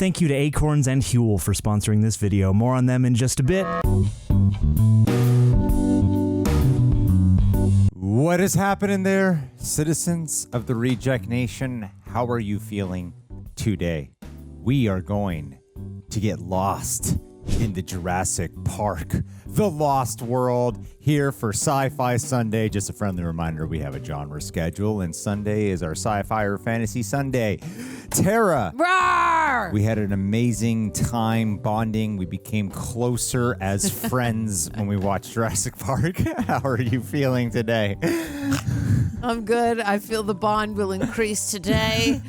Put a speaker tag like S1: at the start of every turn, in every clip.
S1: Thank you to Acorns and Huel for sponsoring this video. More on them in just a bit.
S2: What is happening there, citizens of the Reject Nation? How are you feeling today? We are going to get lost in the Jurassic Park, the Lost World, here for Sci-Fi Sunday. Just a friendly reminder, we have a genre schedule, and Sunday is our Sci-Fi or Fantasy Sunday. Tara,
S3: Roar!
S2: We had an amazing time bonding. We became closer as friends when we watched Jurassic Park. How are you feeling today?
S3: I'm good. I feel the bond will increase today.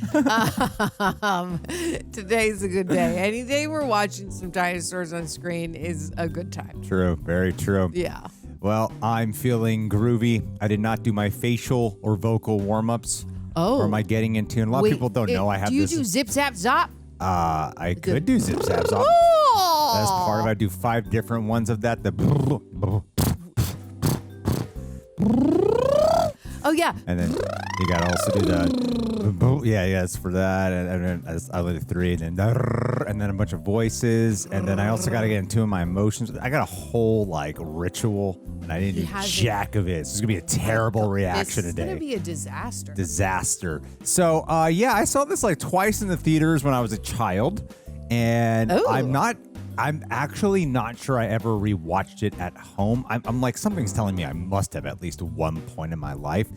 S3: Today's a good day. Any day we're watching some dinosaurs on screen is a good time.
S2: True. Very true.
S3: Yeah.
S2: Well, I'm feeling groovy. I did not do my facial or vocal warm-ups.
S3: Oh.
S2: Or am I getting in tune? A lot of people don't know I have this.
S3: Do you do zip, zap, zop?
S2: I could do zip, zap, zop.
S3: Oh!
S2: That's part of it. I do 5 different ones of that.
S3: Oh, yeah.
S2: And then you got to also do the, yeah, it's for that. And then I did 3, and then a bunch of voices. And then I also got to get into my emotions. I got a whole, ritual, and I didn't do jack of it. So it's going to be a terrible reaction today.
S3: It's going to be a disaster.
S2: Disaster. So, I saw this, twice in the theaters when I was a child. And I'm actually not sure I ever rewatched it at home. I'm like, something's telling me I must have at least one point in my life.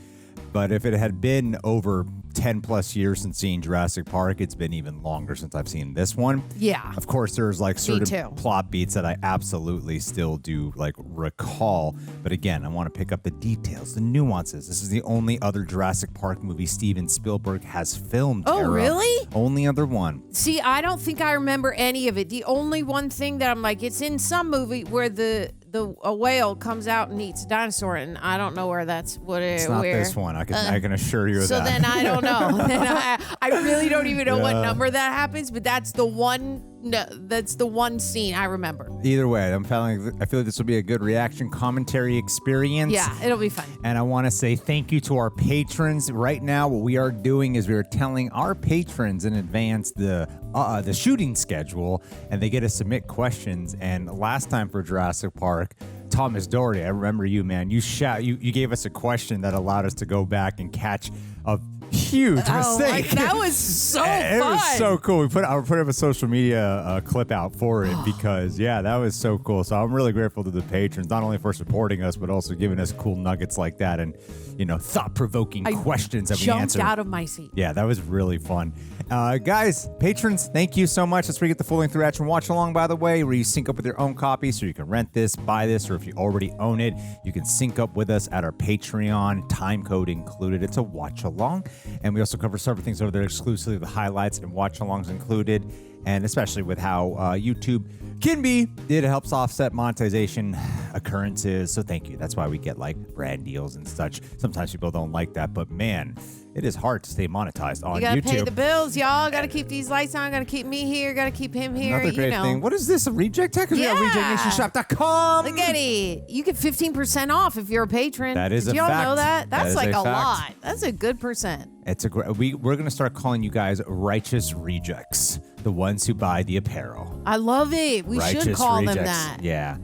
S2: But if it had been over 10 plus years since seeing Jurassic Park, it's been even longer since I've seen this one.
S3: Yeah.
S2: Of course, there's certain plot beats that I absolutely still do recall. But again, I want to pick up the details, the nuances. This is the only other Jurassic Park movie Steven Spielberg has filmed.
S3: Oh, really?
S2: Only other one.
S3: See, I don't think I remember any of it. The only one thing that I'm like, it's in some movie where a whale comes out and eats a dinosaur, and I don't know where that's
S2: It's not this one. I can assure you of that.
S3: So then I don't know. Then I really don't even know what number that happens, but that's the one. No, that's the one scene I remember.
S2: Either way, I feel like this will be a good reaction commentary experience.
S3: Yeah, it'll be fun.
S2: And I want to say thank you to our patrons. Right now, what we are doing is we are telling our patrons in advance the shooting schedule, and they get to submit questions. And last time for Jurassic Park, Thomas Doherty, I remember you, man. You gave us a question that allowed us to go back and catch a huge mistake.
S3: That was so fun.
S2: It was so cool. I put up a social media clip out for it because, that was so cool. So I'm really grateful to the patrons, not only for supporting us, but also giving us cool nuggets like that and, thought-provoking questions that we answered.
S3: Jumped out of my seat.
S2: Yeah, that was really fun. Guys, patrons, thank you so much. That's where you get the Fooling Through Action Watch Along, by the way, where you sync up with your own copy so you can rent this, buy this, or if you already own it, you can sync up with us at our Patreon, time code included. It's a watch along. And we also cover several things over there exclusively, the highlights and watch-alongs included. And especially with how YouTube can be, it helps offset monetization occurrences. So thank you. That's why we get brand deals and such. Sometimes people don't like that, but man, it is hard to stay monetized on YouTube.
S3: You gotta pay the bills, y'all. Gotta keep these lights on. Gotta keep me here. Gotta keep him here.
S2: Another great thing. What is this? A reject tech? Because we have rejectnationshop.com.
S3: Look at it. You get 15% off if you're a patron.
S2: That is
S3: Did
S2: a
S3: y'all
S2: fact.
S3: know that? That's
S2: That is
S3: a
S2: a fact.
S3: lot. That's a good percent.
S2: It's we're going to start calling you guys righteous rejects, the ones who buy the apparel.
S3: I love it. We
S2: Righteous
S3: should call
S2: rejects.
S3: them that.
S2: Yeah.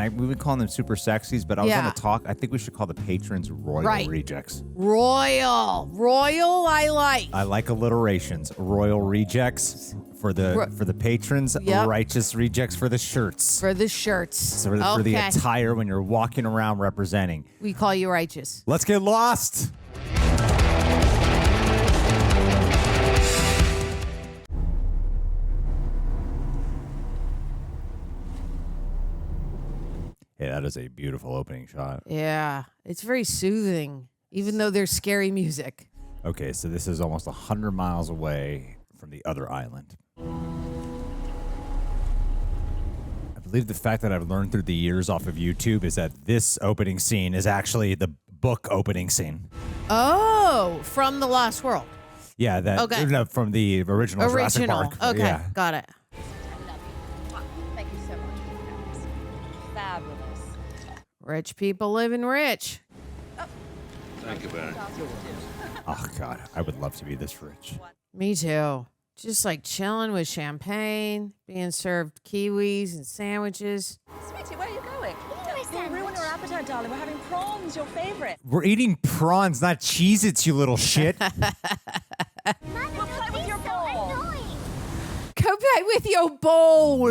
S2: We've been calling them super sexies, but I was on the talk. I think we should call the patrons royal rejects.
S3: Royal, I like.
S2: I like alliterations. Royal rejects for the patrons.
S3: Yep.
S2: Righteous rejects for the shirts.
S3: For the shirts.
S2: So for the attire when you're walking around representing.
S3: We call you righteous.
S2: Let's get lost. Yeah, that is a beautiful opening shot.
S3: Yeah, it's very soothing, even though there's scary music.
S2: Okay, so this is almost 100 miles away from the other island. I believe the fact that I've learned through the years off of YouTube is that this opening scene is actually the book opening scene.
S3: Oh, from The Lost World.
S2: Yeah, no, from the original Jurassic Park.
S3: Okay,
S2: yeah.
S3: Got it.
S4: Thank you so much. Fabulous.
S3: Rich people living rich.
S5: Thank you, Barry.
S2: Oh, God. I would love to be this rich.
S3: Me too. Just like chilling with champagne, being served kiwis and sandwiches.
S5: Sweetie, where are you going? Don't ruin your appetite, darling. We're having prawns, your favorite.
S2: We're eating prawns, not Cheez-Its, you little shit.
S5: We'll play with your ball.
S3: Go play with your ball.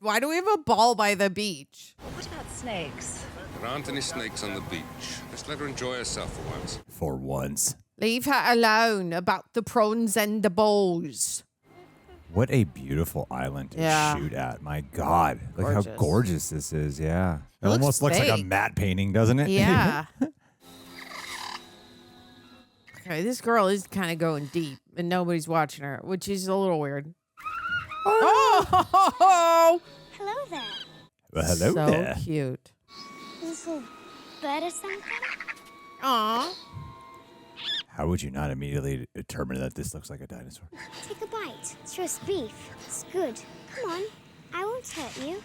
S3: Why do we have a ball by the beach?
S5: What about snakes?
S6: There aren't any snakes on the beach. Just let her enjoy herself for once.
S2: For once.
S3: Leave her alone about the prawns and the balls.
S2: What a beautiful island to
S3: Yeah.
S2: shoot at. My God. Look how
S3: Gorgeous.
S2: gorgeous this is. Yeah. It
S3: looks
S2: almost looks like a
S3: fake.
S2: matte painting, doesn't it?
S3: Yeah. Okay, this girl is kind of going deep, and nobody's watching her, which is a little weird. Oh!
S7: Hello there.
S2: Well, hello
S3: so
S2: there.
S3: cute.
S7: Little bird or something?
S3: Aw.
S2: How would you not immediately determine that this looks like a dinosaur?
S7: Take a bite. It's roast beef. It's good. Come on. I won't hurt you.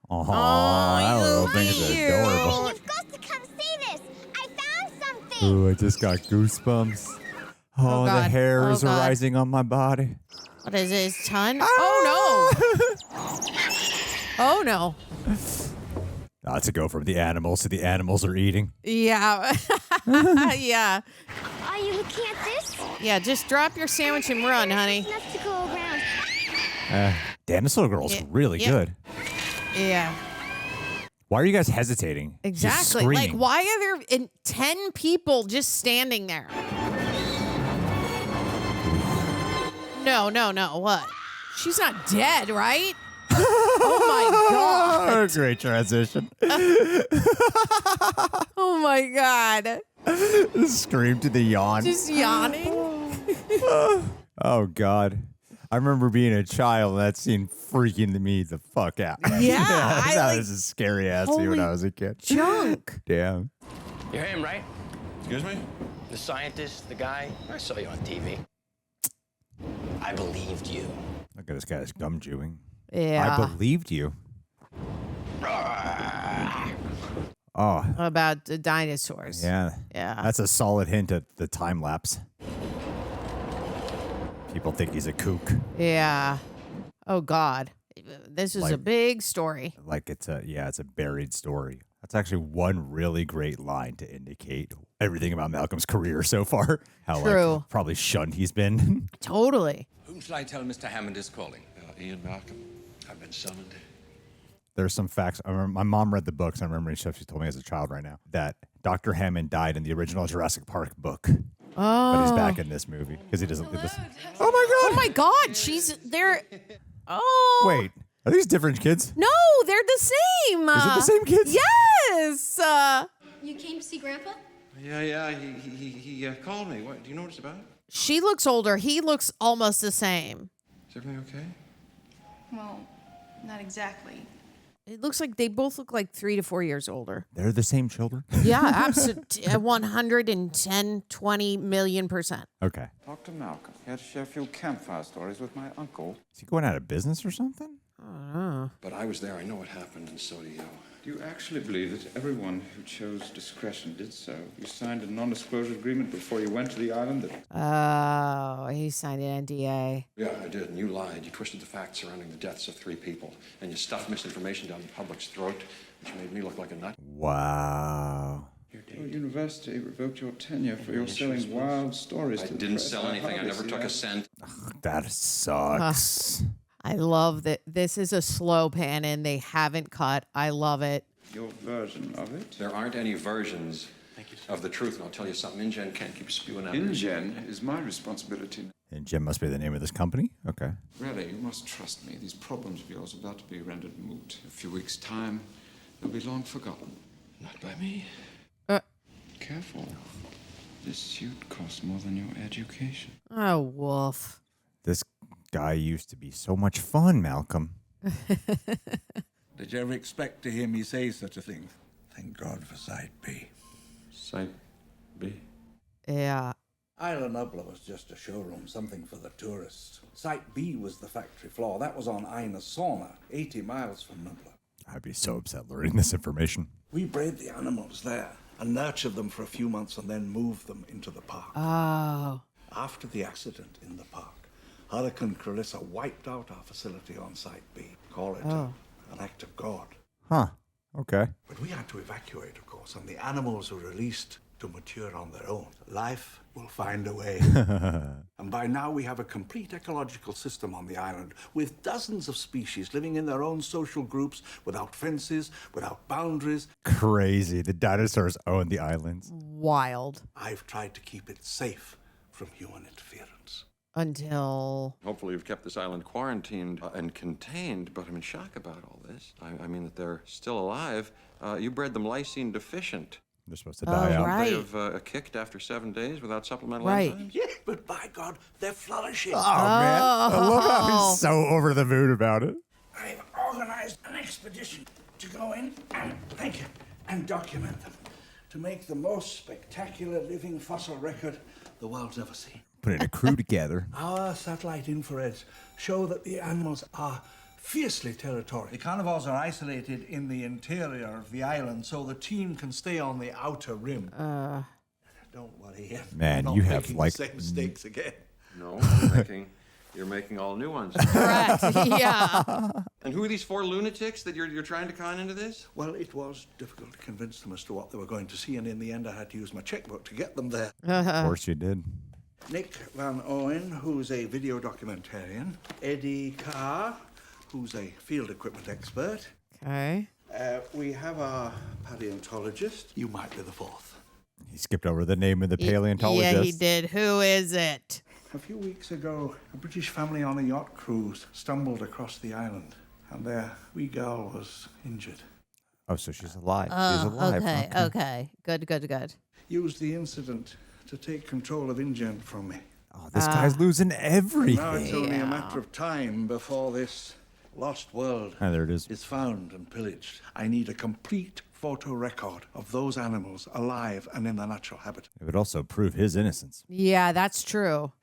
S2: Oh, that little thing is adorable.
S7: You've got to come see this. I found something.
S2: Ooh, I just got goosebumps. Oh, the
S3: God.
S2: hairs
S3: Oh,
S2: are
S3: God.
S2: rising on my body.
S3: What is this, ton? Oh, no. Oh, no.
S2: That's a go from the animals to the animals are eating.
S3: Yeah. Yeah.
S7: Are you looking at this?
S3: Yeah, just drop your sandwich and run, honey.
S7: Enough to go around.
S2: Damn, this little girl's
S3: Yeah,
S2: really
S3: yeah.
S2: good.
S3: Yeah.
S2: Why are you guys hesitating? Just
S3: Exactly. Like,
S2: screaming.
S3: why are there 10 people just standing there? No. What? She's not dead, right? Oh, my God.
S2: Great transition.
S3: Oh, my God.
S2: Scream to the yawn.
S3: Just yawning.
S2: Oh, God. I remember being a child and that scene freaking me the fuck out.
S3: Yeah,
S2: that
S3: I,
S2: was a scary ass scene when
S3: holy
S2: I was a kid.
S3: junk.
S2: Damn.
S8: You're him, right?
S9: Excuse me?
S8: The scientist, the guy? I saw you on TV. I believed you.
S2: Look at this guy's gum chewing.
S3: Yeah.
S2: I believed you. Oh,
S3: About the dinosaurs.
S2: yeah.
S3: Yeah.
S2: That's a solid hint at the time lapse. People think he's a kook.
S3: Yeah. Oh, God. This is a
S2: Like-
S3: big story.
S2: Like it's a buried story. That's actually one really great line to indicate everything about Malcolm's career so far. How
S3: True.
S2: like probably shunned he's been.
S3: Totally.
S6: Whom shall I tell Mr. Hammond is calling?
S9: Ian Malcolm, I've been summoned.
S2: There's some facts. I remember my mom read the books. I remember stuff she told me as a child right now that Dr. Hammond died in the original Jurassic Park book.
S3: Oh.
S2: But he's back in this movie because he doesn't. Oh
S3: Oh, my God. She's there. Oh.
S2: Wait, are these different kids?
S3: No, they're the same.
S2: Is it the same kids?
S3: Yes.
S7: You came to see Grandpa?
S9: Yeah, he called me. What, do you know what it's about?
S3: She looks older. He looks almost the same.
S9: Is everything okay?
S10: Well, not exactly.
S3: It looks like they both look like 3 to 4 years older.
S2: They're the same children?
S3: Yeah, absolutely. 110, 20 million %.
S2: Okay.
S11: Dr. Malcolm, here to share a few campfire stories with my uncle.
S2: Is he going out of business or something?
S6: But I was there. I know what happened, and so do you.
S11: Do you actually believe that everyone who chose discretion did so? You signed a non-disclosure agreement before you went to the island that...
S3: Oh, he signed an NDA.
S6: Yeah, I did, and you lied. You twisted the facts surrounding the deaths of 3 people, and you stuffed misinformation down the public's throat, which made me look like a nut.
S2: Wow.
S11: Your university revoked your tenure for your selling wild stories
S6: I
S11: to the
S6: didn't
S11: press.
S6: sell anything. I
S11: hardly
S6: never
S11: see
S6: took a
S11: that.
S6: cent.
S2: That sucks.
S3: I love that this is a slow pan and they haven't cut. I love it.
S11: Your version of it?
S6: There aren't any versions of the truth, and I'll tell you something. InGen can't keep spewing out.
S11: InGen is my responsibility.
S2: And Jim must be the name of this company? Okay.
S11: Really, you must trust me. These problems of yours are about to be rendered moot. In a few weeks' time, they'll be long forgotten.
S6: Not by me.
S11: Careful. This suit costs more than your education.
S3: Oh, woof.
S2: This guy used to be so much fun, Malcolm.
S12: Did you ever expect to hear me say such a thing? Thank God for Site B.
S11: Site B?
S3: Yeah.
S12: Isla Nublar was just a showroom, something for the tourists. Site B was the factory floor. That was on Isla Sorna, 80 miles from Nublar.
S2: I'd be so upset learning this information.
S12: We bred the animals there and nurtured them for a few months and then moved them into the park.
S3: Oh.
S12: After the accident in the park, Hurricane Clarissa wiped out our facility on Site B. Call it an act of God.
S2: Huh. Okay.
S12: But we had to evacuate, of course, and the animals were released to mature on their own. Life will find a way. And by now we have a complete ecological system on the island with dozens of species living in their own social groups without fences, without boundaries.
S2: Crazy. The dinosaurs own the islands.
S3: Wild.
S12: I've tried to keep it safe from human interference.
S3: Until...
S6: Hopefully you've kept this island quarantined and contained, but I'm in shock about all this. I mean that they're still alive. You bred them lysine deficient.
S2: They're supposed to die out.
S3: Right.
S6: They have kicked after 7 days without supplemental
S3: Right.
S6: enzymes?
S12: Yeah, but by God, they're flourishing.
S2: Oh, man. I love how he's so over the moon about it.
S12: I've organized an expedition to go in and, thank you, and document them to make the most spectacular living fossil record the world's ever seen.
S2: Putting a crew together.
S12: Our satellite infrareds show that the animals are fiercely territorial. The carnivores are isolated in the interior of the island so the team can stay on the outer rim. Don't worry,
S2: Man,
S12: not
S2: you have,
S12: making
S2: like,
S12: the same mistakes again.
S6: No, you're making all new ones.
S3: Correct. Yeah.
S6: And who are these 4 lunatics that you're trying to con into this?
S12: Well, it was difficult to convince them as to what they were going to see, and in the end I had to use my checkbook to get them there.
S2: Of course you did.
S12: Nick Van Owen, who's a video documentarian. Eddie Carr, who's a field equipment expert.
S3: Okay.
S12: We have our paleontologist. You might be the 4th.
S2: He skipped over the name of the paleontologist.
S3: Yeah, he did. Who is it?
S12: A few weeks ago, a British family on a yacht cruise stumbled across the island, and their wee girl was injured.
S2: Oh, so she's alive. She's alive.
S3: Okay. Good.
S12: Used the incident to take control of InGen from me.
S2: Oh, this guy's losing everything.
S12: Now it's only a matter of time before this lost world
S2: there it is.
S12: Found and pillaged. I need a complete photo record of those animals alive and in their natural habitat.
S2: It would also prove his innocence.
S3: Yeah, that's true.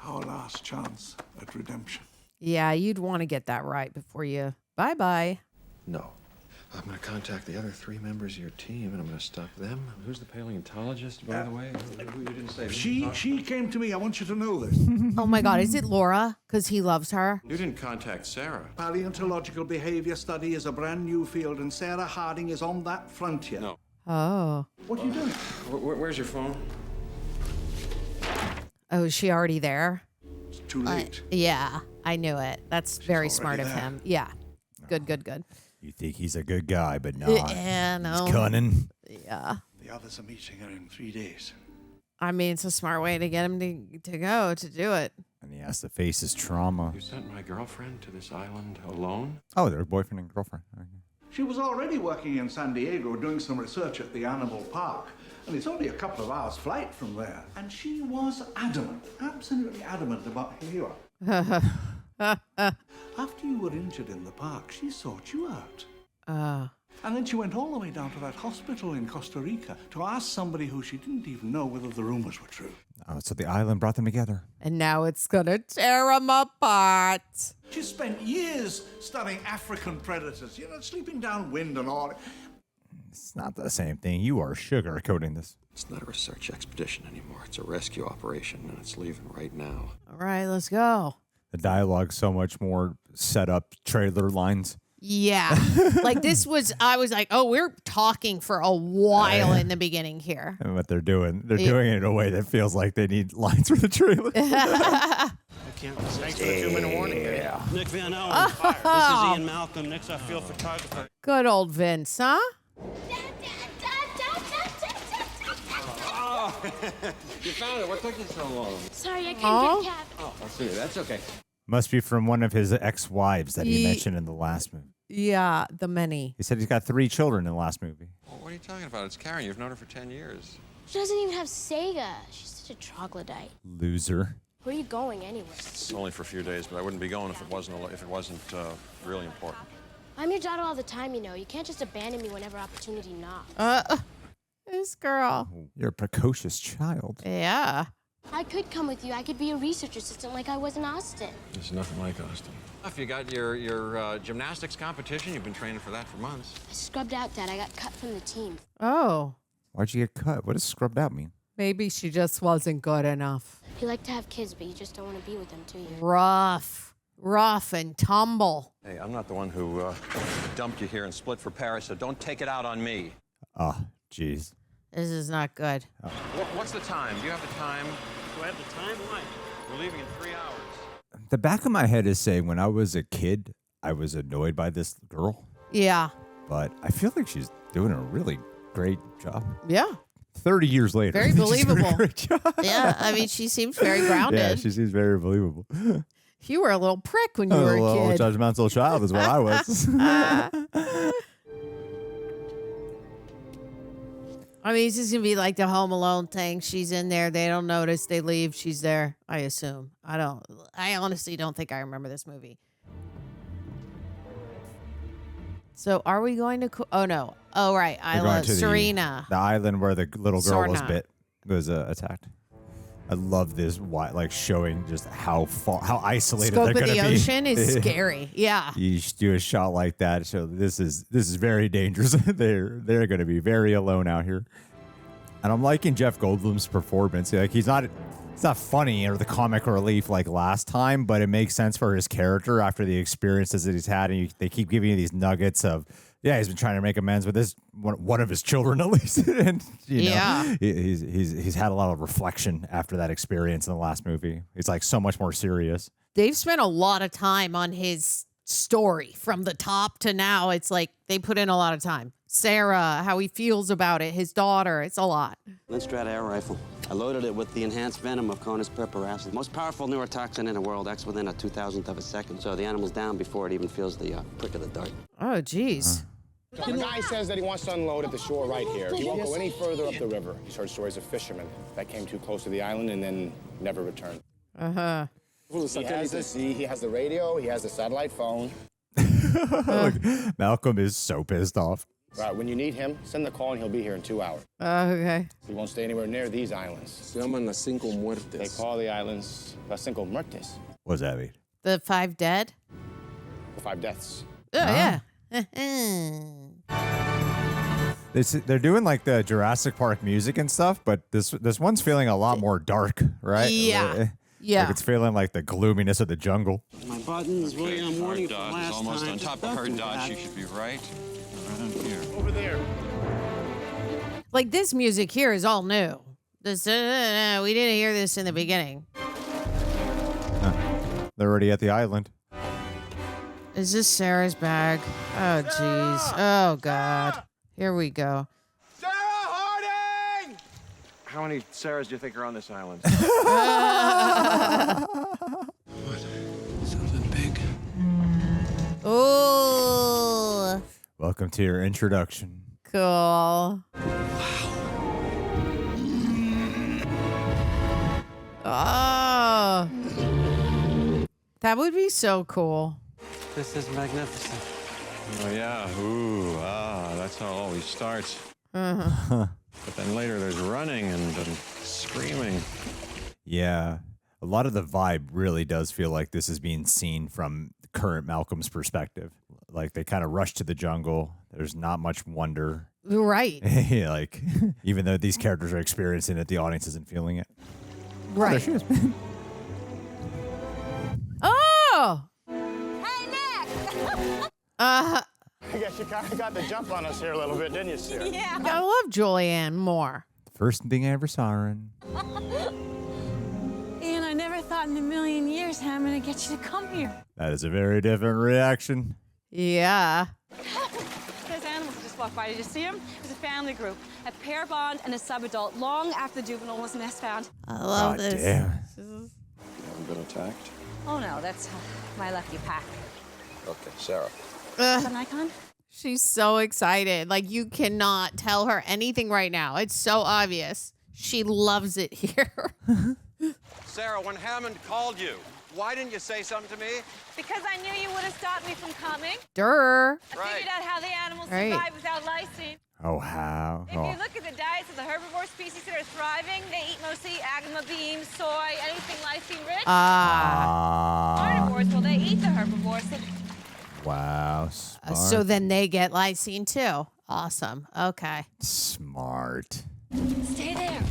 S12: Our last chance at redemption.
S3: Yeah, you'd want to get that right before you... Bye-bye.
S6: No. I'm going to contact the other 3 members of your team, and I'm going to stop them. Who's the paleontologist, by the way? You didn't say.
S12: She came to me. I want you to know this.
S3: Oh, my God. Is it Laura? Because he loves her.
S6: You didn't contact Sarah.
S12: Paleontological behavior study is a brand new field, and Sarah Harding is on that frontier.
S6: No.
S3: Oh.
S12: What are you doing?
S6: Where's your phone?
S3: Oh, is she already there?
S12: It's too late.
S3: Yeah, I knew it. That's very smart of
S12: there.
S3: him. Yeah. Good.
S2: You think he's a good guy, but no.
S3: Yeah, no.
S2: He's cunning.
S3: Yeah.
S12: The others are meeting her in 3 days.
S3: I mean, it's a smart way to get him to go, to do it.
S2: And he has to face his trauma.
S6: You sent my girlfriend to this island alone?
S2: Oh, they're boyfriend and girlfriend. Okay.
S12: She was already working in San Diego doing some research at the animal park, and it's only a couple of hours' flight from there. And she was adamant, absolutely adamant about here you are. After you were injured in the park, she sought you out. And then she went all the way down to that hospital in Costa Rica to ask somebody who she didn't even know whether the rumors were true.
S2: Oh, so the island brought them together.
S3: And now it's gonna tear them apart.
S12: She spent years studying African predators, sleeping downwind and all.
S2: It's not the same thing. You are sugarcoating this.
S6: It's not a research expedition anymore. It's a rescue operation, and it's leaving right now.
S3: All right, let's go.
S2: The dialogue's so much more set up trailer lines.
S3: Yeah. Like this was, I was like, oh, we're talking for a while in the beginning here.
S2: And what they're doing it in a way that feels like they need lines for the trailer.
S13: I can't. Thanks for the 2-minute warning. Yeah. Nick Van Owen. This is Ian Malcolm. Nick's our field photographer.
S3: Good old Vince, huh?
S6: You found it. What took you so long?
S7: Sorry, I couldn't get a cab.
S6: Oh, I'll see you. That's okay.
S2: Must be from one of his ex-wives that he mentioned in the last movie.
S3: Yeah, the many.
S2: He said he's got 3 children in the last movie.
S6: Well, what are you talking about? It's Karen. You've known her for 10 years.
S7: She doesn't even have Sega. She's such a troglodyte.
S2: Loser.
S7: Where are you going anyway?
S6: It's only for a few days, but I wouldn't be going if it wasn't really important.
S7: I'm your daughter all the time, you know. You can't just abandon me whenever opportunity knocks.
S3: This girl.
S2: You're a precocious child.
S3: Yeah.
S7: I could come with you. I could be a research assistant like I was in Austin.
S6: There's nothing like Austin. If you got your gymnastics competition, you've been training for that for months.
S7: I scrubbed out, Dad. I got cut from the team.
S3: Oh.
S2: Why'd you get cut? What does scrubbed out mean?
S3: Maybe she just wasn't good enough.
S7: You like to have kids, but you just don't want to be with them, do you?
S3: Rough and tumble.
S6: Hey, I'm not the one who dumped you here and split for Paris, so don't take it out on me.
S2: Oh, jeez.
S3: This is not good.
S6: What's the time? Do you have the time?
S13: Do I have the time? Why?
S6: We're leaving in 3 hours.
S2: The back of my head is saying when I was a kid, I was annoyed by this girl.
S3: Yeah.
S2: But I feel like she's doing a really great job.
S3: Yeah.
S2: 30 years later.
S3: Very
S2: she's doing
S3: believable.
S2: a great job.
S3: Yeah, I mean, she seems very grounded.
S2: Yeah, she seems very believable.
S3: You were a little prick when you were a
S2: little
S3: kid.
S2: judgmental child is what I was.
S3: I mean, it's just going to be like the Home Alone thing. She's in there. They don't notice. They leave. She's there, I assume. I honestly don't think I remember this movie. So are we going to... oh, no. Oh, right. Isla Sorna.
S2: The island where the little girl was
S3: Sorna.
S2: attacked. I love this, showing just how isolated
S3: Scope
S2: they're going to be.
S3: of the ocean is scary. Yeah.
S2: You do a shot like that, so this is very dangerous. they're going to be very alone out here. And I'm liking Jeff Goldblum's performance. Like he's not funny or the comic relief like last time, but it makes sense for his character after the experiences that he's had. And they keep giving you these nuggets of, yeah, he's been trying to make amends with this one of his children at least, and he's had a lot of reflection after that experience in the last movie. It's like so much more serious.
S3: They've spent a lot of time on his story from the top to now. It's like they put in a lot of time. Sarah, how he feels about it, his daughter. It's a lot.
S14: Linstrat air rifle. I loaded it with the enhanced venom of Conus purpuracid. Most powerful neurotoxin in the world acts within a 2,000th of a second, so the animal's down before it even feels the prick of the dart.
S3: Oh, jeez.
S15: The guy says that he wants to unload at the shore right here. He won't go any further up the river. He's heard stories of fishermen that came too close to the island and then never returned.
S3: Uh-huh.
S15: He has the radio, he has the satellite phone.
S2: Look, Malcolm is so pissed off.
S15: Right, when you need him, send the call and he'll be here in 2 hours.
S3: Okay.
S15: He won't stay anywhere near these islands.
S8: Se llaman las cinco muertes.
S15: They call the islands las cinco muertes.
S2: What does that mean?
S3: The 5 dead?
S15: The 5 deaths.
S3: Oh, yeah.
S2: They're doing like the Jurassic Park music and stuff, but this one's feeling a lot more dark, right?
S3: Yeah. Yeah.
S2: Like it's feeling like the gloominess of the jungle.
S13: My buttons, William, warning for
S6: Dodge
S13: last
S6: is almost
S13: time.
S6: on top of her dodge. She should be right around here.
S15: Over there.
S3: Like this music here is all new. This we didn't hear this in the beginning.
S2: They're already at the island.
S3: Is this Sarah's bag? Oh, jeez. Oh, God. Here we go.
S9: Sarah Harding! How many Sarahs do you think are on this island?
S6: Something big.
S3: Oh.
S2: Welcome to your introduction.
S3: Cool. Oh. That would be so cool.
S13: This is magnificent.
S6: Oh, yeah. Ooh, that's how it always starts.
S3: Uh-huh.
S6: But then later there's running and screaming.
S2: Yeah. A lot of the vibe really does feel like this is being seen from current Malcolm's perspective. Like they kind of rush to the jungle. There's not much wonder.
S3: Right.
S2: Yeah, like, even though these characters are experiencing it, the audience isn't feeling it.
S3: Right.
S2: Oh, there she is.
S3: Oh.
S15: I guess you kind of got the jump on us here a little bit, didn't you, Sarah?
S3: Yeah. I love Julianne Moore.
S2: First thing I ever saw her in.
S5: Ian, I never thought in a million years Hammond would get you to come here.
S2: That is a very different reaction.
S3: Yeah.
S5: Those animals just walked by. Did you see them? It was a family group, a pair bond and a subadult, long after the juvenile was nest found.
S3: I love
S2: God
S3: this.
S2: Damn.
S6: You haven't been attacked?
S4: Oh no, that's my lucky pack.
S6: Okay, Sarah.
S5: Is that an icon?
S3: She's so excited. Like, you cannot tell her anything right now. It's so obvious. She loves it here.
S9: Sarah, when Hammond called you, why didn't you say something to me?
S5: Because I knew you would have stopped me from coming.
S3: Durr.
S5: I figured out how the animals
S3: Right.
S5: survive without lysine.
S2: Oh, how?
S5: If you look at the diets of the herbivore species that are thriving, they eat mostly agama beans, soy, anything lysine rich. Carnivores, well, they eat the herbivores.
S2: Wow. Smart.
S3: So then they get lysine too. Awesome. Okay.
S2: Smart.
S5: Stay there.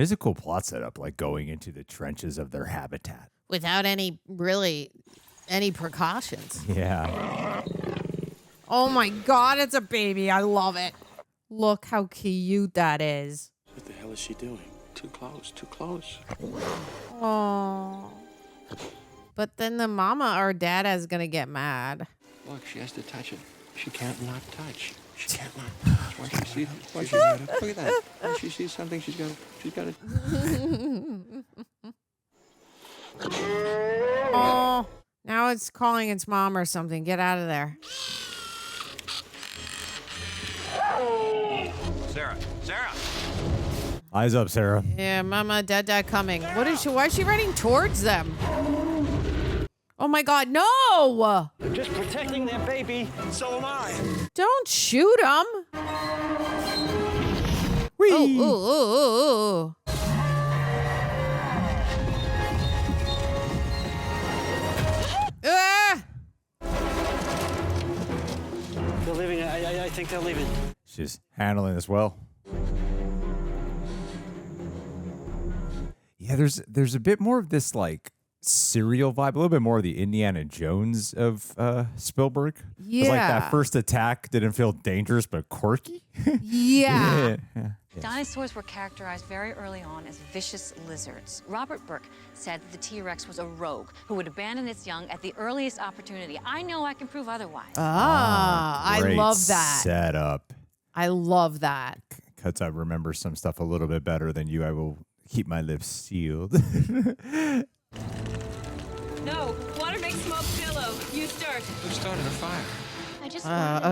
S2: It's a cool plot setup, like going into the trenches of their habitat.
S3: Without any precautions.
S2: Yeah.
S3: Oh my God, it's a baby. I love it. Look how cute that is.
S8: What the hell is she doing?
S6: Too close, too close.
S3: Oh. But then the mama or dad is going to get mad.
S6: Look, she has to touch it. She can't not touch. She can't not touch. Once she sees it, look at that. Once she sees something, she's got it.
S3: Oh, now it's calling its mom or something. Get out of there.
S9: Sarah.
S2: Eyes up, Sarah.
S3: Yeah, mama, dad coming. Why is she running towards them? Oh my God, no!
S13: They're just protecting their baby. So am I.
S3: Don't shoot him.
S2: Whee!
S3: Oh.
S13: They're leaving. I think they're leaving.
S2: She's handling this well. Yeah, there's a bit more of this like serial vibe, a little bit more of the Indiana Jones of Spielberg.
S3: Yeah.
S2: It's like that first attack didn't feel dangerous but quirky.
S3: Yeah.
S2: Yeah.
S4: Dinosaurs were characterized very early on as vicious lizards. Robert Burke said that the T-Rex was a rogue who would abandon its young at the earliest opportunity. I know I can prove otherwise.
S3: I love that.
S2: Setup.
S3: I love that.
S2: Because I remember some stuff a little bit better than you. I will keep my lips sealed.
S5: No, water makes smoke billow. You start.
S6: Who started a fire?
S5: I just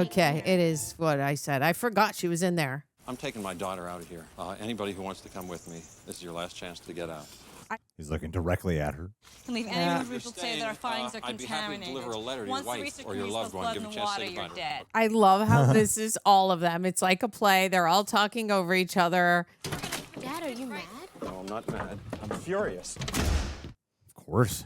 S3: Okay, it is what I said. I forgot she was in there.
S6: I'm taking my daughter out of here. Anybody who wants to come with me, this is your last chance to get out.
S2: He's looking directly at her.
S5: Can leave any people say that our findings are
S6: I'd be happy to
S5: contaminated.
S6: deliver a letter to your
S5: Once the
S6: wife
S5: research
S6: or your
S5: release
S6: loved
S5: the
S6: one.
S5: blood
S6: Give
S5: in
S6: a
S5: the
S6: chance to
S5: water,
S6: say
S5: you're
S6: goodbye to her.
S5: dead.
S3: I love how this is all of them. It's like a play. They're all talking over each other.
S7: Dad, are you mad?
S8: No, I'm not mad. I'm furious.
S2: Of course.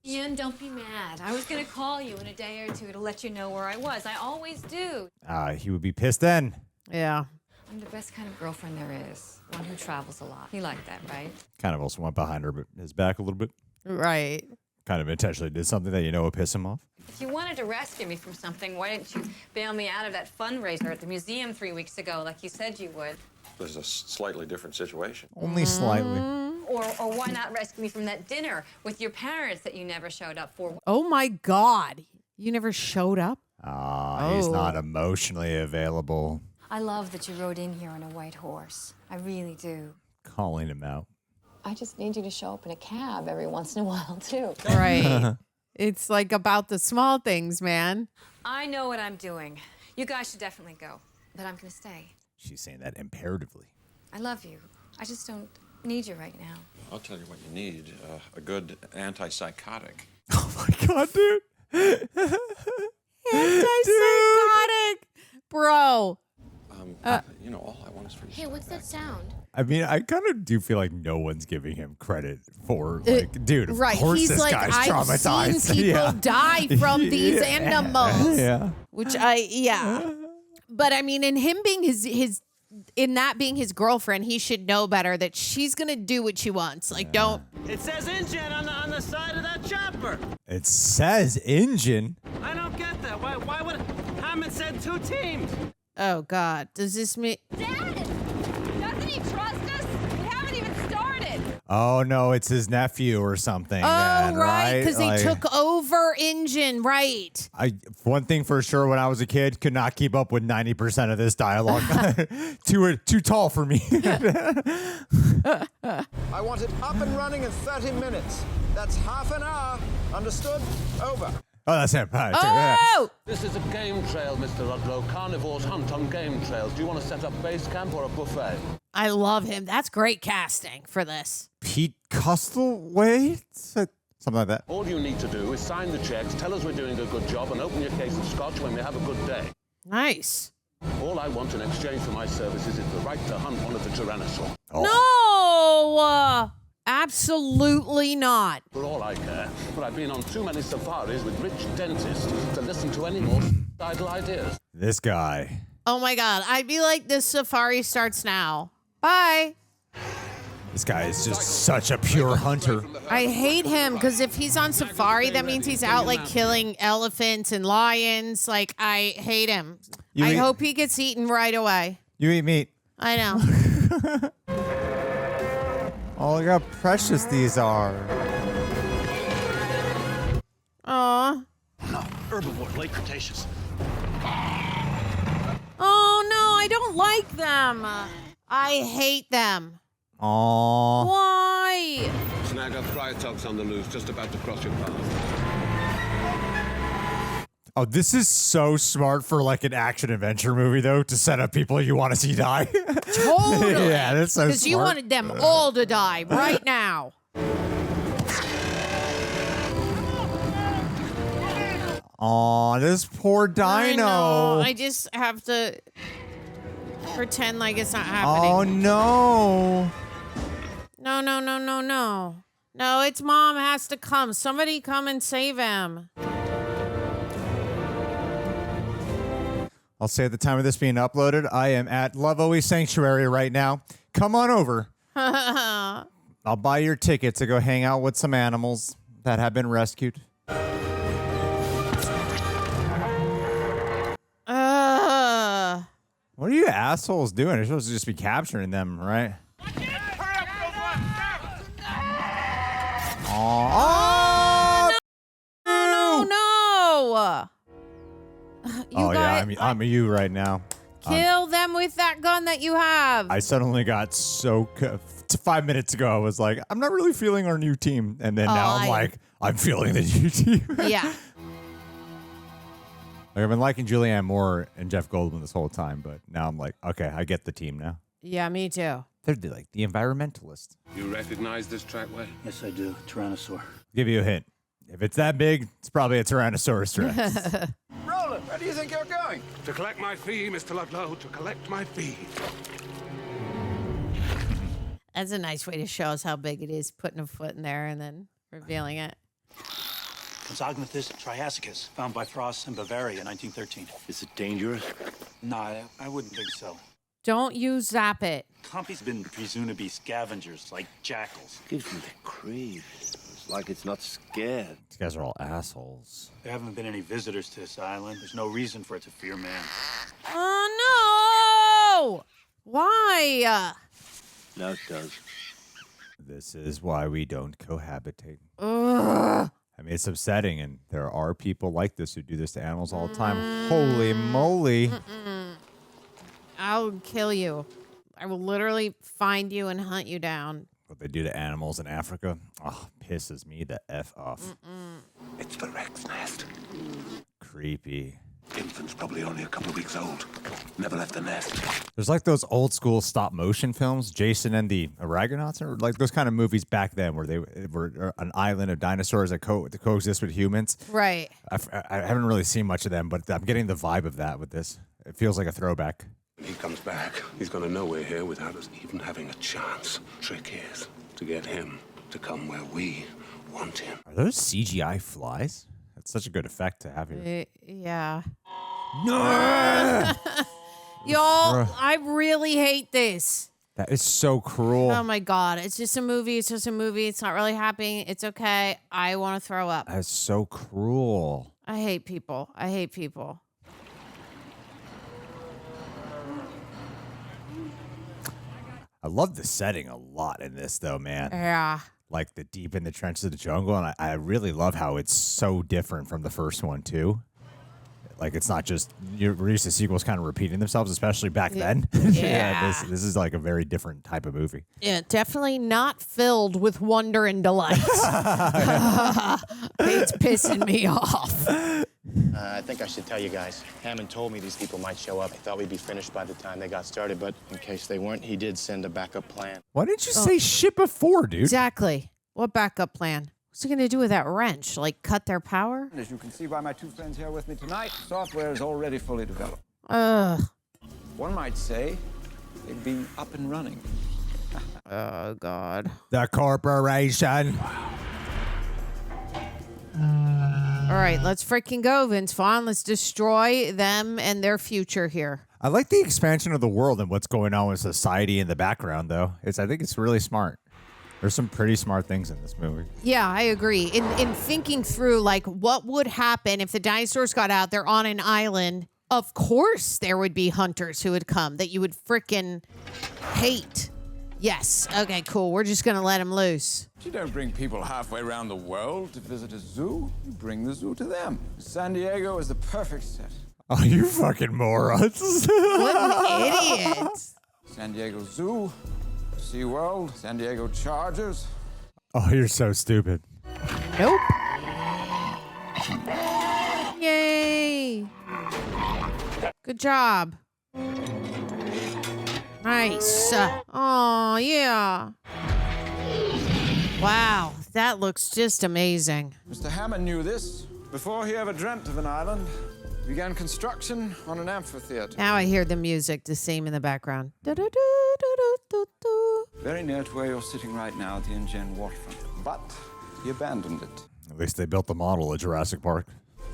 S5: Ian, don't be mad. I was going to call you in a day or two to let you know where I was. I always do.
S2: He would be pissed then.
S3: Yeah.
S4: I'm the best kind of girlfriend there is. One who travels a lot. You like that, right?
S2: Kind of also went behind his back a little bit.
S3: Right.
S2: Kind of intentionally did something that you know would piss him off.
S4: If you wanted to rescue me from something, why didn't you bail me out of that fundraiser at the museum 3 weeks ago like you said you would?
S6: This is a slightly different situation.
S2: Only slightly.
S4: Or why not rescue me from that dinner with your parents that you never showed up for?
S3: Oh my God. You never showed up?
S2: He's not emotionally available.
S4: I love that you rode in here on a white horse. I really do.
S2: Calling him out.
S4: I just need you to show up in a cab every once in a while, too.
S3: Right. It's like about the small things, man.
S4: I know what I'm doing. You guys should definitely go, but I'm going to stay.
S2: She's saying that imperatively.
S4: I love you. I just don't need you right now.
S6: I'll tell you what you need. A good antipsychotic.
S2: Oh my God, dude.
S3: Antipsychotic. Bro.
S6: You know, all I want is for you.
S7: Hey, what's that sound?
S2: I mean, I kind of do feel like no one's giving him credit for, like, dude, of
S3: Right.
S2: course
S3: He's
S2: this
S3: like,
S2: guy's
S3: I've
S2: traumatized.
S3: seen people die from these animals.
S2: Yeah.
S3: Which But I mean, in him being in that being his girlfriend, he should know better that she's going to do what she wants. Like, don't.
S13: It says engine on the side of that chopper.
S2: It says engine.
S13: I don't get that. Why would Hammond said 2 teams?
S3: Oh, God. Does this mean.
S5: Dad! Doesn't he trust us? We haven't even started.
S2: Oh, no, it's his nephew or something.
S3: Oh,
S2: then,
S3: right. Because
S2: Like,
S3: they took over engine. Right.
S2: One thing for sure, when I was a kid, could not keep up with 90% of this dialogue. Too tall for me.
S9: I want it up and running in 30 minutes. That's half an hour. Understood? Over.
S2: Oh, that's him. All right,
S3: Oh!
S16: This is a game trail, Mr. Ludlow. Carnivores hunt on game trails. Do you want to set up base camp or a buffet?
S3: I love him. That's great casting for this.
S2: Pete Costlewaite? Something like that.
S16: All you need to do is sign the checks, tell us we're doing a good job, and open your case of scotch when we have a good day.
S3: Nice.
S16: All I want in exchange for my services is the right to hunt one of the tyrannosaurs.
S3: No! Absolutely not.
S16: For all I care, but I've been on too many safaris with rich dentists to listen to any more idle ideas.
S2: This guy.
S3: Oh my God. I'd be like, this safari starts now. Bye.
S2: This guy is just such a pure hunter.
S3: I hate him because if he's on safari, that means he's out like killing elephants and lions. Like, I hate him. I hope he gets eaten right away.
S2: You eat meat.
S3: I know.
S2: Oh, look how precious these are.
S3: Aw.
S13: No, herbivore, late Cretaceous.
S3: Oh, no, I don't like them. I hate them.
S2: Aww.
S3: Why?
S16: Snag up Fryotox on the loose, just about to cross your path.
S2: Oh, this is so smart for like an action-adventure movie, though, to set up people you want to see die.
S3: Totally.
S2: Yeah, that's so smart.
S3: Because you wanted them all to die right now.
S2: Aw, this poor dino.
S3: I know. I just have to pretend like it's not happening.
S2: Oh, no.
S3: No, no, no, no, no. No, its mom has to come. Somebody come and save him.
S2: I'll say at the time of this being uploaded, I am at Love Always Sanctuary right now. Come on over. I'll buy your ticket to go hang out with some animals that have been rescued. What are you assholes doing? You're supposed to just be capturing them, right? Oh,
S3: no, no.
S2: Yeah, I'm you right now.
S3: Kill them with that gun that you have.
S2: I suddenly got so 5 minutes ago. I was like, I'm not really feeling our new team, and then now I'm like, I'm feeling the new team.
S3: Yeah.
S2: Like, I've been liking Julianne Moore and Jeff Goldblum this whole time, but now I'm like, okay, I get the team now.
S3: Yeah, me too.
S2: They're like the environmentalists.
S16: You recognize this trackway?
S17: Yes, I do. Tyrannosaur.
S2: Give you a hint. If it's that big, it's probably a Tyrannosaurus Rex.
S9: Roland, where do you think you're going?
S16: To collect my fee, Mr. Ludlow, to collect my fee.
S3: That's a nice way to show us how big it is, putting a foot in there and then revealing it.
S17: Consognathes triassicus, found by Frost in Bavaria in 1913. Is it dangerous?
S15: No, I wouldn't think so.
S3: Don't you zap it.
S17: Compy's been presumed to be scavengers, like jackals.
S18: Gives me the creeps. It's like it's not scared.
S2: These guys are all assholes.
S17: There haven't been any visitors to this island. There's no reason for it to fear man.
S3: Oh, no! Why?
S18: No, it does.
S2: This is why we don't cohabitate.
S3: Ugh.
S2: I mean, it's upsetting, and there are people like this who do this to animals all the time. Holy moly.
S3: I'll kill you. I will literally find you and hunt you down.
S2: What they do to animals in Africa, pisses me the F off.
S16: It's the Rex nest.
S2: Creepy.
S16: Infant's probably only a couple of weeks old. Never left the nest.
S2: There's like those old school stop motion films, Jason and the Argonauts, or like those kind of movies back then where they were an island of dinosaurs that coexist with humans.
S3: Right.
S2: I haven't really seen much of them, but I'm getting the vibe of that with this. It feels like a throwback.
S16: When he comes back, he's going to know we're here without us even having a chance. Trick is to get him to come where we want him.
S2: Are those CGI flies? That's such a good effect to have here.
S3: Yeah.
S2: No!
S3: Y'all, I really hate this.
S2: That is so cruel.
S3: Oh my God. It's just a movie. It's just a movie. It's not really happening. It's okay. I want to throw up.
S2: That is so cruel.
S3: I hate people. I hate people.
S2: I love the setting a lot in this, though, man.
S3: Yeah.
S2: Like the deep in the trenches of the jungle, and I really love how it's so different from the first one, too. Like, it's not just, you're used to sequels kind of repeating themselves, especially back then.
S3: Yeah.
S2: This is like a very different type of movie.
S3: Yeah, definitely not filled with wonder and delight. It's pissing me off.
S15: I think I should tell you guys. Hammond told me these people might show up. He thought we'd be finished by the time they got started, but in case they weren't, he did send a backup plan.
S2: Why didn't you say shit before, dude?
S3: Exactly. What backup plan? What's he going to do with that wrench? Like, cut their power?
S9: As you can see by my two friends here with me tonight, software is already fully developed. One might say they'd be up and running.
S3: Oh, God.
S2: The corporation.
S3: All right, let's freaking go, Vince Vaughn. Let's destroy them and their future here.
S2: I like the expansion of the world and what's going on with society in the background, though. I think it's really smart. There's some pretty smart things in this movie.
S3: Yeah, I agree. In thinking through, like, what would happen if the dinosaurs got out, they're on an island, of course there would be hunters who would come that you would frickin' hate. Yes. Okay, cool. We're just going to let them loose.
S9: You don't bring people halfway around the world to visit a zoo. You bring the zoo to them. San Diego is the perfect set.
S2: Oh, you fucking morons.
S3: What an idiot.
S9: San Diego Zoo, SeaWorld, San Diego Chargers.
S2: Oh, you're so stupid.
S3: Nope. Yay. Good job. Nice. Oh, yeah. Wow, that looks just amazing.
S9: Mr. Hammond knew this before he ever dreamt of an island. He began construction on an amphitheater.
S3: Now I hear the music, the same in the background.
S9: Very near to where you're sitting right now at the InGen waterfront. But he abandoned it.
S2: At least they built the model at Jurassic Park.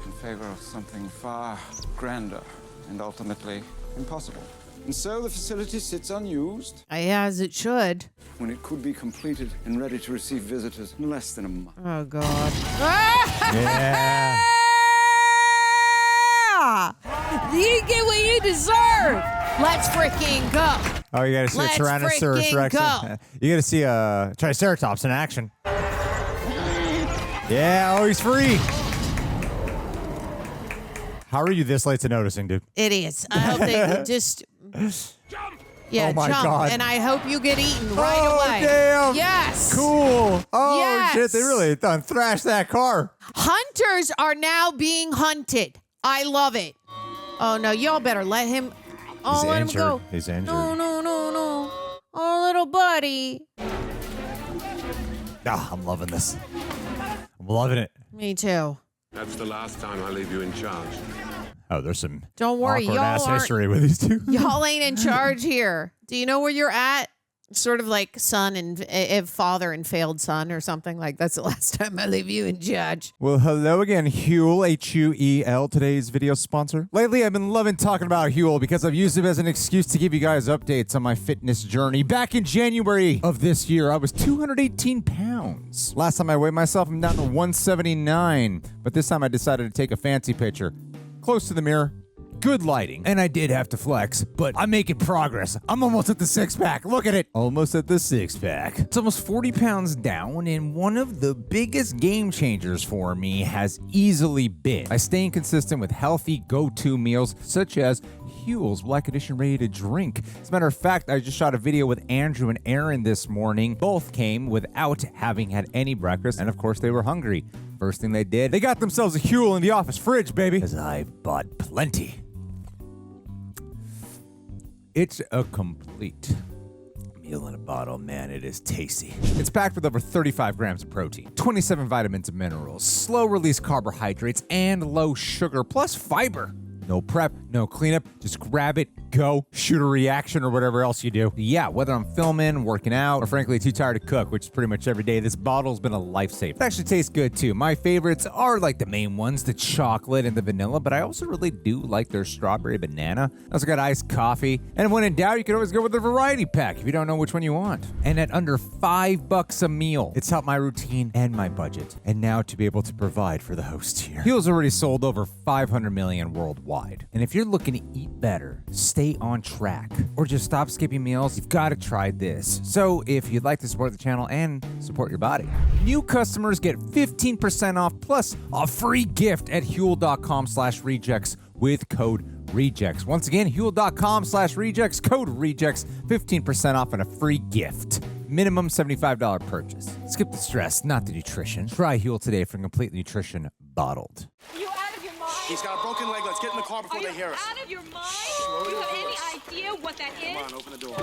S9: In favor of something far grander and ultimately impossible. And so the facility sits unused.
S3: As it should.
S9: When it could be completed and ready to receive visitors in less than a month.
S3: Oh, God.
S2: Yeah.
S3: You get what you deserve. Let's freaking go.
S2: Oh, you gotta see
S3: Let's
S2: a Tyrannosaurus
S3: freaking
S2: Rex.
S3: go.
S2: You gotta see a Triceratops in action. Yeah, oh, he's free. How are you this late to noticing, dude?
S3: Idiots. I hope they just... Yeah,
S2: Oh my
S3: jump.
S2: God.
S3: And I hope you get eaten right away.
S2: Damn.
S3: Yes.
S2: Cool. Oh,
S3: Yes.
S2: shit. They really done thrashed that car.
S3: Hunters are now being hunted. I love it. Oh, no. Y'all better let him... Oh,
S2: He's
S3: let
S2: injured.
S3: him go.
S2: He's injured.
S3: No. Oh, little buddy.
S2: Ah, I'm loving this. I'm loving it.
S3: Me too.
S16: That's the last time I leave you in charge.
S2: Oh, there's some
S3: Don't worry,
S2: awkward
S3: y'all
S2: ass
S3: aren't-
S2: history with these two.
S3: Y'all ain't in charge here. Do you know where you're at? Sort of like son and father and failed son or something. Like, that's the last time I leave you in charge.
S2: Well, hello again, Huel, Huel, today's video sponsor. Lately, I've been loving talking about Huel because I've used it as an excuse to give you guys updates on my fitness journey. Back in January of this year, I was 218 pounds. Last time I weighed myself, I'm down to 179. But this time I decided to take a fancy picture. Close to the mirror. Good lighting. And I did have to flex, but I'm making progress. I'm almost at the six-pack. Look at it. Almost at the six-pack. It's almost 40 pounds down, and one of the biggest game changers for me has easily been by staying consistent with healthy go-to meals such as Huel's Black Edition ready to drink. As a matter of fact, I just shot a video with Andrew and Aaron this morning. Both came without having had any breakfast, and of course they were hungry. First thing they did, they got themselves a Huel in the office fridge, baby. Because I bought plenty. It's a complete meal in a bottle, man. It is tasty. It's packed with over 35 grams of protein, 27 vitamins and minerals, slow-release carbohydrates, and low sugar, plus fiber. No prep, no cleanup, just grab it, go, shoot a reaction or whatever else you do. Yeah, whether I'm filming, working out, or frankly too tired to cook, which is pretty much every day, this bottle's been a lifesaver. It actually tastes good too. My favorites are like the main ones, the chocolate and the vanilla, but I also really do like their strawberry banana. I also got iced coffee. And when in doubt, you can always go with the variety pack if you don't know which one you want. And at under $5 a meal, it's helped my routine and my budget. And now to be able to provide for the host here. Huel's already sold over 500 million worldwide. And if you're looking to eat better, stay on track, or just stop skipping meals, you've got to try this. So if you'd like to support the channel and support your body, new customers get 15% off plus a free gift at Huel.com/rejects with code REJECTS. Once again, Huel.com/rejects, code REJECTS, 15% off and a free gift. Minimum $75 purchase. Skip the stress, not the nutrition. Try Huel today for complete nutrition bottled.
S5: Are you out of your mind?
S15: He's got a broken leg. Let's get in the car before they hear us.
S5: Out of your mind? Do you have any idea what that is?
S15: Come on, open the door.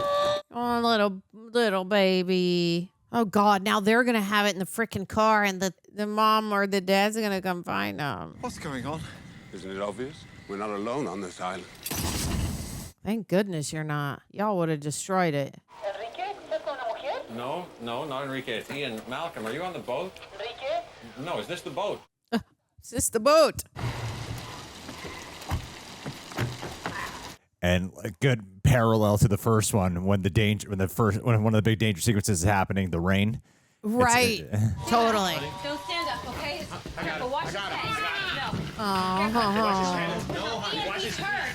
S3: Oh, little baby. Oh, God. Now they're going to have it in the freaking car, and the mom or the dad's going to come find them.
S16: What's going on? Isn't it obvious? We're not alone on this island.
S3: Thank goodness you're not. Y'all would have destroyed it.
S6: No, not Enrique. It's Ian. Malcolm, are you on the boat? Enrique? No, is this the boat?
S3: Is this the boat?
S2: And a good parallel to the first one, when one of the big danger sequences is happening, the rain.
S3: Right. Totally.
S5: Don't stand up, okay? Careful, watch his head. No.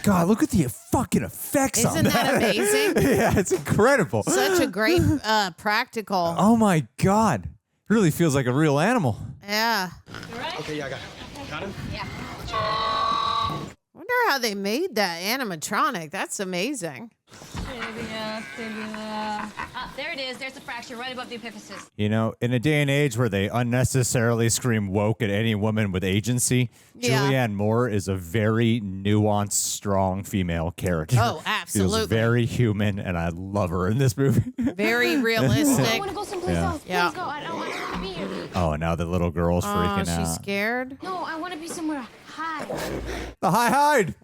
S2: God, look at the fucking effects on
S3: Isn't
S2: that.
S3: that amazing?
S2: Yeah, it's incredible.
S3: Such a great practical.
S2: Oh my God. It really feels like a real animal.
S3: Yeah.
S8: Okay, yeah, I got it. Got him?
S5: Yeah.
S3: Wonder how they made that animatronic. That's amazing.
S5: There it is. There's the fracture right above the epiphysis.
S2: You know, in a day and age where they unnecessarily scream woke at any woman with agency,
S3: Yeah.
S2: Julianne Moore is a very nuanced, strong female character.
S3: Oh, absolutely.
S2: Feels very human, and I love her in this movie.
S3: Very realistic.
S7: I want to go someplace
S2: Yeah.
S7: else. Please
S3: Yeah.
S7: go. I don't want to be here.
S2: Oh, now the little girl's freaking
S3: she's
S2: out.
S3: scared.
S7: No, I want to be somewhere high.
S2: The hide.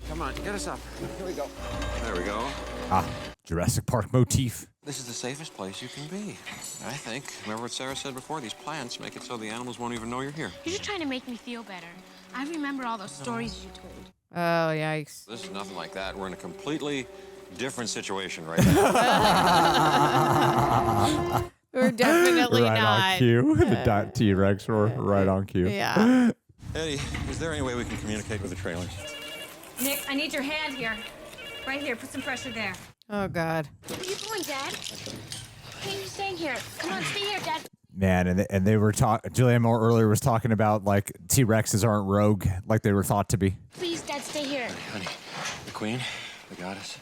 S6: Come on, get us up. Here we go. There we go.
S2: Ah, Jurassic Park motif.
S6: This is the safest place you can be, I think. Remember what Sarah said before? These plants make it so the animals won't even know you're here.
S7: You're just trying to make me feel better. I remember all those stories you told.
S3: Oh, yikes.
S6: This is nothing like that. We're in a completely different situation right now.
S3: We're definitely
S2: right
S3: not.
S2: on cue. The T-Rex were right on cue.
S3: Yeah.
S6: Eddie, is there any way we can communicate with the trailers?
S5: Nick, I need your hand here. Right here. Put some pressure there.
S3: Oh, God.
S7: Where are you going, Dad? Why are you staying here? Come on, stay here, Dad.
S2: Man, and they were talking. Julianne Moore earlier was talking about like T-Rexes aren't rogue like they were thought to be.
S7: Please, Dad, stay here.
S6: Honey, the queen, the goddess.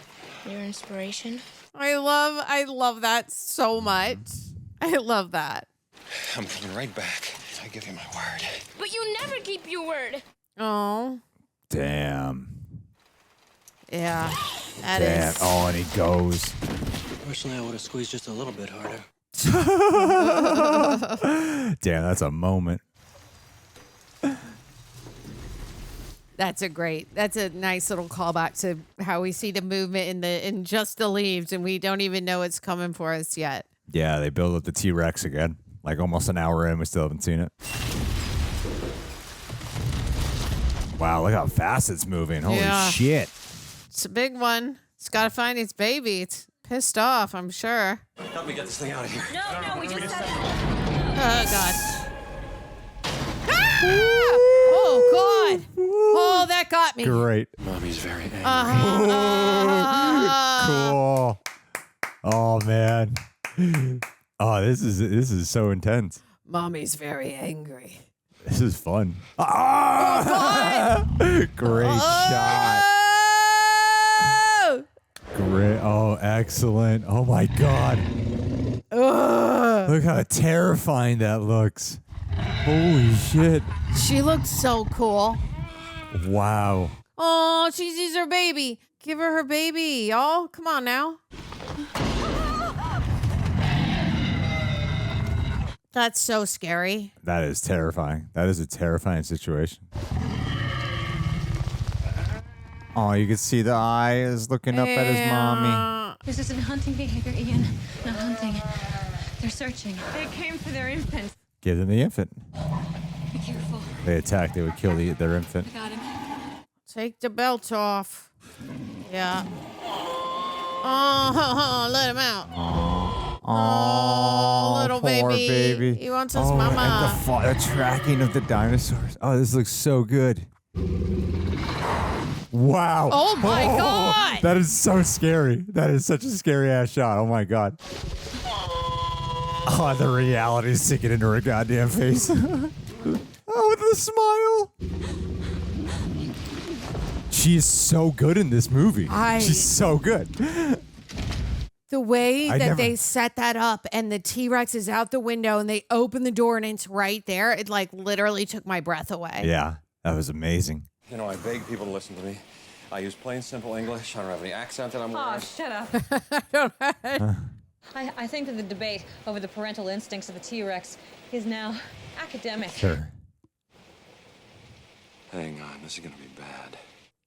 S7: Your inspiration.
S3: I love that so much. I love that.
S6: I'm coming right back. I give you my word.
S7: But you never keep your word.
S3: Oh.
S2: Damn.
S3: Yeah. That
S2: Damn.
S3: is.
S2: Oh, and he goes.
S17: Personally, I would have squeezed just a little bit harder.
S2: Damn, that's a moment.
S3: That's a nice little callback to how we see the movement in just the leaves, and we don't even know it's coming for us yet.
S2: Yeah, they build up the T-Rex again. Like almost an hour in, we still haven't seen it. Wow, look how fast it's moving. Holy shit.
S3: It's a big one. It's got to find its baby. It's pissed off, I'm sure.
S6: Help me get this thing out of here.
S5: No, we just said.
S3: Oh, God. Ah! Oh, God. Oh, that got me.
S2: Great.
S6: Mommy's very angry.
S2: Cool. Oh, man. Oh, this is so intense.
S3: Mommy's very angry.
S2: This is fun. Ah! Great shot. Great. Oh, excellent. Oh, my God. Look how terrifying that looks. Holy shit.
S3: She looks so cool.
S2: Wow.
S3: Oh, she sees her baby. Give her baby, y'all. Come on now. That's so scary.
S2: That is terrifying. That is a terrifying situation. Oh, you can see the eyes looking up at his mommy.
S5: This isn't hunting behavior, Ian. Not hunting. They're searching. They came for their infant.
S2: Give them the infant.
S5: Be careful.
S2: They attack, they would kill their infant.
S5: I got him.
S3: Take the belt off. Yeah. Oh, let him out. Oh, little
S2: poor
S3: baby. He wants his mama.
S2: And the tracking of the dinosaurs. Oh, this looks so good. Wow.
S3: Oh, my God.
S2: That is so scary. That is such a scary ass shot. Oh, my God. Oh, the reality is sinking into her goddamn face. Oh, with the smile. She is so good in this movie. She's so good.
S3: The way that they set that up and the T-Rex is out the window and they open the door and it's right there, it like literally took my breath away.
S2: Yeah, that was amazing.
S6: You know, I beg people to listen to me. I use plain, simple English. I don't have any accent that I'm
S5: Oh,
S6: wearing.
S5: shut up. I think that the debate over the parental instincts of the T-Rex is now academic.
S2: Sure.
S6: Hang on, this is gonna be bad.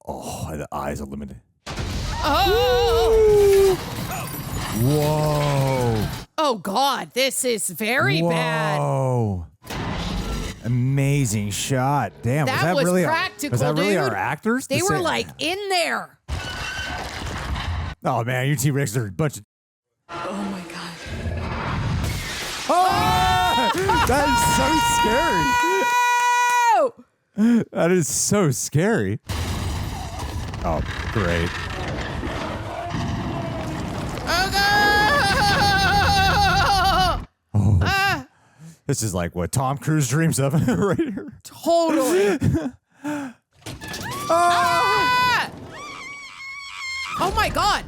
S2: Oh, the eyes are limited.
S3: Oh!
S2: Whoa.
S3: Oh, God, this is very bad.
S2: Whoa. Amazing shot. Damn,
S3: That was
S2: really
S3: practical,
S2: was that really
S3: dude.
S2: our actors?
S3: They were like in there.
S2: Oh man, you T-Rex are a bunch of.
S10: Oh my God.
S2: That is so scary. That is so scary. Oh, great. Oh, this is like what Tom Cruise dreams of right here.
S3: Totally. Oh my God.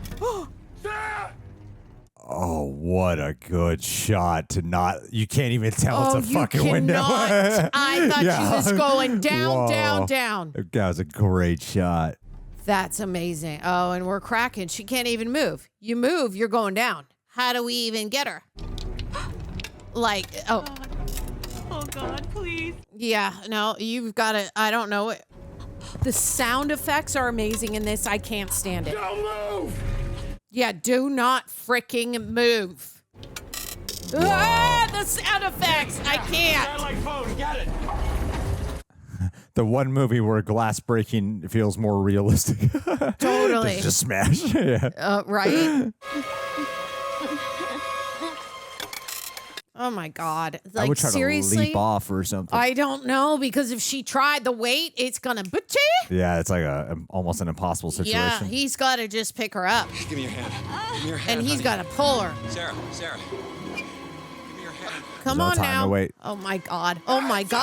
S2: Oh, what a good shot to not. You can't even tell it's a fucking window.
S3: I thought she was going down,
S2: Whoa.
S3: down.
S2: That was a great shot.
S3: That's amazing. Oh, and we're cracking. She can't even move. You move, you're going down. How do we even get her? Like, oh.
S5: Oh, God, please.
S3: Yeah, no, you've got to, I don't know. The sound effects are amazing in this. I can't stand it.
S5: Don't move!
S3: Yeah, do not freaking move. Ah, the sound effects. I can't.
S5: Satellite phone, get it.
S2: The one movie where glass breaking feels more realistic.
S3: Totally.
S2: Just smash. Yeah.
S3: Right? Oh my God. Like,
S2: I would try
S3: seriously?
S2: to leap off or something.
S3: I don't know, because if she tried the weight, it's gonna
S2: Yeah, it's like almost an impossible situation.
S3: Yeah, he's got to just pick her up.
S8: Give me your hand. Give me your hand.
S3: And he's got to pull her.
S8: Sarah. Give me your hand.
S3: Come
S2: no
S3: on
S2: time
S3: now.
S2: to wait.
S3: Oh my God. Oh my God.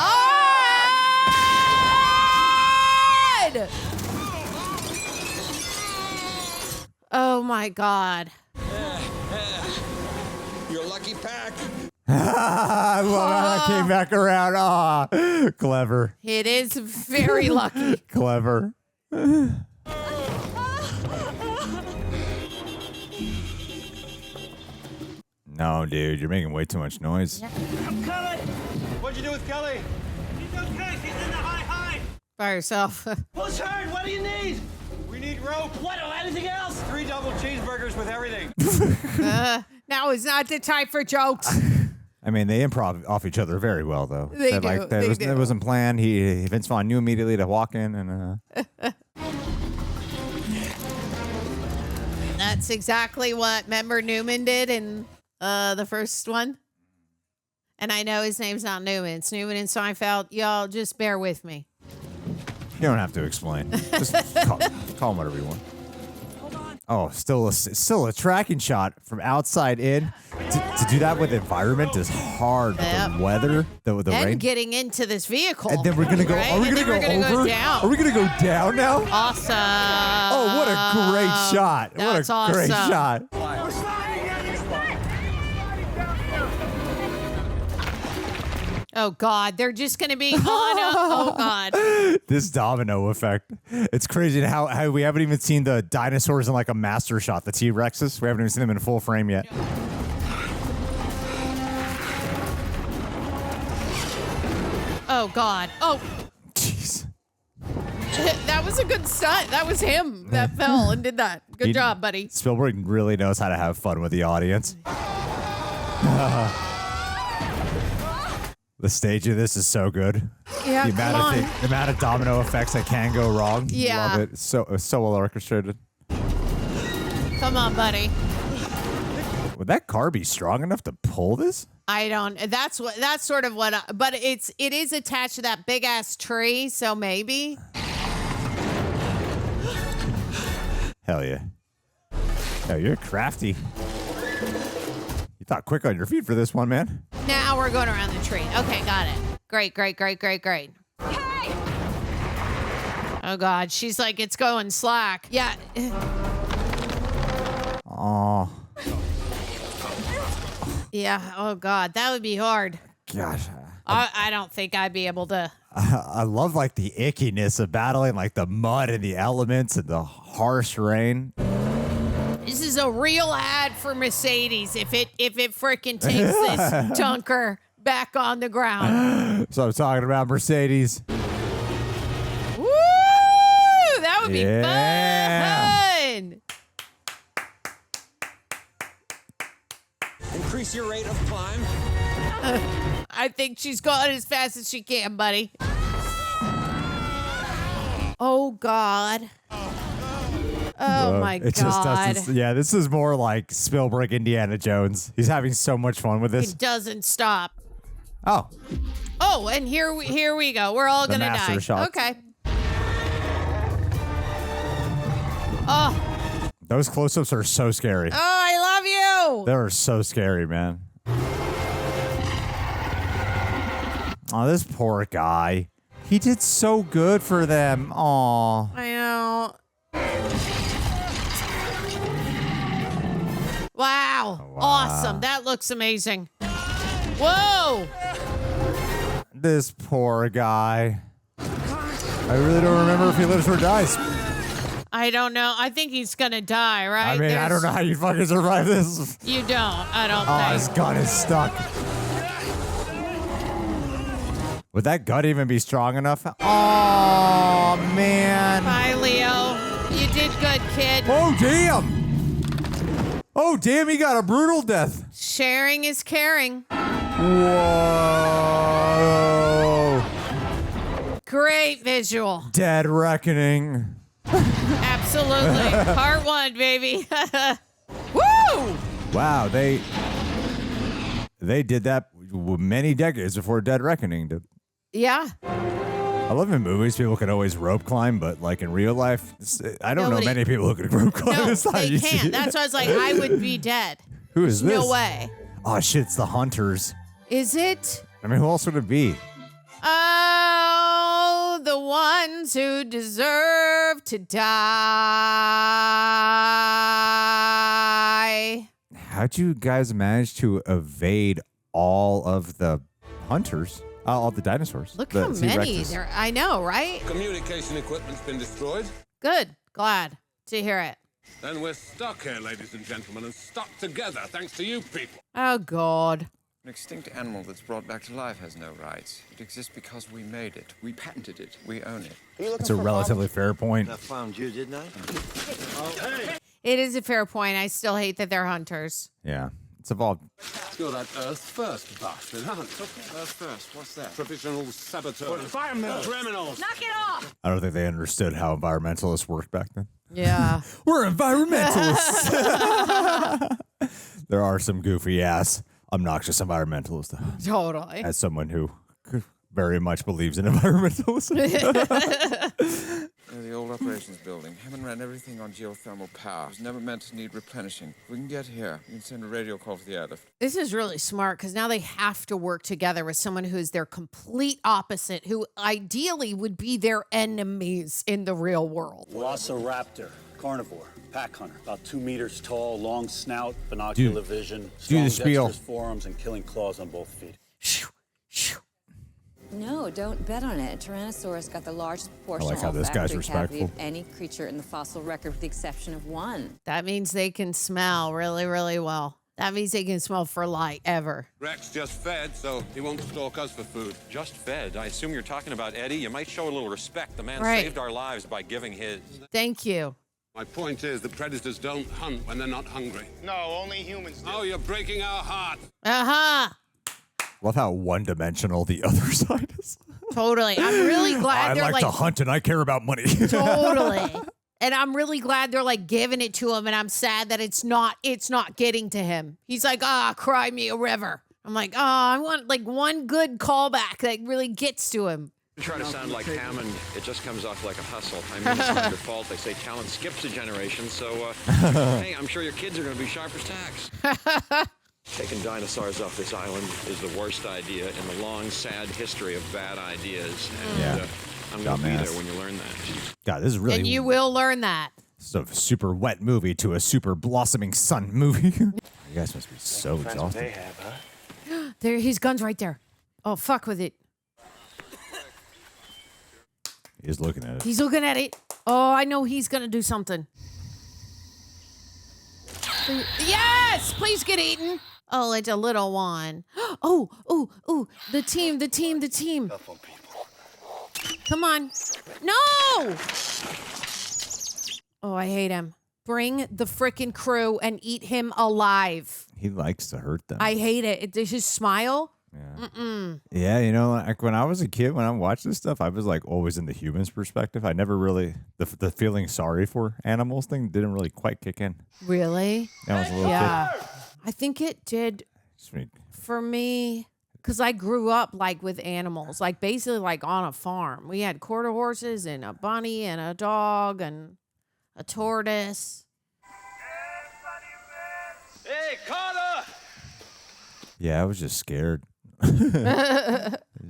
S3: Oh my God.
S8: You're a lucky pack.
S2: I love how that came back around. Ah, clever.
S3: It is very lucky.
S2: Clever. No, dude, you're making way too much noise.
S5: Kelly! What'd you do with Kelly? She's okay. She's in the high.
S3: By herself.
S5: Who's hurt? What do you need? We need rope. What? Anything else? 3 double cheeseburgers with everything.
S3: Now is not the time for jokes.
S2: I mean, they improv off each other very well, though.
S3: They do, they do.
S2: It wasn't planned. Vince Vaughn knew immediately to walk in, and
S3: That's exactly what Member Newman did in the first one. And I know his name's not Newman. It's Newman and Seinfeld. Y'all just bear with me.
S2: you don't have to explain. Just call him whatever you want. Oh, still a tracking shot from outside in. To do that with environment is hard.
S3: Yep.
S2: The weather, the
S3: And
S2: rain.
S3: getting into this vehicle.
S2: And then we're gonna go.
S3: Right?
S2: Are we
S3: And
S2: gonna
S3: then
S2: go
S3: we're gonna
S2: over?
S3: go down.
S2: Are we gonna go down now?
S3: Awesome.
S2: Oh, what a great shot!
S3: That's
S2: what a great
S3: awesome.
S2: shot!
S3: Oh God, they're just gonna be on. Oh God.
S2: This domino effect. It's crazy how we haven't even seen the dinosaurs in like a master shot. The T-Rexes. We haven't even seen them in full frame yet.
S3: Oh God. Oh.
S2: Jeez.
S3: That was a good stunt. That was him that fell and did that. Good job, buddy.
S2: Spielberg really knows how to have fun with the audience. The stage of this is so good.
S3: Yeah,
S2: the amount of domino effects that can go wrong.
S3: Yeah.
S2: Love it. So well orchestrated.
S3: Come on, buddy.
S2: Would that car be strong enough to pull this?
S3: I don't. That's sort of what. But it is attached to that big ass tree, so maybe.
S2: Hell yeah. Oh, you're crafty. You thought quick on your feet for this one, man.
S3: Now we're going around the tree. Okay, got it. Great. Hey! Oh God, she's like, it's going slack. Yeah.
S2: Oh.
S3: Yeah. Oh God, that would be hard.
S2: Gosh.
S3: I don't think I'd be able to.
S2: I love like the ickiness of battling like the mud and the elements and the harsh rain.
S3: This is a real ad for Mercedes. If it freaking takes this dunker back on the ground.
S2: So I'm talking about Mercedes.
S3: Woo! That would be fun.
S8: Increase your rate of climb.
S3: I think she's going as fast as she can, buddy. Oh God. Oh my
S2: It just
S3: God.
S2: doesn't. Yeah, this is more like Spielberg, Indiana Jones. He's having so much fun with this.
S3: It doesn't stop.
S2: Oh.
S3: Oh, and here we go. We're all
S2: The
S3: gonna
S2: master
S3: die.
S2: shot.
S3: Okay. Oh.
S2: Those close-ups are so scary.
S3: Oh, I love you.
S2: They're so scary, man. Oh, this poor guy. He did so good for them. Aw.
S3: I know. Wow. Awesome. That looks amazing. Whoa.
S2: This poor guy. I really don't remember if he lives or dies.
S3: I don't know. I think he's gonna die, right?
S2: I mean, I don't know how you fucking survive this.
S3: You don't. I don't
S2: Oh, his
S3: think.
S2: gun is stuck. Would that gut even be strong enough? Oh, man.
S3: Bye, Leo. You did good, kid.
S2: Oh, damn. Oh, damn, he got a brutal death.
S3: Sharing is caring.
S2: Whoa.
S3: Great visual.
S2: Dead Reckoning.
S3: Absolutely. Part 1, baby. Woo!
S2: Wow, they did that many decades before Dead Reckoning did.
S3: Yeah.
S2: I love in movies people can always rope climb, but like in real life, I don't
S3: Nobody-
S2: know many people who can rope climb.
S3: No,
S2: It's not
S3: they
S2: easy.
S3: can't. That's why I was like, I would be dead.
S2: Who is this?
S3: No way.
S2: Oh shit, it's the Hunters.
S3: Is it?
S2: I mean, who else would it be?
S3: Oh, the ones who deserve to die.
S2: How'd you guys manage to evade all of the hunters? All the dinosaurs.
S3: Look
S2: the
S3: how many
S2: T-Rexes?
S3: there. I know, right?
S16: Communication equipment's been destroyed.
S3: Good. Glad to hear it.
S16: Then we're stuck here, ladies and gentlemen, and stuck together thanks to you people.
S3: Oh, God.
S9: An extinct animal that's brought back to life has no rights. It exists because we made it. We patented it. We own it.
S2: It's a relatively fair point.
S18: I found you, didn't I?
S3: It is a fair point. I still hate that they're hunters.
S2: Yeah, it's evolved.
S16: You're that Earth First bastard, aren't you?
S9: Earth First, what's that?
S16: Provisional saboteur.
S13: Environmental criminals.
S5: Knock it off!
S2: I don't think they understood how environmentalists worked back then.
S3: Yeah.
S2: We're environmentalists. There are some goofy ass, obnoxious environmentalists.
S3: Totally.
S2: As someone who very much believes in environmentalism.
S9: The old operations building. Hammond ran everything on geothermal power. It was never meant to need replenishing. If we can get here, we can send a radio call to the airlift.
S3: This is really smart because now they have to work together with someone who is their complete opposite, who ideally would be their enemies in the real world.
S17: Velociraptor, carnivore, pack hunter, about 2 meters tall, long snout, binocular vision,
S2: do
S17: strong
S2: the spiel.
S17: dexterous forearms, and killing claws on both feet.
S4: No, don't bet on it. Tyrannosaurus got the largest proportional
S2: I like how this guy's
S4: olfactory cavity of
S2: respectful.
S4: any creature in the fossil record, with the exception of one.
S3: That means they can smell really, really well. That means they can smell for light ever.
S16: Rex just fed, so he won't stalk us for food.
S6: Just fed. I assume you're talking about Eddie. You might show a little respect. The man
S3: Right.
S6: saved our lives by giving his.
S3: Thank you.
S16: My point is that predators don't hunt when they're not hungry.
S15: No, only humans do.
S16: Oh, you're breaking our hearts.
S3: Uh-huh.
S2: Love how one-dimensional the other side is.
S3: Totally. I'm really glad
S2: I
S3: they're
S2: like to hunt and I care about money.
S3: Totally. And I'm really glad they're like giving it to him, and I'm sad that it's not getting to him. He's like, cry me a river. I'm like, I want like one good callback that really gets to him.
S6: You try to sound like Hammond, it just comes off like a hustle. I mean, it's not your fault. They say talent skips a generation, so, hey, I'm sure your kids are going to be sharp as tacks. Taking dinosaurs off this island is the worst idea in the long, sad history of bad ideas. And I'm going to be there when you learn that.
S2: God, this is really
S3: And you will learn that.
S2: a super wet movie to a super blossoming sun movie. You guys must be so exhausted.
S15: They have, huh?
S3: There, his gun's right there. Oh, fuck with it.
S2: He's looking at it.
S3: He's looking at it. Oh, I know he's gonna do something. Yes! Please get eaten. Oh, it's a little one. Oh, the team. Come on. No! Oh, I hate him. Bring the frickin' crew and eat him alive.
S2: He likes to hurt them.
S3: I hate it. His smile
S2: Yeah, you know, like when I was a kid, when I watched this stuff, I was like always in the human's perspective. I never really the feeling sorry for animals thing didn't really quite kick in.
S3: Really?
S2: When I was a little kid.
S3: I think it did for me because I grew up like with animals, like basically like on a farm. We had quarter horses and a bunny and a dog and a tortoise.
S16: Hey, Carter!
S2: Yeah, I was just scared.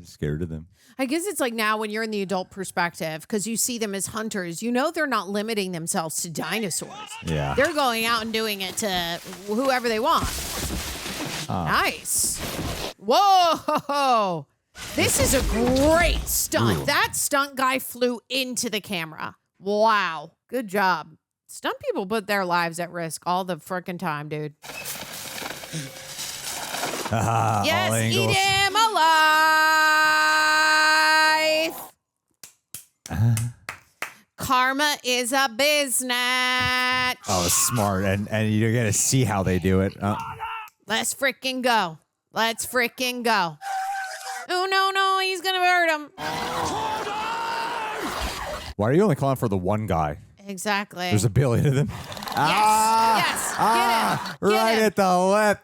S2: Scared of them.
S3: I guess it's like now when you're in the adult perspective, because you see them as hunters, you know they're not limiting themselves to dinosaurs.
S2: Yeah.
S3: They're going out and doing it to whoever they want. Nice. Whoa. This is a great stunt.
S2: Ooh.
S3: That stunt guy flew into the camera. Wow. Good job. Stunt people put their lives at risk all the frickin' time, dude. Yes, eat him alive. Karma is a business.
S2: Oh, smart. And you're going to see how they do it.
S3: Let's freaking go. Let's freaking go. Oh, no, he's going to hurt him.
S2: Why are you only calling for the one guy?
S3: Exactly.
S2: There's 1 billion of them.
S3: Yes.
S2: Right at the lip.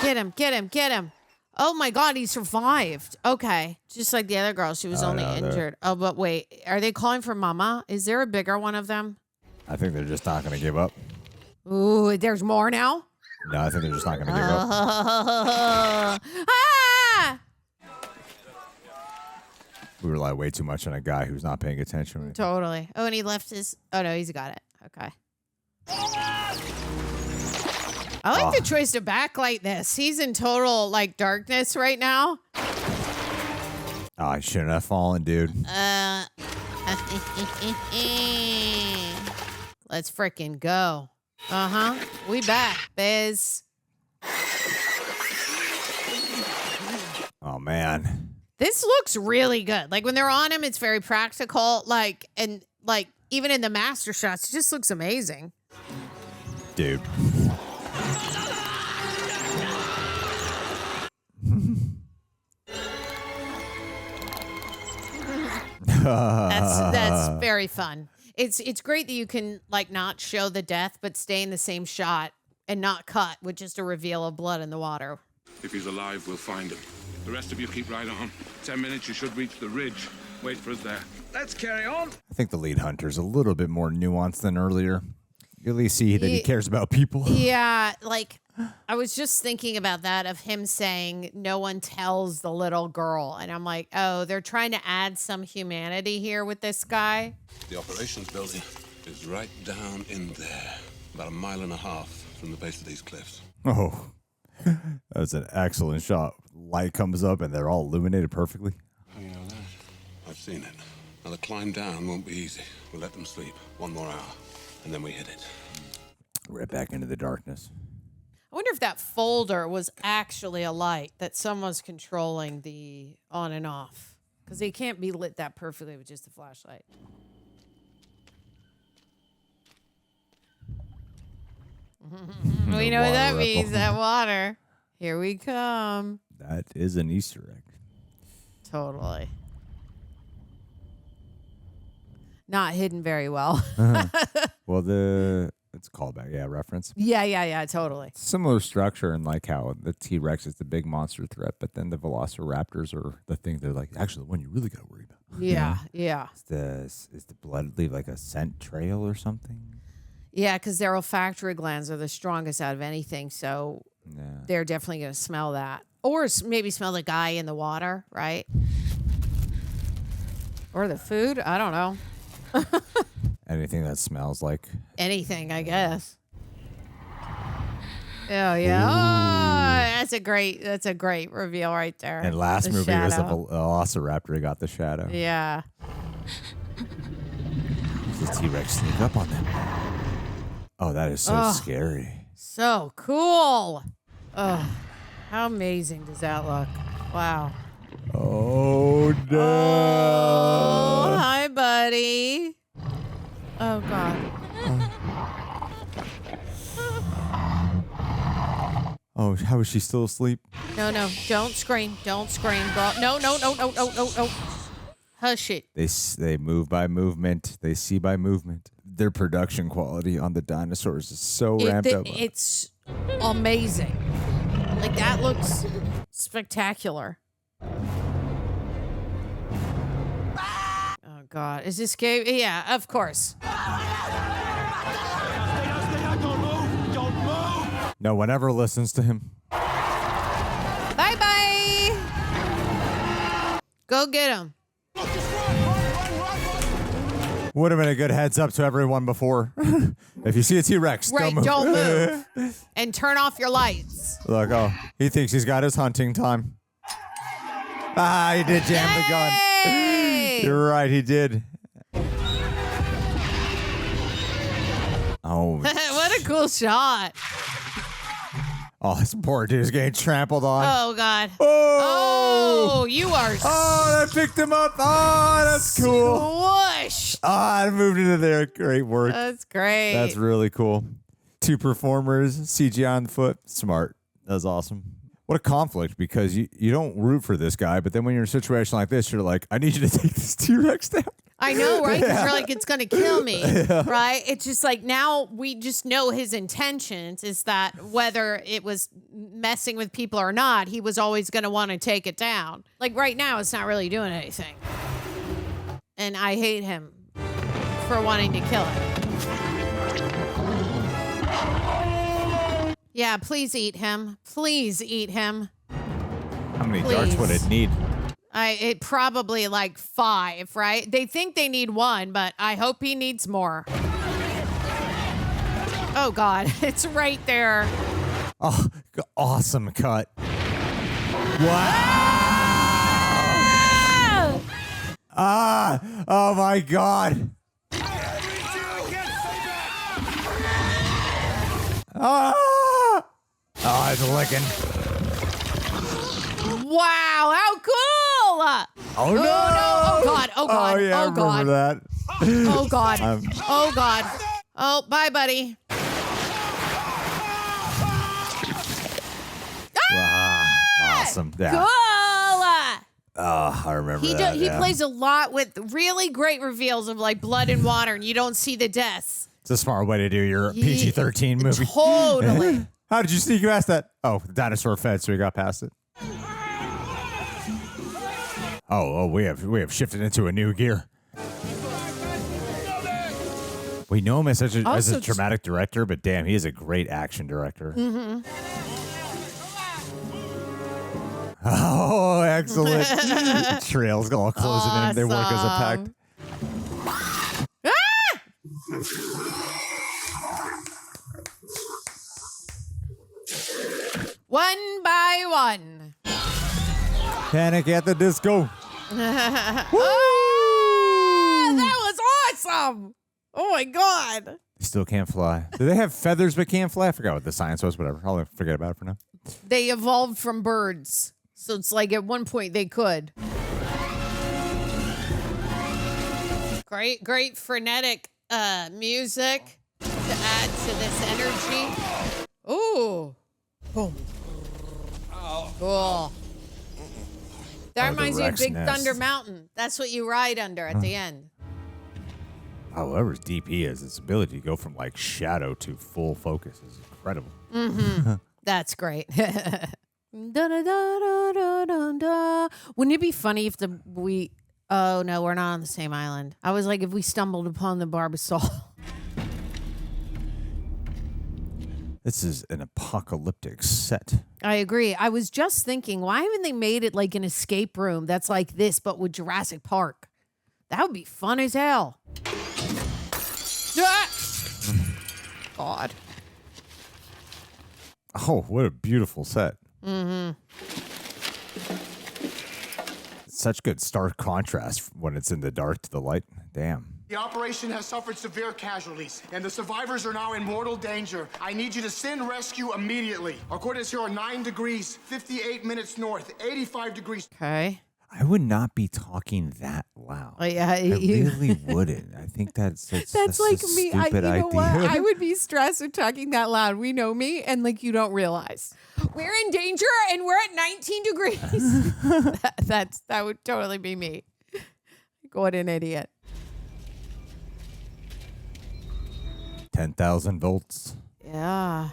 S3: Get him. Oh my God, he survived. Okay. Just like the other girl, she was only injured. Oh, but wait, are they calling for mama? Is there a bigger one of them? I
S2: think they're just not going to give up.
S3: Ooh, there's more now?
S2: No, I think they're just not going to give up.
S3: Ah!
S2: We rely way too much on a guy who's not paying attention.
S3: Totally. Oh, and he left his... Oh, no, he's got it. Okay. I like the choice to backlight this. He's in total, like, darkness right now.
S2: Oh, I shouldn't have fallen, dude.
S3: Let's frickin' go. We back, Biz.
S2: Oh, man.
S3: This looks really good. Like, when they're on him, it's very practical. Like, and, like, even in the master shots, it just looks amazing.
S2: Dude.
S3: That's very fun. It's great that you can like not show the death, but stay in the same shot and not cut with just a reveal of blood in the water.
S16: If he's alive, we'll find him. The rest of you keep right on. 10 minutes, you should reach the ridge. Wait for us there.
S12: Let's carry on.
S2: I think the lead hunter's a little bit more nuanced than earlier. You at least see that he cares about people.
S3: Yeah, like I was just thinking about that of him saying no one tells the little girl. And I'm like, oh, they're trying to add some humanity here with this guy.
S16: The operations building is right down in there, about 1.5 miles from the base of these cliffs.
S2: Oh, that's an excellent shot. Light comes up and they're all illuminated perfectly.
S16: How do you know that? I've seen it. Now, the climb down won't be easy. We'll let them sleep 1 more hour, and then we hit it.
S2: Right back into the darkness.
S3: I wonder if that folder was actually a light that someone's controlling the on and off. Because they can't be lit that perfectly with just a flashlight. We know what that means, that water. Here we come.
S2: That is an Easter egg.
S3: Totally. Not hidden very well.
S2: Well, it's a callback, reference.
S3: Yeah, totally.
S2: Similar structure and like how the T-Rex is the big monster threat, but then the Velociraptors are the thing they're like, actually the one you really got to worry about.
S3: Yeah.
S2: Is the blood leave like a scent trail or something?
S3: Yeah, because their olfactory glands are the strongest out of anything, so they're definitely going to smell that. Or maybe smell the guy in the water, right? Or the food. I don't know.
S2: Anything that smells like
S3: anything, I guess. Oh yeah. Oh, that's a great reveal right there.
S2: And last
S3: The
S2: movie was the
S3: shadow.
S2: Velociraptor got the shadow.
S3: Yeah.
S2: The T-Rex sneak up on them. Oh, that is so scary.
S3: So cool. Oh, how amazing does that look? Wow.
S2: Oh no.
S3: Oh, hi, buddy. Oh God.
S2: Oh, how is she still asleep?
S3: No, don't scream. Don't scream, girl. No. Hush it.
S2: They move by movement. They see by movement. Their production quality on the dinosaurs is so ramped up.
S3: It's amazing. Like, that looks spectacular. Oh, God. Is this game? Yeah, of course.
S2: No one ever listens to him.
S3: Bye-bye. Go get him.
S2: Would have been a good heads up to everyone before. If you see a T-Rex,
S3: Don't move. And turn off your lights.
S2: Look, he thinks he's got his hunting time. He did jam the gun. You're right, he did. Oh.
S3: What a cool shot.
S2: Oh, this poor dude's getting trampled on.
S3: Oh, God. Oh, you are.
S2: Oh, that picked him up. Oh, that's cool.
S3: Squished.
S2: I moved into there. Great work.
S3: That's great.
S2: That's really cool. 2 performers, CGI on the foot. Smart. That was awesome. What a conflict, because you don't root for this guy, but then when you're in a situation like this, you're like, I need you to take this T-Rex down.
S3: I know, right? Because you're like, it's going to kill me, right? It's just like, now we just know his intentions is that whether it was messing with people or not, he was always going to want to take it down. Like, right now, it's not really doing anything. And I hate him for wanting to kill it. Yeah, please eat him. Please eat him.
S2: How many darts would it need?
S3: It probably like 5, right? They think they need 1, but I hope he needs more. Oh, God. It's right there.
S2: Oh, awesome cut. Wow. Oh, my God. Oh, it's licking.
S3: Wow, how cool!
S2: Oh, no!
S3: Oh, God. Oh, God.
S2: Oh, yeah, I remember that.
S3: Oh, God. Oh, God. Oh, bye, buddy.
S2: Wow, awesome. Yeah.
S3: Cool!
S2: Oh, I remember that.
S3: He plays a lot with really great reveals of like blood and water, and you don't see the deaths.
S2: It's a smart way to do your PG-13 movie.
S3: Totally.
S2: How did you sneak past that? Oh, the dinosaur fed, so we got past it. Oh, we have shifted into a new gear. We know him as a dramatic director, but damn, he is a great action director.
S3: Mm-hmm.
S2: Oh, excellent. Trails all closing in. They work as a pack.
S3: One by one.
S2: Panic at the Disco.
S3: That was awesome. Oh, my God.
S2: They still can't fly. Do they have feathers but can't fly? I forgot what the science was. Whatever. I'll forget about it for now.
S3: They evolved from birds. So it's like at one point they could. Great frenetic music to add to this energy. Ooh. Boom. Cool. That reminds me of Big Thunder Mountain. That's what you ride under at the end.
S2: However deep he is, his ability to go from like shadow to full focus is incredible.
S3: Mm-hmm. That's great. Wouldn't it be funny if oh no, we're not on the same island. I was like, if we stumbled upon the Barbasol.
S2: This is an apocalyptic set.
S3: I agree. I was just thinking, why haven't they made it like an escape room that's like this, but with Jurassic Park? That would be fun as hell. God.
S2: Oh, what a beautiful set.
S3: Mm-hmm.
S2: Such good stark contrast when it's in the dark to the light. Damn.
S15: The operation has suffered severe casualties, and the survivors are now in mortal danger. I need you to send rescue immediately. Our coordinates here are 9 degrees, 58 minutes north, 85 degrees.
S3: Okay.
S2: I would not be talking that loud.
S3: Oh, yeah,
S2: I really wouldn't. I think that's like
S3: me.
S2: Stupid idea.
S3: What? I would be stressed with talking that loud. We know me, and like you don't realize. we're in danger and we're at 19 degrees. That would totally be me. What an idiot.
S2: 10,000 volts.
S3: Yeah.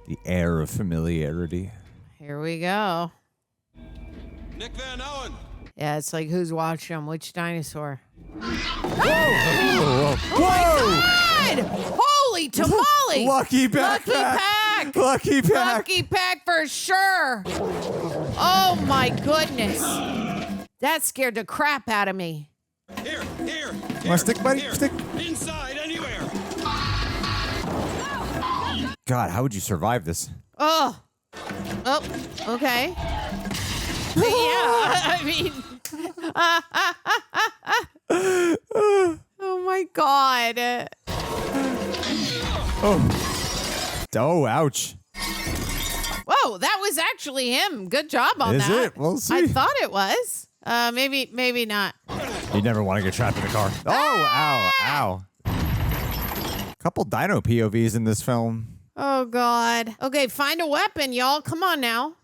S2: The air of familiarity.
S3: Here we go.
S16: Nick Van Owen.
S3: Yeah, it's like who's watching them? Which dinosaur?
S2: Whoa!
S3: Oh my God! Holy tamale!
S2: Lucky backpack! Lucky pack!
S3: Lucky pack for sure! Oh my goodness! That scared the crap out of me.
S16: Here.
S2: Want to stick, buddy? Stick.
S16: Inside, anywhere.
S2: God, how would you survive this?
S3: Oh, okay. Yeah, I mean, oh my God.
S2: Oh, ouch.
S3: Whoa, that was actually him. Good job on
S2: Is
S3: that.
S2: it? We'll see.
S3: I thought it was. Maybe not.
S2: You never want to get trapped in a car. Oh, ow. Couple dino POVs in this film.
S3: Oh, God. Okay, find a weapon, y'all. Come on now.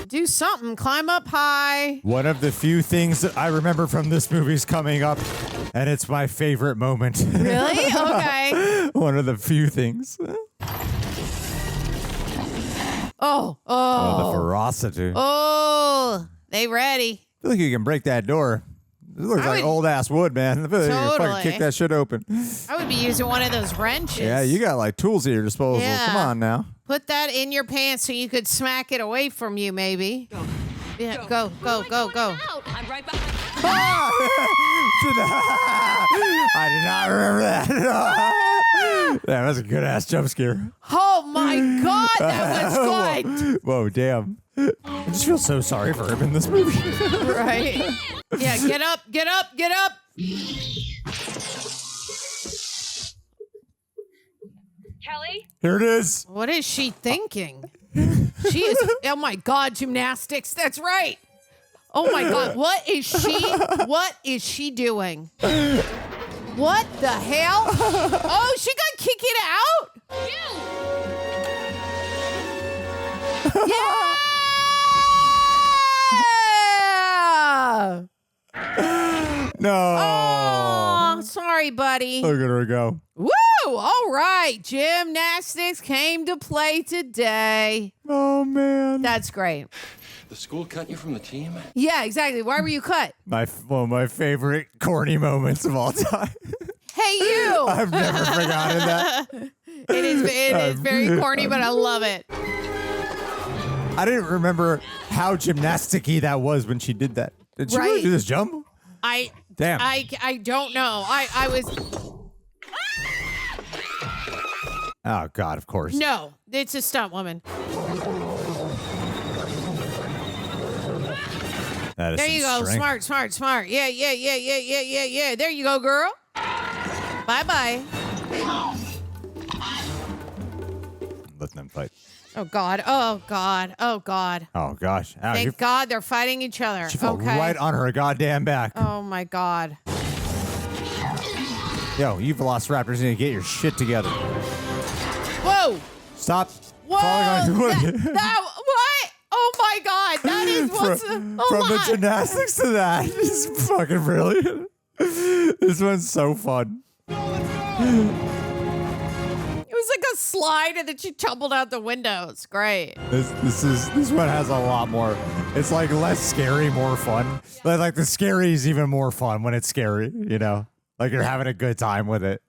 S3: Do something. Climb up high.
S2: One of the few things that I remember from this movie is coming up, and it's my favorite moment.
S3: Really? Okay.
S2: One of the few things.
S3: Oh,
S2: the ferocity.
S3: Oh, they ready.
S2: I feel like you can break that door. It looks like old ass wood, man. I feel like you can
S3: Totally.
S2: fucking kick that shit open.
S3: I would be using one of those wrenches.
S2: Yeah, you got like tools at your disposal.
S3: Yeah.
S2: Come on now.
S3: Put that in your pants so you could smack it away from you, maybe. Yeah, go.
S4: I'm right behind.
S2: I did not remember that. That was a good ass jump scare.
S3: Oh my God, that was good.
S2: Whoa, damn. I just feel so sorry for him in this movie.
S3: Right? Yeah, get up.
S5: Kelly?
S2: Here it is.
S3: What is she thinking? She is, oh my God, gymnastics. That's right. Oh my God, what is she doing? What the hell? Oh, she got kicked out? Yeah!
S2: No.
S3: Oh, sorry, buddy.
S2: Look at her go.
S3: Woo! All right. Gymnastics came to play today.
S2: Oh, man.
S3: That's great.
S8: The school cut you from the team?
S3: Yeah, exactly. Why were you cut?
S2: One of my favorite corny moments of all time.
S3: Hey, you!
S2: I've never forgotten that.
S3: It is very corny, but I love it.
S2: I didn't remember how gymnastic-y that was when she did that. Did she really do this jump? Damn.
S3: I don't know. I was...
S2: Oh, God, of course.
S3: No, it's a stunt woman.
S2: That is
S3: There you go.
S2: strength.
S3: Smart. Yeah. There you go, girl. Bye-bye.
S2: Let them fight.
S3: Oh, God.
S2: Oh, gosh. Ow,
S3: Thank God they're fighting each other.
S2: She fell right on her goddamn back.
S3: Oh, my God.
S2: Yo, you velociraptors need to get your shit together.
S3: Whoa.
S2: Stop
S3: Whoa.
S2: falling on your wood.
S3: What? Oh, my God. That is what's...
S2: From the gymnastics to that. This is fucking brilliant. This one's so fun.
S3: It was like a slide and then she tumbled out the window. It's great.
S2: This one has a lot more. It's like less scary, more fun. But like the scary is even more fun when it's scary, you know? Like you're having a good time with it.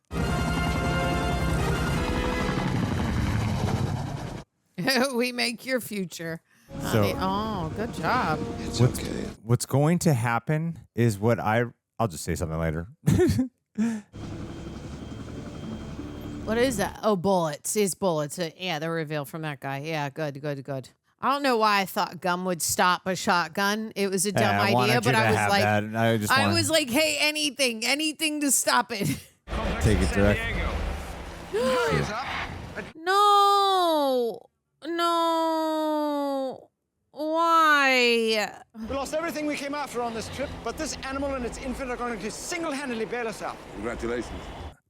S3: We make your future.
S2: So-
S3: Oh, good job.
S2: What's going to happen is I'll just say something later.
S3: What is that? Oh, bullets. It's bullets. Yeah, the reveal from that guy. Yeah, good. I don't know why I thought Gum would stop a shotgun. It was a dumb idea, but I was like, hey, anything to stop it.
S2: Take it direct.
S3: No. Why?
S15: We lost everything we came after on this trip, but this animal and its infant are going to single-handedly bail us out.
S16: Congratulations.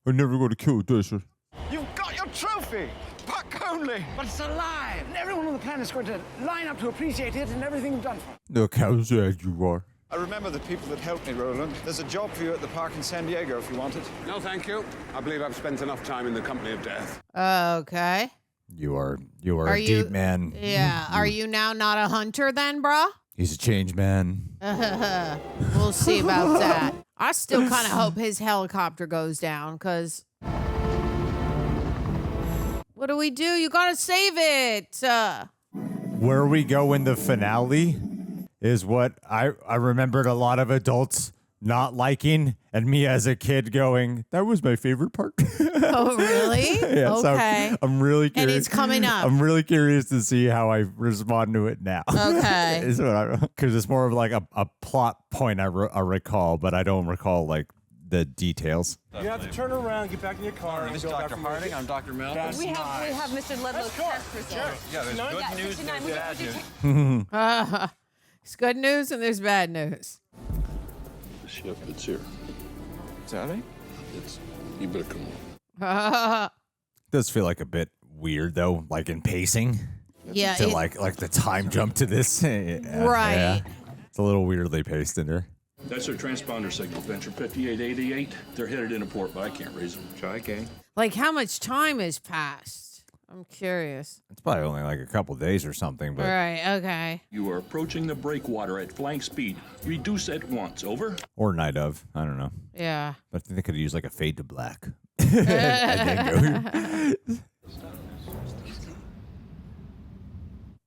S2: We're never going to kill a desert.
S15: You've got your trophy! Back home! only, but it's alive. And everyone on the planet is going to line up to appreciate it and everything you've done for them.
S2: Look how sad you are.
S9: I remember the people that helped me, Roland. There's a job for you at the park in San Diego if you want it.
S16: No, thank you. I believe I've spent enough time in the company of death.
S3: Okay.
S2: You are a deep man.
S3: Yeah. Are you now not a hunter then, bruh?
S2: He's a change man.
S3: We'll see about that. I still kind of hope his helicopter goes down, because what do we do? You gotta save it.
S2: Where we go in the finale is what I remembered a lot of adults not liking, and me as a kid going, that was my favorite part.
S3: Oh, really?
S2: Yeah,
S3: okay.
S2: So I'm really curious.
S3: And it's coming up.
S2: I'm really curious to see how I respond to it now.
S3: Okay.
S2: Because it's more of like a plot point I recall, but I don't recall like the details.
S13: You have to turn around, get back in your car.
S6: This is Dr. Harding. I'm Dr. Malcolm.
S5: We have Mr. Ludlow's test results.
S6: Yeah, there's good news and there's bad news.
S3: It's good news and there's bad news.
S16: The ship, it's here.
S9: Sally?
S16: You better come on.
S2: Does feel like a bit weird though, like in pacing.
S3: Yeah.
S2: To like the time jump to this.
S3: Right.
S2: Yeah. It's a little weirdly paced in there.
S19: That's their transponder signal, Venture 5888. They're headed into port, but I can't raise them.
S9: Try again.
S3: Like, how much time has passed? I'm curious.
S2: It's probably only like a couple days or something, but
S3: Right, okay.
S19: You are approaching the breakwater at flank speed. Reduce at once, over.
S2: or night of. I don't know.
S3: Yeah.
S2: But I think they could have used like a fade to black. And then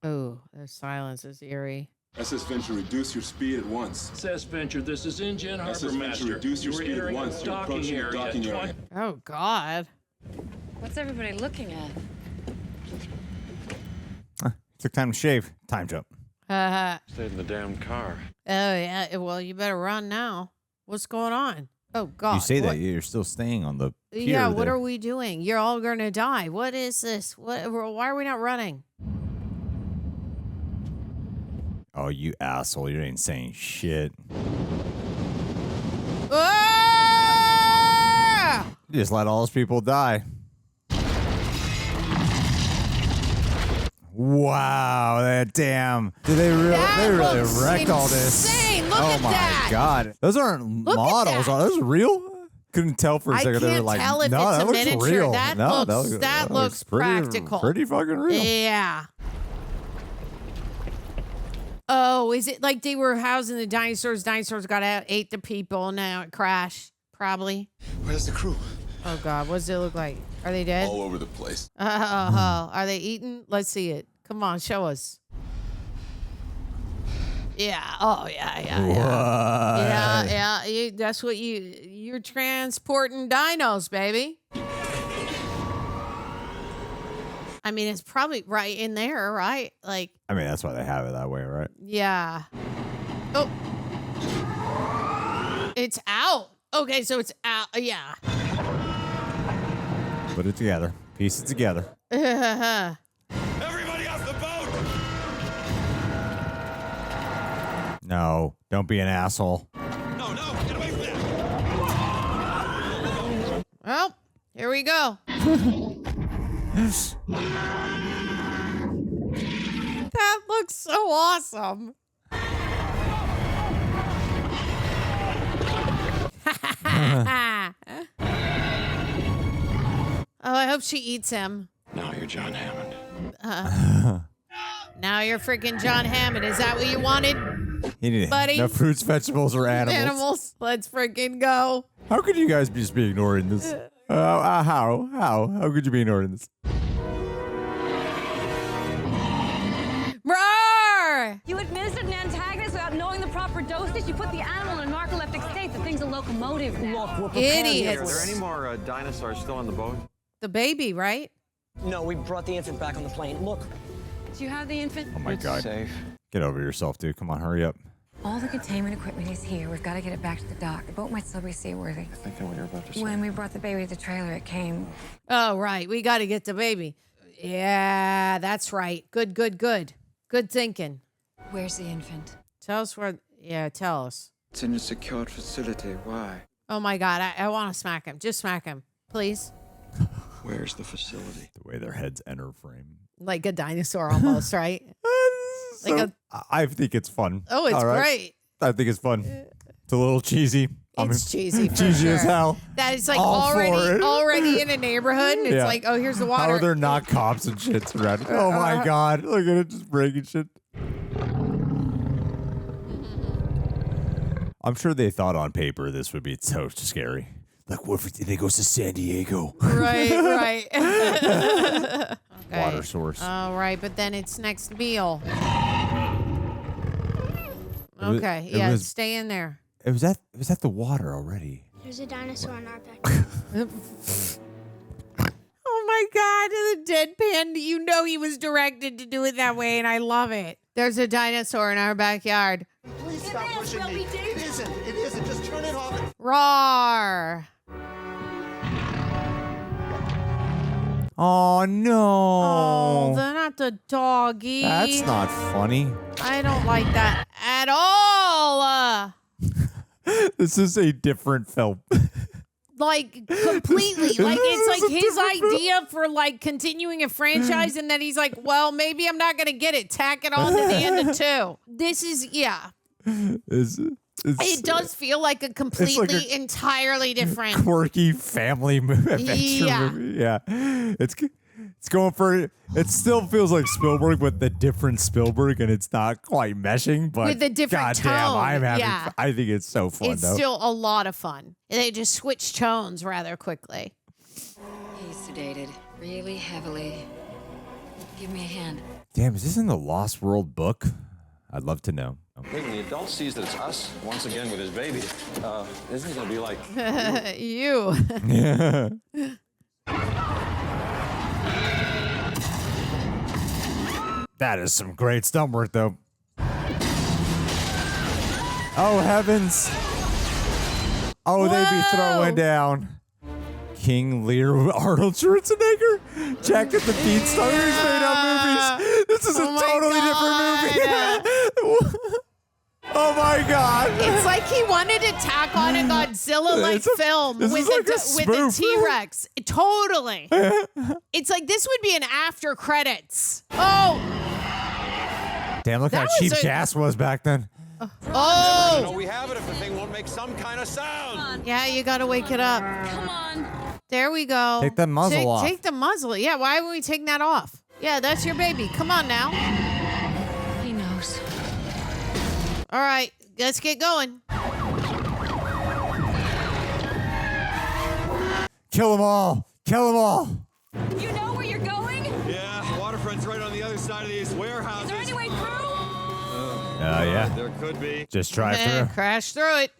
S2: go.
S3: Oh, the silence is eerie.
S20: SS Venture, reduce your speed at once.
S19: SS Venture, this is Engine Harbor
S20: SS Venture,
S19: Master.
S20: reduce your
S19: You are
S20: speed at
S19: entering
S20: once.
S19: the
S20: You're
S19: docking
S20: approaching the
S19: area.
S20: docking area.
S3: Oh, God.
S4: What's everybody looking at?
S2: Took time to shave. Time jump.
S3: Oh,
S6: Stayed in the damn car.
S3: yeah. Well, you better run now. What's going on? Oh, God.
S2: You say
S3: What-
S2: that you're still staying on the pier
S3: Yeah, what
S2: there.
S3: are we doing? You're all going to die. What is this? Why are we not running?
S2: Oh, you asshole! You ain't saying shit.
S3: Ah!
S2: You just let all those people die. Wow, that damn! Did they really? They really
S3: looks
S2: wrecked all this.
S3: insane. Look
S2: oh
S3: at
S2: my
S3: that.
S2: god, those aren't
S3: Look at
S2: models.
S3: that.
S2: Are those real? Couldn't tell for a
S3: I
S2: second. They were
S3: can't
S2: like,
S3: tell if
S2: no,
S3: it's
S2: that
S3: a
S2: looks
S3: miniature.
S2: real.
S3: That
S2: No,
S3: looks
S2: pretty,
S3: practical.
S2: Pretty fucking real.
S3: Yeah. Oh, is it like they were housing the dinosaurs? Dinosaurs got out, ate the people, and now it crashed. Probably.
S20: Where's the crew?
S3: Oh, God. What does it look like? Are they dead?
S20: All over the place.
S3: Are they eating? Let's see it. Come on, show us. Yeah. Oh, yeah. Yeah. That's what you're transporting dinos, baby. I mean, it's probably right in there, right? Like,
S2: I mean, that's why they have it that way, right?
S3: yeah. Oh. It's out. Okay, so it's out. Yeah.
S2: Put it together. Piece it together.
S20: Everybody off the boat!
S2: No, don't be an asshole.
S20: No, get away from that!
S3: Well, here we go. That looks so awesome. Oh, I hope she eats him.
S6: Now you're John Hammond.
S3: Now you're freaking John Hammond. Is that what you wanted?
S2: He didn't.
S3: Buddy?
S2: No fruits, vegetables, or animals.
S3: Animals. Let's freaking go.
S2: How could you guys just be ignoring this? How could you be ignoring this?
S3: Roar!
S4: You administered an antagonist without knowing the proper dosage. You put the animal in a narcoleptic state. The thing's a locomotive now.
S3: Idiots.
S6: Are there any more dinosaurs still on the boat?
S3: The baby, right?
S21: No, we brought the infant back on the plane. Look.
S4: Do you have the infant?
S2: Oh my God.
S9: Safe.
S2: Get over yourself, dude. Come on, hurry up.
S4: All the containment equipment is here. We've got to get it back to the dock. The boat might still be seaworthy.
S6: I think I know what you're about to say.
S4: When we brought the baby to the trailer, it came.
S3: Oh, right. We got to get the baby. Yeah, that's right. Good. Good thinking.
S4: Where's the infant?
S3: Tell us where. Yeah, tell us.
S9: It's in a secured facility. Why?
S3: Oh my God. I want to smack him. Just smack him, please.
S6: Where's the facility?
S2: The way their heads enter frame.
S3: Like a dinosaur almost, right?
S2: I think it's fun.
S3: Oh, it's
S2: All right?
S3: great.
S2: I think it's fun. It's a little cheesy.
S3: It's cheesy for
S2: cheesy
S3: sure.
S2: as hell.
S3: That is like
S2: All for it.
S3: already in a neighborhood. And it's like, oh, here's the water.
S2: How are there not cops and shit surrounding? Oh my God. Look at it just breaking shit. I'm sure they thought on paper this would be so scary. Like, what if it goes to San Diego?
S3: Right. Okay.
S2: Water source.
S3: All right, but then it's next meal.
S2: was-
S3: Okay,
S2: it
S3: yeah,
S2: was-
S3: stay in there.
S2: It was at the water already.
S7: There's a dinosaur in our back.
S3: Oh my God, the deadpan. You know he was directed to do it that way, and I love it. There's a dinosaur in our backyard.
S12: Please stop pushing me. It isn't. It isn't. Just turn it off.
S3: Roar.
S2: Oh no.
S3: Oh, they're not the doggy.
S2: That's not funny.
S3: I don't like that at all.
S2: This is a different film.
S3: Like completely. Like it's like his idea for like continuing a franchise, and then he's like, well, maybe I'm not gonna get it. Tack it on to the end of 2. This is it does feel like a completely entirely different
S2: quirky family adventure movie. Yeah. It's going for it still feels like Spielberg with the different Spielberg, and it's not quite meshing, but
S3: with a different
S2: goddamn,
S3: tone.
S2: I'm having
S3: Yeah.
S2: I think it's so fun
S3: It's
S2: though.
S3: still a lot of fun. They just switch tones rather quickly.
S4: He's sedated really heavily. Give me a hand.
S2: Damn, is this in the Lost World book? I'd love to know.
S6: When the adult sees that it's us once again with his baby, isn't he going to be like,
S3: You.
S2: Yeah. That is some great stunt work, though. Oh, heavens. Oh, they be throwing down. King Lear Arnold Schwarzenegger. Jack at the Beanstalk. He's made up movies. This is a totally different movie. Oh my God.
S3: It's like he wanted to tack on a Godzilla-like film
S2: this
S3: with
S2: is like a
S3: with the
S2: spoof.
S3: T-Rex. Totally. It's like this would be an after credits. Oh.
S2: Damn, look how
S3: That
S2: cheap
S3: was a-
S2: gas was back then.
S3: Oh.
S6: we have it if the thing won't make some kind of sound.
S3: Yeah, you got to wake it up.
S4: Come on.
S3: There we go.
S2: Take the muzzle off.
S3: Take the muzzle. Yeah, why would we take that off? Yeah, that's your baby. Come on now.
S4: He knows.
S3: All right, let's get going.
S2: Kill them all. Kill them all.
S5: You know where you're going?
S6: Yeah, waterfront's right on the other side of these warehouses.
S5: Is there any way through?
S2: Yeah.
S6: There could be.
S2: Just drive through.
S3: Crash through it.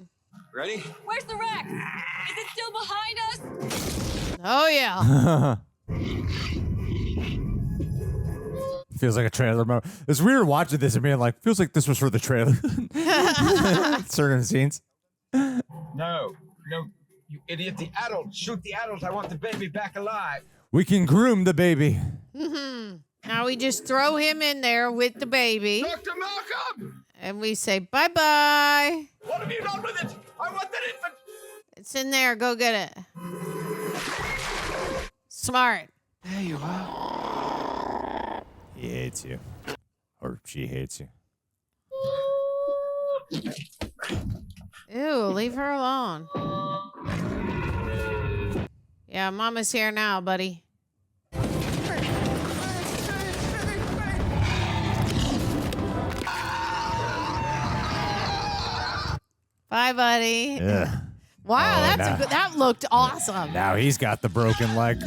S6: Ready?
S5: Where's the wreck? Is it still behind us?
S3: Oh, yeah.
S2: Feels like a trailer moment. It's weird watching this and being like, feels like this was for the trailer. Certain scenes.
S9: No, you idiot. The adult. Shoot the adult. I want the baby back alive.
S2: We can groom the baby.
S3: Now we just throw him in there with the baby.
S12: Dr. Malcolm!
S3: And we say, bye-bye.
S12: What have you done with it? I want that infant.
S3: It's in there. Go get it. Smart.
S12: There you are.
S2: He hates you. Or she hates you.
S3: Ew, leave her alone. Yeah, Mama's here now, buddy. Bye, buddy.
S2: Yeah.
S3: Wow,
S2: Oh,
S3: that's
S2: nah.
S3: that looked awesome.
S2: Now he's got the broken leg.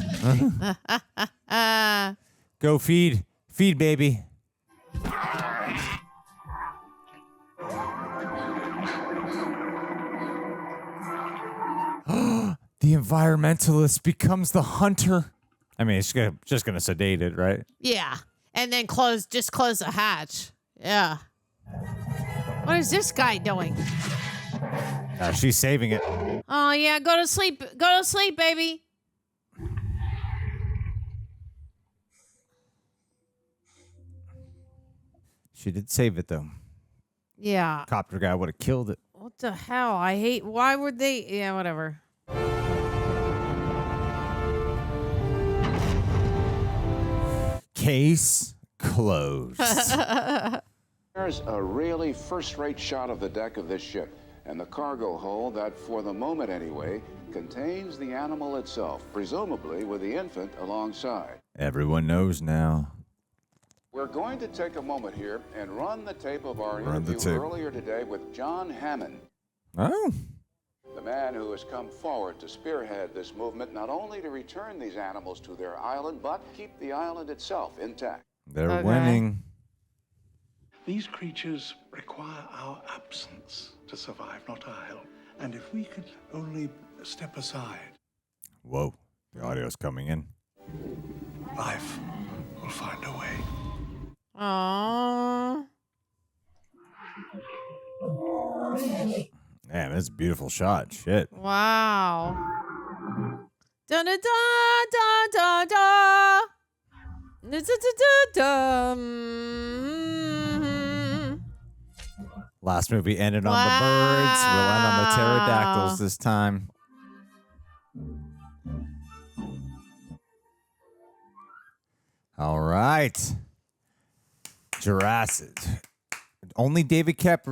S2: Go feed. Feed, baby. The environmentalist becomes the hunter. I mean, it's just gonna sedate it, right?
S3: Yeah. And then just close the hatch. Yeah. What is this guy doing?
S2: She's saving it.
S3: Oh, yeah. Go to sleep. Go to sleep, baby.
S2: She did save it, though.
S3: Yeah.
S2: Copter guy would have killed it.
S3: What the hell? Why would they? Yeah, whatever.
S2: Case closed.
S1: There's a really first-rate shot of the deck of this ship and the cargo hold that, for the moment anyway, contains the animal itself, presumably with the infant alongside.
S2: Everyone knows now.
S1: We're going to take a moment here and run the tape of our interview earlier today with John Hammond.
S2: Oh.
S1: The man who has come forward to spearhead this movement, not only to return these animals to their island, but keep the island itself intact.
S2: They're winning.
S12: These creatures require our absence to survive, not our help. And if we could only step aside.
S2: Whoa, the audio's coming in.
S12: Life will find a way.
S3: Aww.
S2: Man, that's a beautiful shot. Shit.
S3: Wow. Da da da da da da. Da da da da.
S2: Last movie ended on the birds. We'll end on the pterodactyls this time. All right. Jurassic. Only David Koepp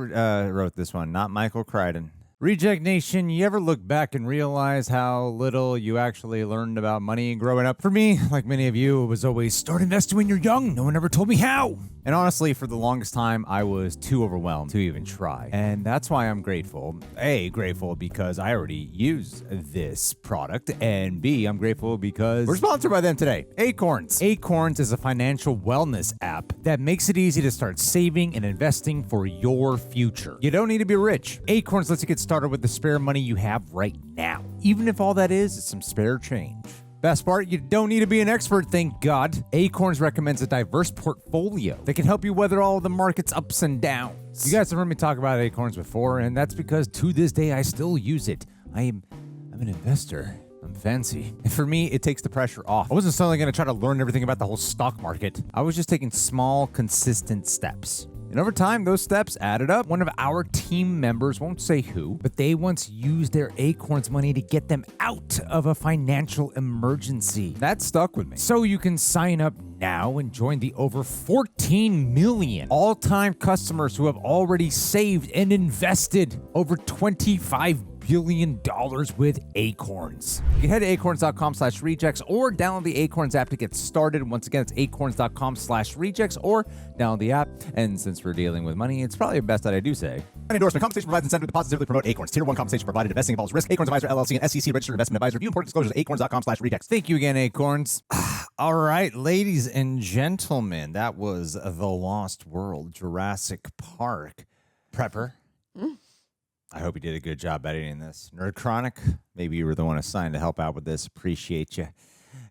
S2: wrote this one, not Michael Crichton. Reject Nation, you ever look back and realize how little you actually learned about money growing up? For me, like many of you, it was always start investing when you're young. No one ever told me how. And honestly, for the longest time, I was too overwhelmed to even try. And that's why I'm grateful. A, grateful because I already use this product. And B, I'm grateful because we're sponsored by them today. Acorns. Acorns is a financial wellness app that makes it easy to start saving and investing for your future. You don't need to be rich. Acorns lets you get started with the spare money you have right now, even if all that is some spare change. Best part, you don't need to be an expert, thank God. Acorns recommends a diverse portfolio that can help you weather all of the market's ups and downs. You guys have heard me talk about Acorns before, and that's because to this day I still use it. I'm an investor. I'm fancy. And for me, it takes the pressure off. I wasn't suddenly going to try to learn everything about the whole stock market. I was just taking small, consistent steps. And over time, those steps added up. One of our team members, won't say who, but they once used their Acorns money to get them out of a financial emergency. That stuck with me. So you can sign up now and join the over 14 million all-time customers who have already saved and invested over $25 billion with Acorns. You can head to acorns.com/rejects or download the Acorns app to get started. Once again, it's acorns.com/rejects or download the app. And since we're dealing with money, it's probably best that I do say. An endorsement. Compensation provides incentive to positively promote Acorns. Tier 1 compensation provided. Investing involves risk. Acorns Advisor LLC and SEC registered investment advisor. View important disclosures at acorns.com/rejects. Thank you again, Acorns. All right, ladies and gentlemen, that was The Lost World, Jurassic Park. Prepper. I hope you did a good job editing this. Nerd Chronic, maybe you were the one assigned to help out with this. Appreciate you.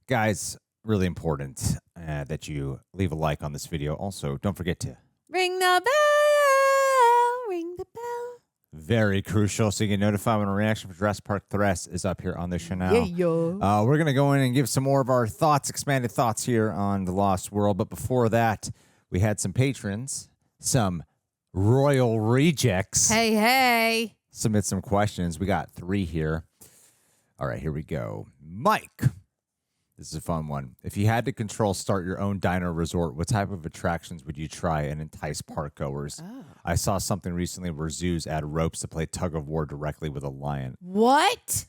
S2: Guys, really important that you leave a like on this video. Also, don't forget to
S3: ring the bell. Ring the bell.
S2: Very crucial, so you get notified when a reaction for Jurassic Park Threats is up here on the channel.
S3: Yeah, yo.
S2: We're going to go in and give some more of our thoughts, expanded thoughts here on The Lost World. But before that, we had some patrons, some royal rejects.
S3: Hey.
S2: Submit some questions. We got 3 here. All right, here we go. Mike. This is a fun one. If you had to start your own dino resort, what type of attractions would you try and entice park goers? Oh. I saw something recently where zoos add ropes to play tug of war directly with a lion.
S3: What?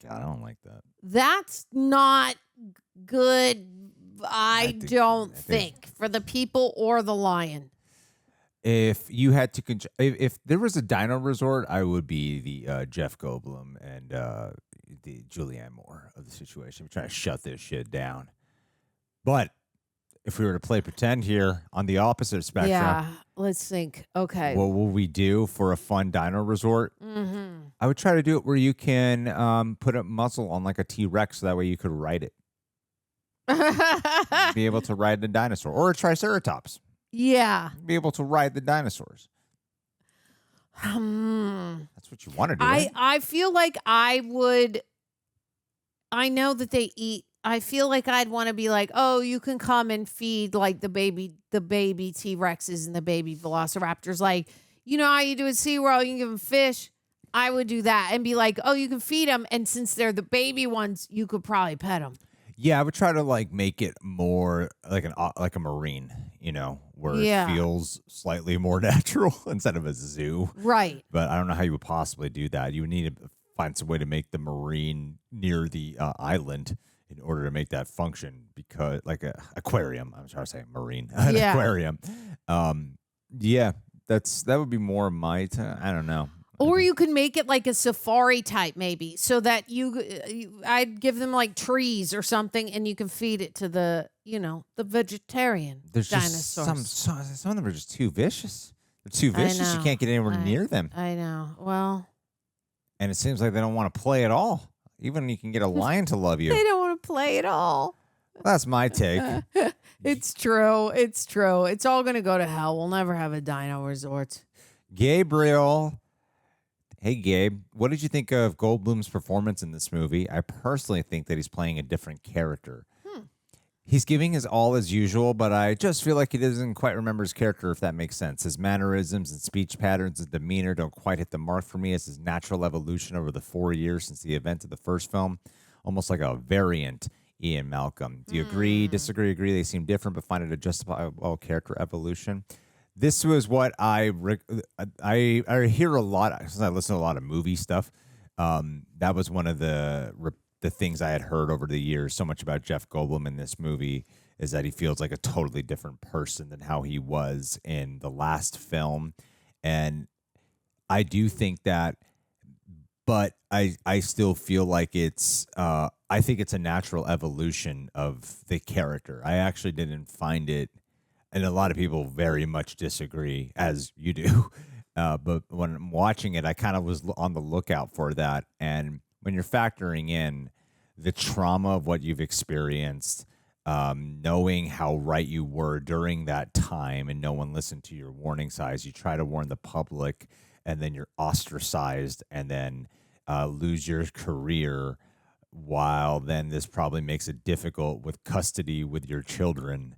S2: God, I don't like that.
S3: That's not good. I don't think for the people or the lion.
S2: If you had to, if there was a dino resort, I would be the Jeff Goldblum and the Julianne Moore of the situation. We're trying to shut this shit down. But if we were to play pretend here on the opposite spectrum,
S3: yeah, let's think. Okay,
S2: what will we do for a fun dino resort? Mm-hmm. I would try to do it where you can put a muzzle on like a T-Rex, so that way you could ride it. Be able to ride the dinosaur or a Triceratops.
S3: Yeah.
S2: Be able to ride the dinosaurs. That's what you want to do. Right?
S3: I feel like I would. I know that they eat. I feel like I'd want to be like, oh, you can come and feed like the baby T-Rexes and the baby Velociraptors. Like, you know how you do at SeaWorld, you can give them fish. I would do that and be like, oh, you can feed them. And since they're the baby ones, you could probably pet them.
S2: Yeah, I would try to like make it more like a marine, where it feels slightly more natural instead of a zoo.
S3: Right.
S2: But I don't know how you would possibly do that. You would need to find some way to make the marine near the island in order to make that function, because like a aquarium. I'm trying to say marine, an aquarium. Yeah, that would be more my. I don't know.
S3: Or you could make it like a safari type, maybe, so that I'd give them like trees or something, and you can feed it to the vegetarian dinosaurs.
S2: Some of them are just too vicious. They're too vicious. You can't get anywhere near them.
S3: I know. Well,
S2: and it seems like they don't want to play at all. Even you can get a lion to love you.
S3: They don't want to play at all.
S2: That's my take.
S3: It's true. It's true. It's all going to go to hell. We'll never have a dino resort.
S2: Gabriel. Hey, Gabe, what did you think of Goldblum's performance in this movie? I personally think that he's playing a different character. He's giving his all as usual, but I just feel like he doesn't quite remember his character, if that makes sense. His mannerisms and speech patterns and demeanor don't quite hit the mark for me as his natural evolution over the 4 years since the event of the first film. Almost like a variant Ian Malcolm. Do you agree, disagree, agree? They seem different, but find it a justifiable character evolution. This was what I hear a lot, since I listen to a lot of movie stuff. That was one of the things I had heard over the years so much about Jeff Goldblum in this movie, is that he feels like a totally different person than how he was in the last film. And I do think that, but I still feel like I think it's a natural evolution of the character. I actually didn't find it, and a lot of people very much disagree, as you do. But when I'm watching it, I kind of was on the lookout for that. And when you're factoring in the trauma of what you've experienced, knowing how right you were during that time and no one listened to your warning signs, you try to warn the public, and then you're ostracized, and then lose your career, while then this probably makes it difficult with custody with your children.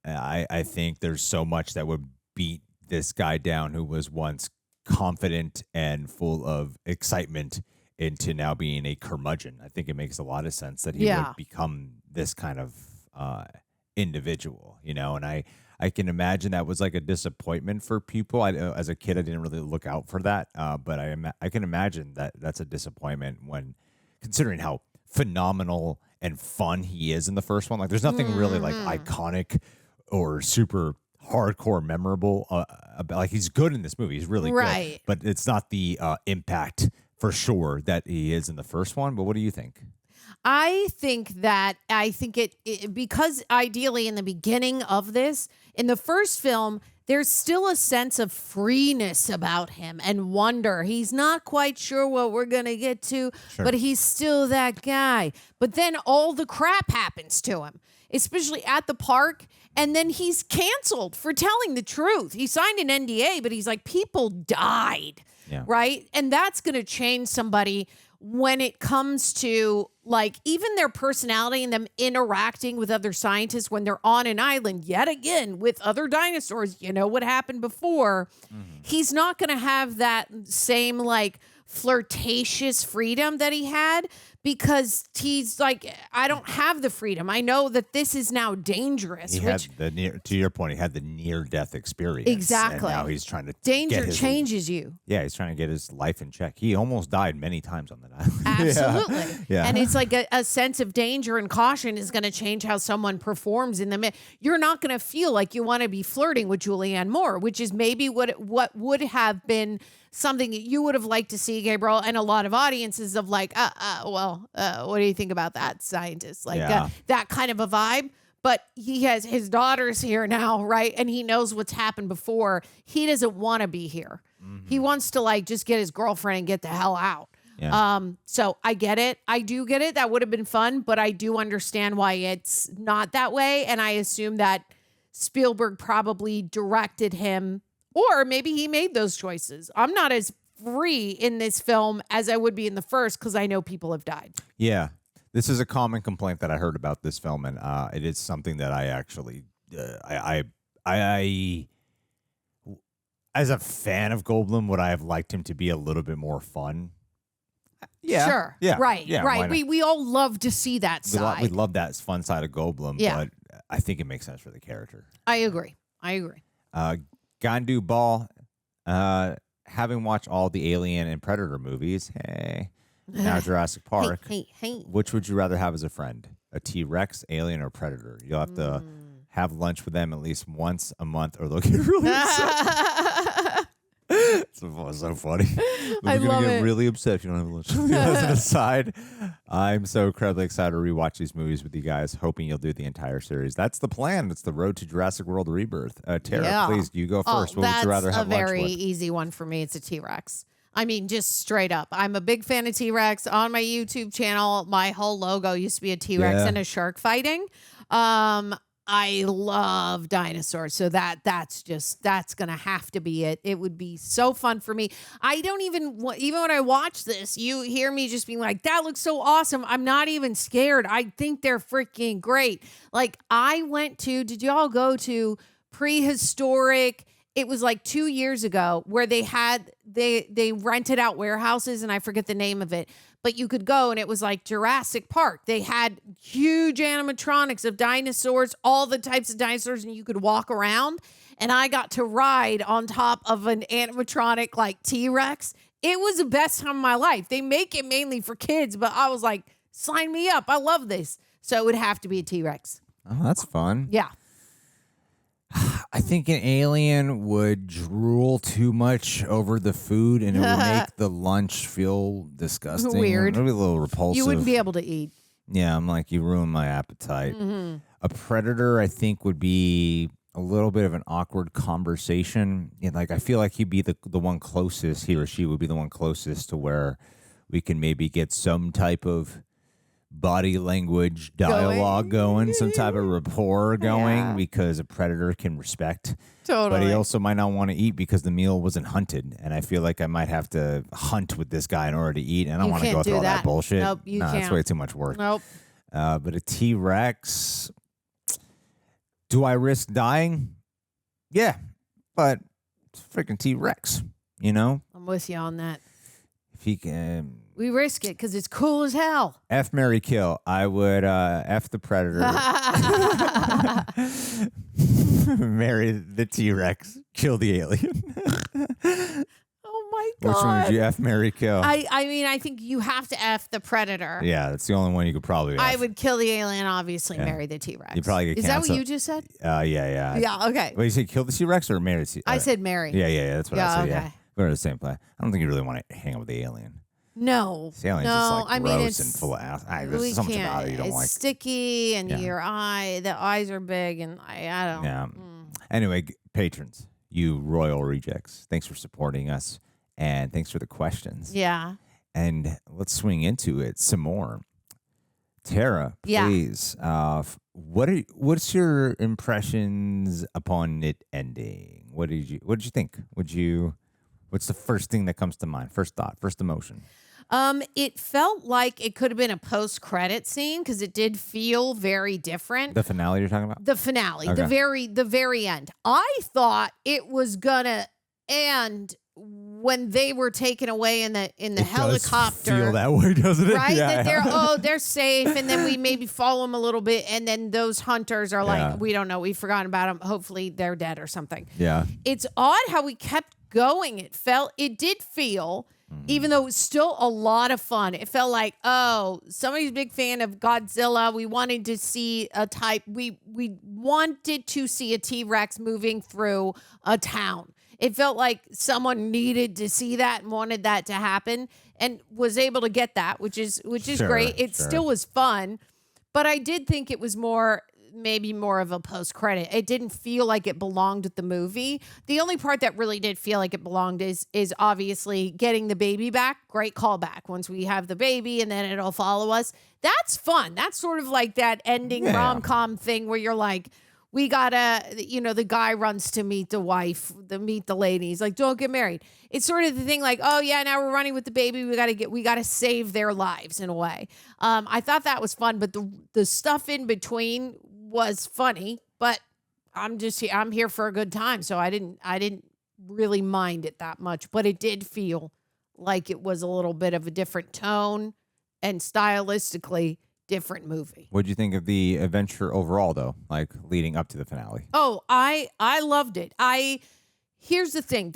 S2: I think there's so much that would beat this guy down, who was once confident and full of excitement, into now being a curmudgeon. I think it makes a lot of sense that he would become this kind of individual, and I can imagine that was like a disappointment for people. As a kid, I didn't really look out for that, but I can imagine that that's a disappointment when considering how phenomenal and fun he is in the first one. Like, there's nothing really like iconic or super hardcore memorable about, like, he's good in this movie. He's really good, but it's not the impact for sure that he is in the first one. But what do you think?
S3: I think it because ideally in the beginning of this, in the first film, there's still a sense of freeness about him and wonder. He's not quite sure what we're going to get to, but he's still that guy. But then all the crap happens to him, especially at the park. And then he's canceled for telling the truth. He signed an NDA, but he's like, people died, right? And that's going to change somebody when it comes to, like, even their personality and them interacting with other scientists when they're on an island, yet again, with other dinosaurs. You know what happened before. He's not going to have that same, like, flirtatious freedom that he had, because he's like, I don't have the freedom. I know that this is now dangerous.
S2: He had to your point, he had the near-death experience.
S3: Exactly.
S2: And now he's trying to
S3: danger changes you.
S2: Yeah, he's trying to get his life in check. He almost died many times on that island.
S3: Absolutely.
S2: Yeah.
S3: And it's like a sense of danger and caution is going to change how someone performs in the. You're not going to feel like you want to be flirting with Julianne Moore, which is maybe what would have been something that you would have liked to see, Gabriel, and a lot of audiences of like, what do you think about that, scientist? Like that kind of a vibe. But he has his daughters here now, right? And he knows what's happened before. He doesn't want to be here. He wants to, like, just get his girlfriend and get the hell out.
S2: Yeah.
S3: So I get it. I do get it. That would have been fun, but I do understand why it's not that way. And I assume that Spielberg probably directed him, or maybe he made those choices. I'm not as free in this film as I would be in the first, because I know people have died.
S2: Yeah. This is a common complaint that I heard about this film, and it is something that I actually, I as a fan of Goldblum, would I have liked him to be a little bit more fun? Yeah.
S3: Sure.
S2: Yeah.
S3: Right.
S2: Yeah, why
S3: right.
S2: not?
S3: We all love to see that side.
S2: We love that fun side of Goldblum,
S3: Yeah.
S2: but I think it makes sense for the character.
S3: I agree.
S2: Gandhi Ball, having watched all the Alien and Predator movies, now Jurassic Park,
S3: Hey.
S2: which would you rather have as a friend? A T-Rex, Alien, or Predator? You'll have to have lunch with them at least once a month or they'll get really upset. It's so funny. They're going to get really upset if you don't have lunch. As an aside, I'm so incredibly excited to rewatch these movies with you guys, hoping you'll do the entire series. That's the plan. It's the road to Jurassic World Rebirth. Tara, please, you go first. What would you rather have lunch with?
S3: That's a very easy one for me. It's a T-Rex. I mean, just straight up. I'm a big fan of T-Rex. On my YouTube channel, my whole logo used to be a T-Rex and a shark fighting. I love dinosaurs, so that's gonna have to be it. It would be so fun for me. I don't even when I watch this, you hear me just being like, "That looks so awesome." I'm not even scared. I think they're freaking great. Like I went to, did y'all go to prehistoric? It was like 2 years ago where they rented out warehouses and I forget the name of it, but you could go and it was like Jurassic Park. They had huge animatronics of dinosaurs, all the types of dinosaurs, and you could walk around. And I got to ride on top of an animatronic like T-Rex. It was the best time of my life. They make it mainly for kids, but I was like, sign me up. I love this. So it would have to be a T-Rex.
S2: Oh, that's fun.
S3: Yeah.
S2: I think an alien would drool too much over the food and it would make the lunch feel disgusting.
S3: Weird.
S2: It would be a little repulsive.
S3: You wouldn't be able to eat.
S2: Yeah, I'm like, you ruined my appetite.
S3: Mm-hmm.
S2: A predator, I think, would be a little bit of an awkward conversation. Like, I feel like he'd be the one closest, he or she would be the one closest to where we can maybe get some type of body language dialogue going, some type of rapport going, because a predator can respect.
S3: Totally.
S2: But he also might not want to eat because the meal wasn't hunted. And I feel like I might have to hunt with this guy in order to eat. And I don't want to go through all that bullshit.
S3: Nope, you can't.
S2: That's way too much work.
S3: Nope.
S2: But a T-Rex, do I risk dying? Yeah, but it's a freaking T-Rex, you know?
S3: I'm with you on that.
S2: If he can...
S3: We risk it because it's cool as hell.
S2: F, marry, kill. I would F the predator. Marry the T-Rex. Kill the alien.
S3: Oh my God.
S2: Which one would you F, marry, kill?
S3: I mean, I think you have to F the predator.
S2: Yeah, that's the only one you could probably F.
S3: I would kill the alien, obviously marry the T-Rex.
S2: You probably get
S3: Is that
S2: canceled.
S3: what you just said?
S2: Yeah.
S3: Yeah, okay.
S2: Wait, you said kill the T-Rex or marry the T-Rex?
S3: I said marry.
S2: Yeah, that's what I said,
S3: okay.
S2: yeah. We're the same play. I don't think you really want to hang out with the alien.
S3: No.
S2: The alien's just like gross and full of ass. There's so much about it you don't
S3: it's
S2: like.
S3: sticky and the eyes are big and I don't.
S2: Yeah. Anyway, patrons, you royal rejects, thanks for supporting us and thanks for the questions.
S3: Yeah.
S2: And let's swing into it some more. Tara, please. What's your impressions upon it ending? What did you think? What's the first thing that comes to mind? First thought, first emotion.
S3: It felt like it could have been a post-credit scene because it did feel very different.
S2: The finale you're talking about?
S3: The finale,
S2: Okay.
S3: the very end. I thought it was gonna end when they were taken away in the helicopter.
S2: Does feel that way, doesn't it?
S3: Right?
S2: Yeah.
S3: That they're safe, and then we maybe follow them a little bit, and then those hunters are like, we don't know, we've forgotten about them. Hopefully, they're dead or something.
S2: Yeah.
S3: It's odd how we kept going. It did feel. Even though it was still a lot of fun, it felt like, somebody's a big fan of Godzilla. We wanted to see we wanted to see a T-Rex moving through a town. It felt like someone needed to see that and wanted that to happen and was able to get that, which is great. It still was fun, but I did think it was maybe more of a post-credit. It didn't feel like it belonged with the movie. The only part that really did feel like it belonged is obviously getting the baby back. Great callback. Once we have the baby and then it'll follow us. That's fun. That's sort of like that ending rom-com thing where you're like, we gotta, the guy runs to meet the wife, meet the lady. He's like, don't get married. It's sort of the thing like, oh yeah, now we're running with the baby. We gotta save their lives in a way. I thought that was fun, but the stuff in between was funny, but I'm here for a good time. So I didn't really mind it that much, but it did feel like it was a little bit of a different tone and stylistically different movie.
S2: What did you think of the adventure overall, though? Like leading up to the finale?
S3: Oh, I loved it. Here's the thing.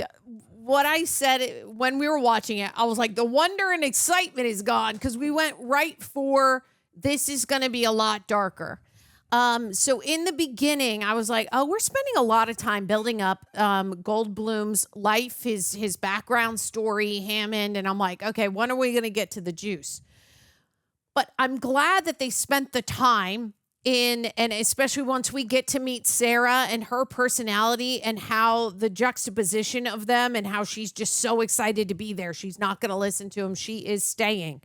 S3: What I said when we were watching it, I was like, the wonder and excitement is gone because we went right for this is going to be a lot darker. So in the beginning, I was like, oh, we're spending a lot of time building up Goldblum's life, his background story, Hammond. And I'm like, okay, when are we going to get to the juice? But I'm glad that they spent the time and especially once we get to meet Sarah and her personality and how the juxtaposition of them and how she's just so excited to be there. She's not going to listen to him. She is staying.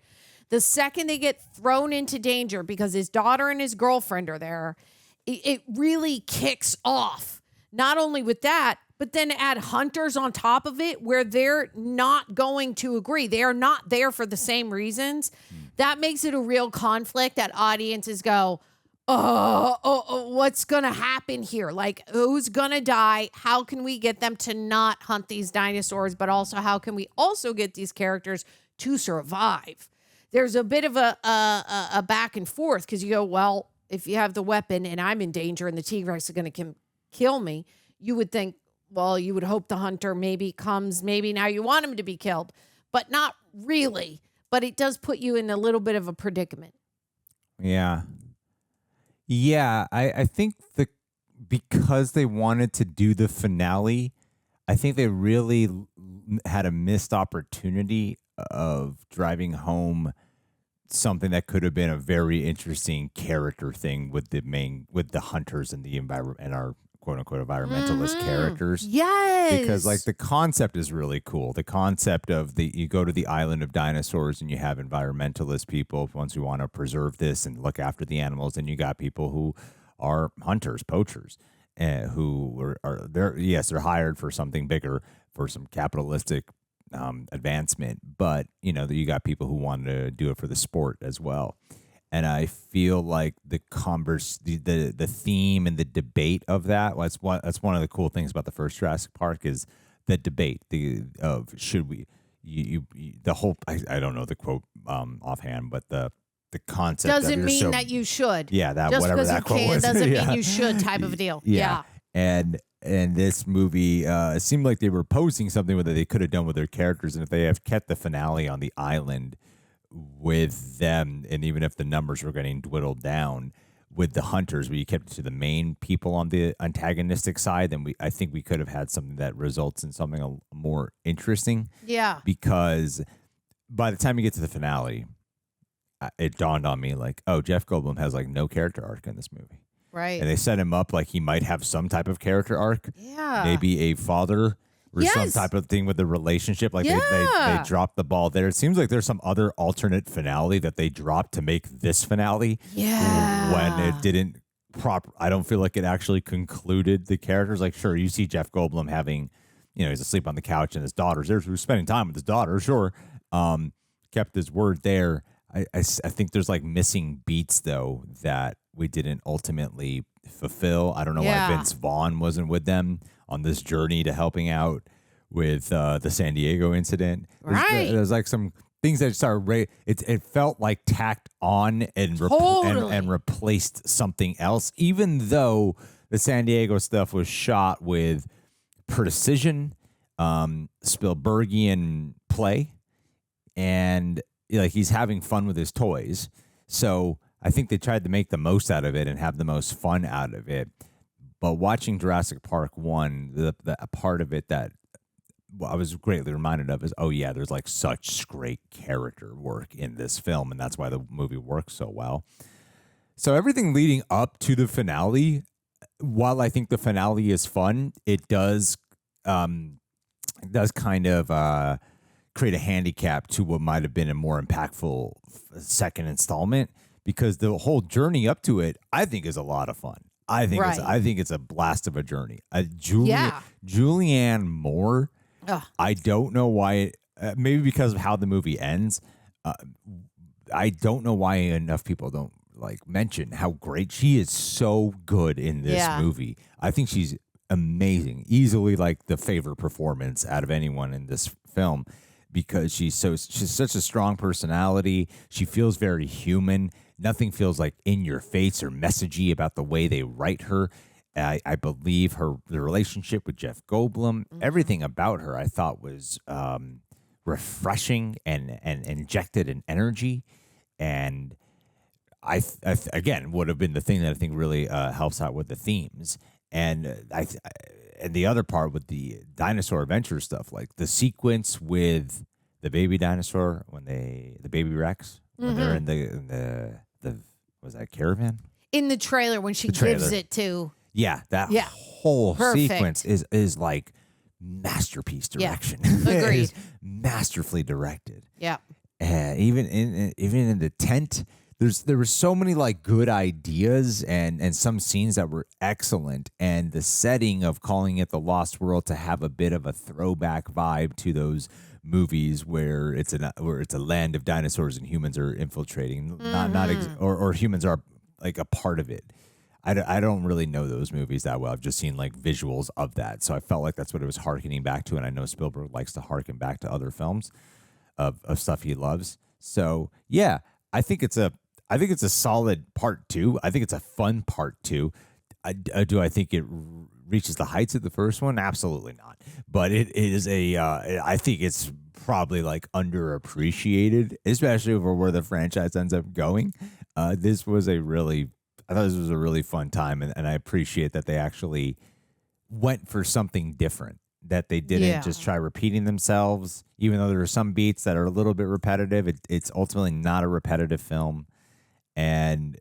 S3: The second they get thrown into danger because his daughter and his girlfriend are there, it really kicks off. Not only with that, but then add hunters on top of it where they're not going to agree. They are not there for the same reasons. That makes it a real conflict that audiences go, what's going to happen here? Like, who's going to die? How can we get them to not hunt these dinosaurs? But also, how can we also get these characters to survive? There's a bit of a back and forth because you go, well, if you have the weapon and I'm in danger and the T-Rex is going to kill me, you would think, well, you would hope the hunter maybe comes, maybe now you want him to be killed, but not really. But it does put you in a little bit of a predicament.
S2: Yeah. Yeah, I think because they wanted to do the finale, I think they really had a missed opportunity of driving home something that could have been a very interesting character thing with the hunters and the environment and our quote unquote environmentalist characters.
S3: Yes.
S2: Because like the concept is really cool. The concept of you go to the island of dinosaurs and you have environmentalist people, ones who want to preserve this and look after the animals, and you got people who are hunters, poachers, who are there. Yes, they're hired for something bigger, for some capitalistic advancement, but you got people who want to do it for the sport as well. And I feel like the theme and the debate of that, that's one of the cool things about the first Jurassic Park is the debate of should we the whole I don't know the quote offhand, but the concept
S3: doesn't mean that you should.
S2: Yeah, that
S3: just
S2: whatever that quote was
S3: doesn't mean you should type of a deal. Yeah.
S2: And this movie, it seemed like they were posing something that they could have done with their characters, and if they have kept the finale on the island with them, and even if the numbers were getting dwindled down with the hunters, where you kept it to the main people on the antagonistic side, then I think we could have had something that results in something more interesting.
S3: Yeah.
S2: Because by the time you get to the finale, it dawned on me like, oh, Jeff Goldblum has like no character arc in this movie.
S3: Right.
S2: And they set him up like he might have some type of character arc.
S3: Yeah.
S2: Maybe a father or some type of thing with the relationship. Like they dropped the ball there. It seems like there's some other alternate finale that they dropped to make this finale.
S3: Yeah.
S2: When it didn't I don't feel like it actually concluded the characters. Like, sure, you see Jeff Goldblum having, he's asleep on the couch and his daughter's there. So he's spending time with his daughter. Sure. Kept his word there. I think there's like missing beats though that we didn't ultimately fulfill. I don't know why Vince Vaughn wasn't with them on this journey to helping out with the San Diego incident.
S3: Right.
S2: There's like some things that started. It felt like tacked on and and replaced something else, even though the San Diego stuff was shot with precision, Spielbergian play, and like he's having fun with his toys. So I think they tried to make the most out of it and have the most fun out of it. But watching Jurassic Park 1, the part of it that I was greatly reminded of is, oh yeah, there's like such great character work in this film, and that's why the movie works so well. So everything leading up to the finale, while I think the finale is fun, it does kind of create a handicap to what might have been a more impactful second installment, because the whole journey up to it, I think, is a lot of fun. I think it's a blast of a journey. Julianne Moore. I don't know why. Maybe because of how the movie ends. I don't know why enough people don't mention how great she is. So good in this movie. I think she's amazing. Easily the favorite performance out of anyone in this film, because she's such a strong personality. She feels very human. Nothing feels like in your face or messagey about the way they write her. I believe the relationship with Jeff Goldblum, everything about her, I thought was refreshing and injected an energy. And I again would have been the thing that I think really helps out with the themes. And and the other part with the dinosaur adventure stuff, like the sequence with the baby dinosaur the baby Rex when they're in the was that caravan
S3: in the trailer when she gives it to.
S2: Yeah, that whole sequence is like masterpiece direction.
S3: Yeah. Agreed.
S2: It is masterfully directed.
S3: Yeah.
S2: And even in the tent, there were so many like good ideas and some scenes that were excellent, and the setting of calling it the Lost World to have a bit of a throwback vibe to those movies where it's a land of dinosaurs and humans are infiltrating, or humans are like a part of it. I don't really know those movies that well. I've just seen like visuals of that. So I felt like that's what it was hearkening back to. And I know Spielberg likes to hearken back to other films of stuff he loves. So yeah, I think it's a solid part 2. I think it's a fun part 2. Do I think it reaches the heights of the first one? Absolutely not. But it is I think it's probably like underappreciated, especially for where the franchise ends up going. I thought this was a really fun time, and I appreciate that they actually went for something different, that they didn't just try repeating themselves, even though there are some beats that are a little bit repetitive. It's ultimately not a repetitive film, and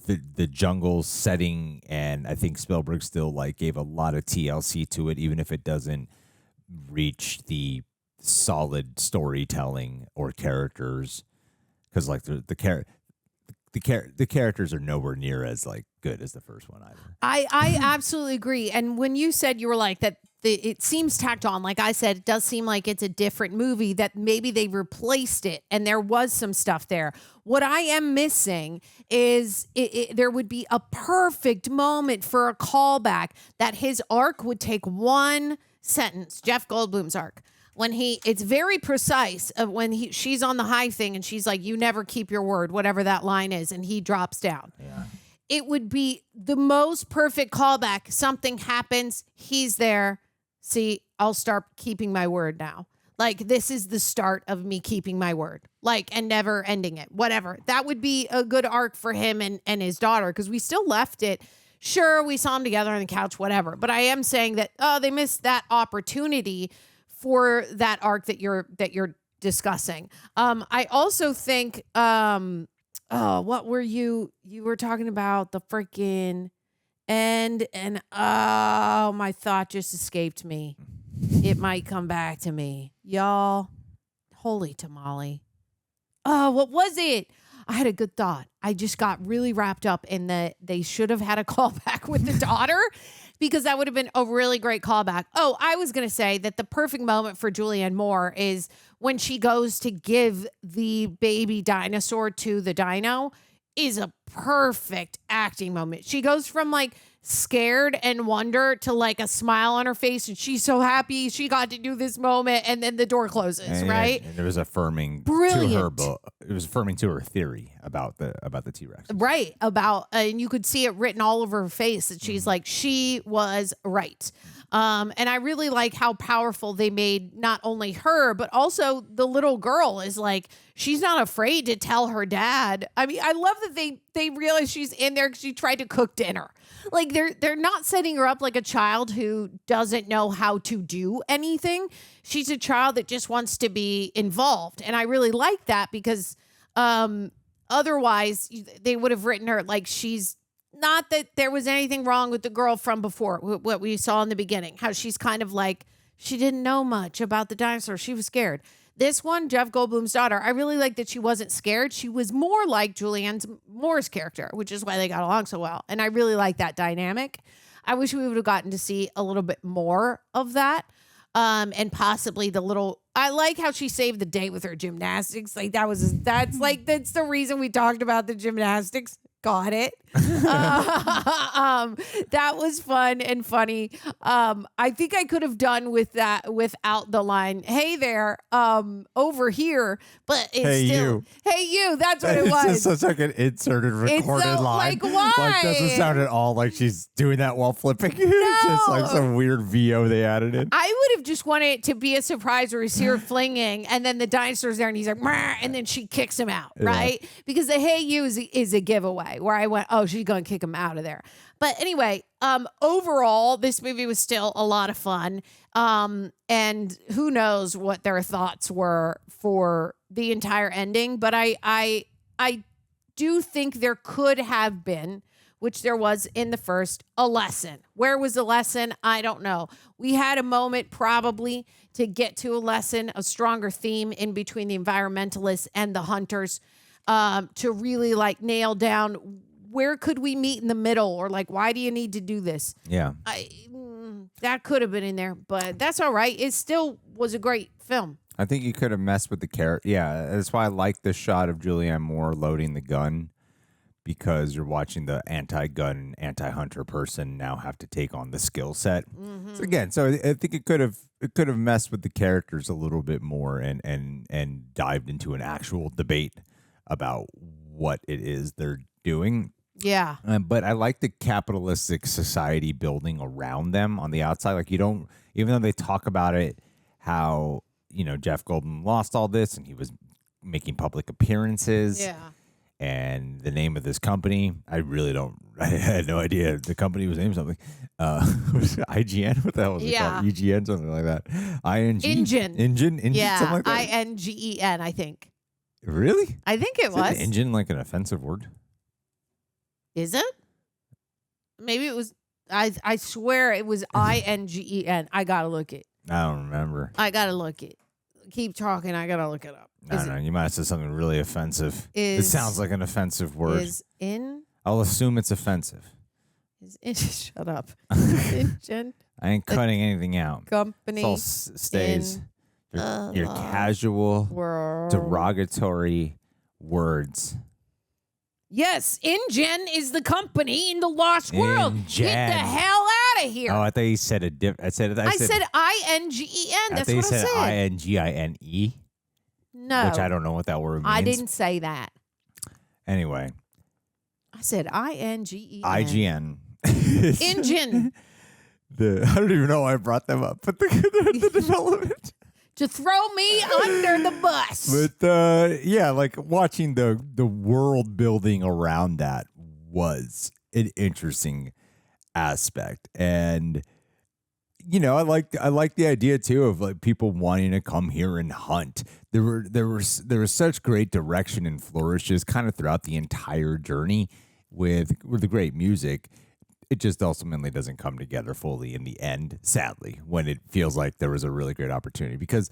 S2: the jungle setting, and I think Spielberg still like gave a lot of TLC to it, even if it doesn't reach the solid storytelling or characters, because like the characters are nowhere near as like good as the first one either.
S3: I absolutely agree. And when you said you were like that, it seems tacked on. Like I said, it does seem like it's a different movie, that maybe they replaced it and there was some stuff there. What I am missing is there would be a perfect moment for a callback that his arc would take one sentence, Jeff Goldblum's arc. When it's very precise of when she's on the high thing and she's like, you never keep your word, whatever that line is, and he drops down. Yeah. It would be the most perfect callback. Something happens, he's there. See, I'll start keeping my word now. Like, this is the start of me keeping my word. Like, and never ending it. Whatever. That would be a good arc for him and his daughter, because we still left it. Sure, we saw them together on the couch, whatever. But I am saying that, they missed that opportunity for that arc that you're discussing. I also think, what were you were talking about the freaking end, and my thought just escaped me. It might come back to me, y'all. Holy tamale. What was it? I had a good thought. I just got really wrapped up in that they should have had a callback with the daughter, because that would have been a really great callback. Oh, I was going to say that the perfect moment for Julianne Moore is when she goes to give the baby dinosaur to the dino, is a perfect acting moment. She goes from like scared and wonder to like a smile on her face, and she's so happy she got to do this moment, and then the door closes, right?
S2: And it was affirming
S3: Brilliant.
S2: to her it was affirming to her theory about the T-Rex.
S3: Right, and you could see it written all over her face that she's like, she was right. And I really like how powerful they made not only her, but also the little girl is like, she's not afraid to tell her dad. I mean, I love that they realize she's in there because she tried to cook dinner. Like they're not setting her up like a child who doesn't know how to do anything. She's a child that just wants to be involved. And I really like that, because otherwise they would have written her like she's not that there was anything wrong with the girl from before, what we saw in the beginning, how she's kind of like, she didn't know much about the dinosaur. She was scared. This one, Jeff Goldblum's daughter, I really like that she wasn't scared. She was more like Julianne Moore's character, which is why they got along so well. And I really like that dynamic. I wish we would have gotten to see a little bit more of that. And possibly I like how she saved the day with her gymnastics. Like that's the reason we talked about the gymnastics. Got it. That was fun and funny. I think I could have done with that without the line, "Hey there, over here," but it's
S2: Hey,
S3: still,
S2: you.
S3: "Hey you." That's what it
S2: It's
S3: was.
S2: just such like an inserted recorded
S3: so,
S2: line.
S3: like, why?
S2: Like, doesn't sound at all like she's doing that while flipping. It's just like some weird VO they added in.
S3: I would have just wanted it to be a surprise where he's here flinging, and then the dinosaur's there, and he's like, "Meh," and then she kicks him out,
S2: Yeah.
S3: right? Because the "hey you" is a giveaway where I went, oh, she's going to kick him out of there. But anyway, overall, this movie was still a lot of fun. And who knows what their thoughts were for the entire ending. But I do think there could have been, which there was in the first, a lesson. Where was the lesson? I don't know. We had a moment probably to get to a lesson, a stronger theme in between the environmentalists and the hunters, to really like nail down where could we meet in the middle, or like, why do you need to do this?
S2: Yeah.
S3: That could have been in there, but that's all right. It still was a great film.
S2: I think you could have messed with the character. Yeah, that's why I like the shot of Julianne Moore loading the gun, because you're watching the anti-gun, anti-hunter person now have to take on the skill set. So I think it could have messed with the characters a little bit more and dived into an actual debate about what it is they're doing.
S3: Yeah.
S2: But I like the capitalistic society building around them on the outside. Like, you don't, even though they talk about it, how, Jeff Goldblum lost all this and he was making public appearances.
S3: Yeah.
S2: And the name of this company, I had no idea. The company was named something. Was it IGN? What the hell was it called? EGN, something like that. Engine,
S3: yeah,
S2: something like that.
S3: INGEN, I think.
S2: Really?
S3: I think it was.
S2: Engine like an offensive word?
S3: Is it? Maybe it was. I swear it was INGEN. I gotta look it.
S2: I don't remember.
S3: I gotta look it. Keep talking. I gotta look it up.
S2: I don't know. You might have said something really offensive. It sounds like an offensive word. I'll assume it's offensive.
S3: Shut up. Engine.
S2: I ain't cutting anything out.
S3: Company.
S2: It all stays. Your casual, derogatory words.
S3: Yes, InGen is the company in the Lost World.
S2: InGen.
S3: Get the hell out of here.
S2: Oh, I thought you said I said
S3: INGEN. That's what I said.
S2: You said INGINE.
S3: No.
S2: Which I don't know what that word means.
S3: I didn't say that.
S2: Anyway.
S3: I said INGEN.
S2: IGN.
S3: InGen.
S2: I don't even know why I brought them up, but the development.
S3: To throw me under the bus.
S2: But yeah, like watching the world building around that was an interesting aspect. And I like the idea too of like people wanting to come here and hunt. There was such great direction and flourishes kind of throughout the entire journey with the great music. It just ultimately doesn't come together fully in the end, sadly, when it feels like there was a really great opportunity. Because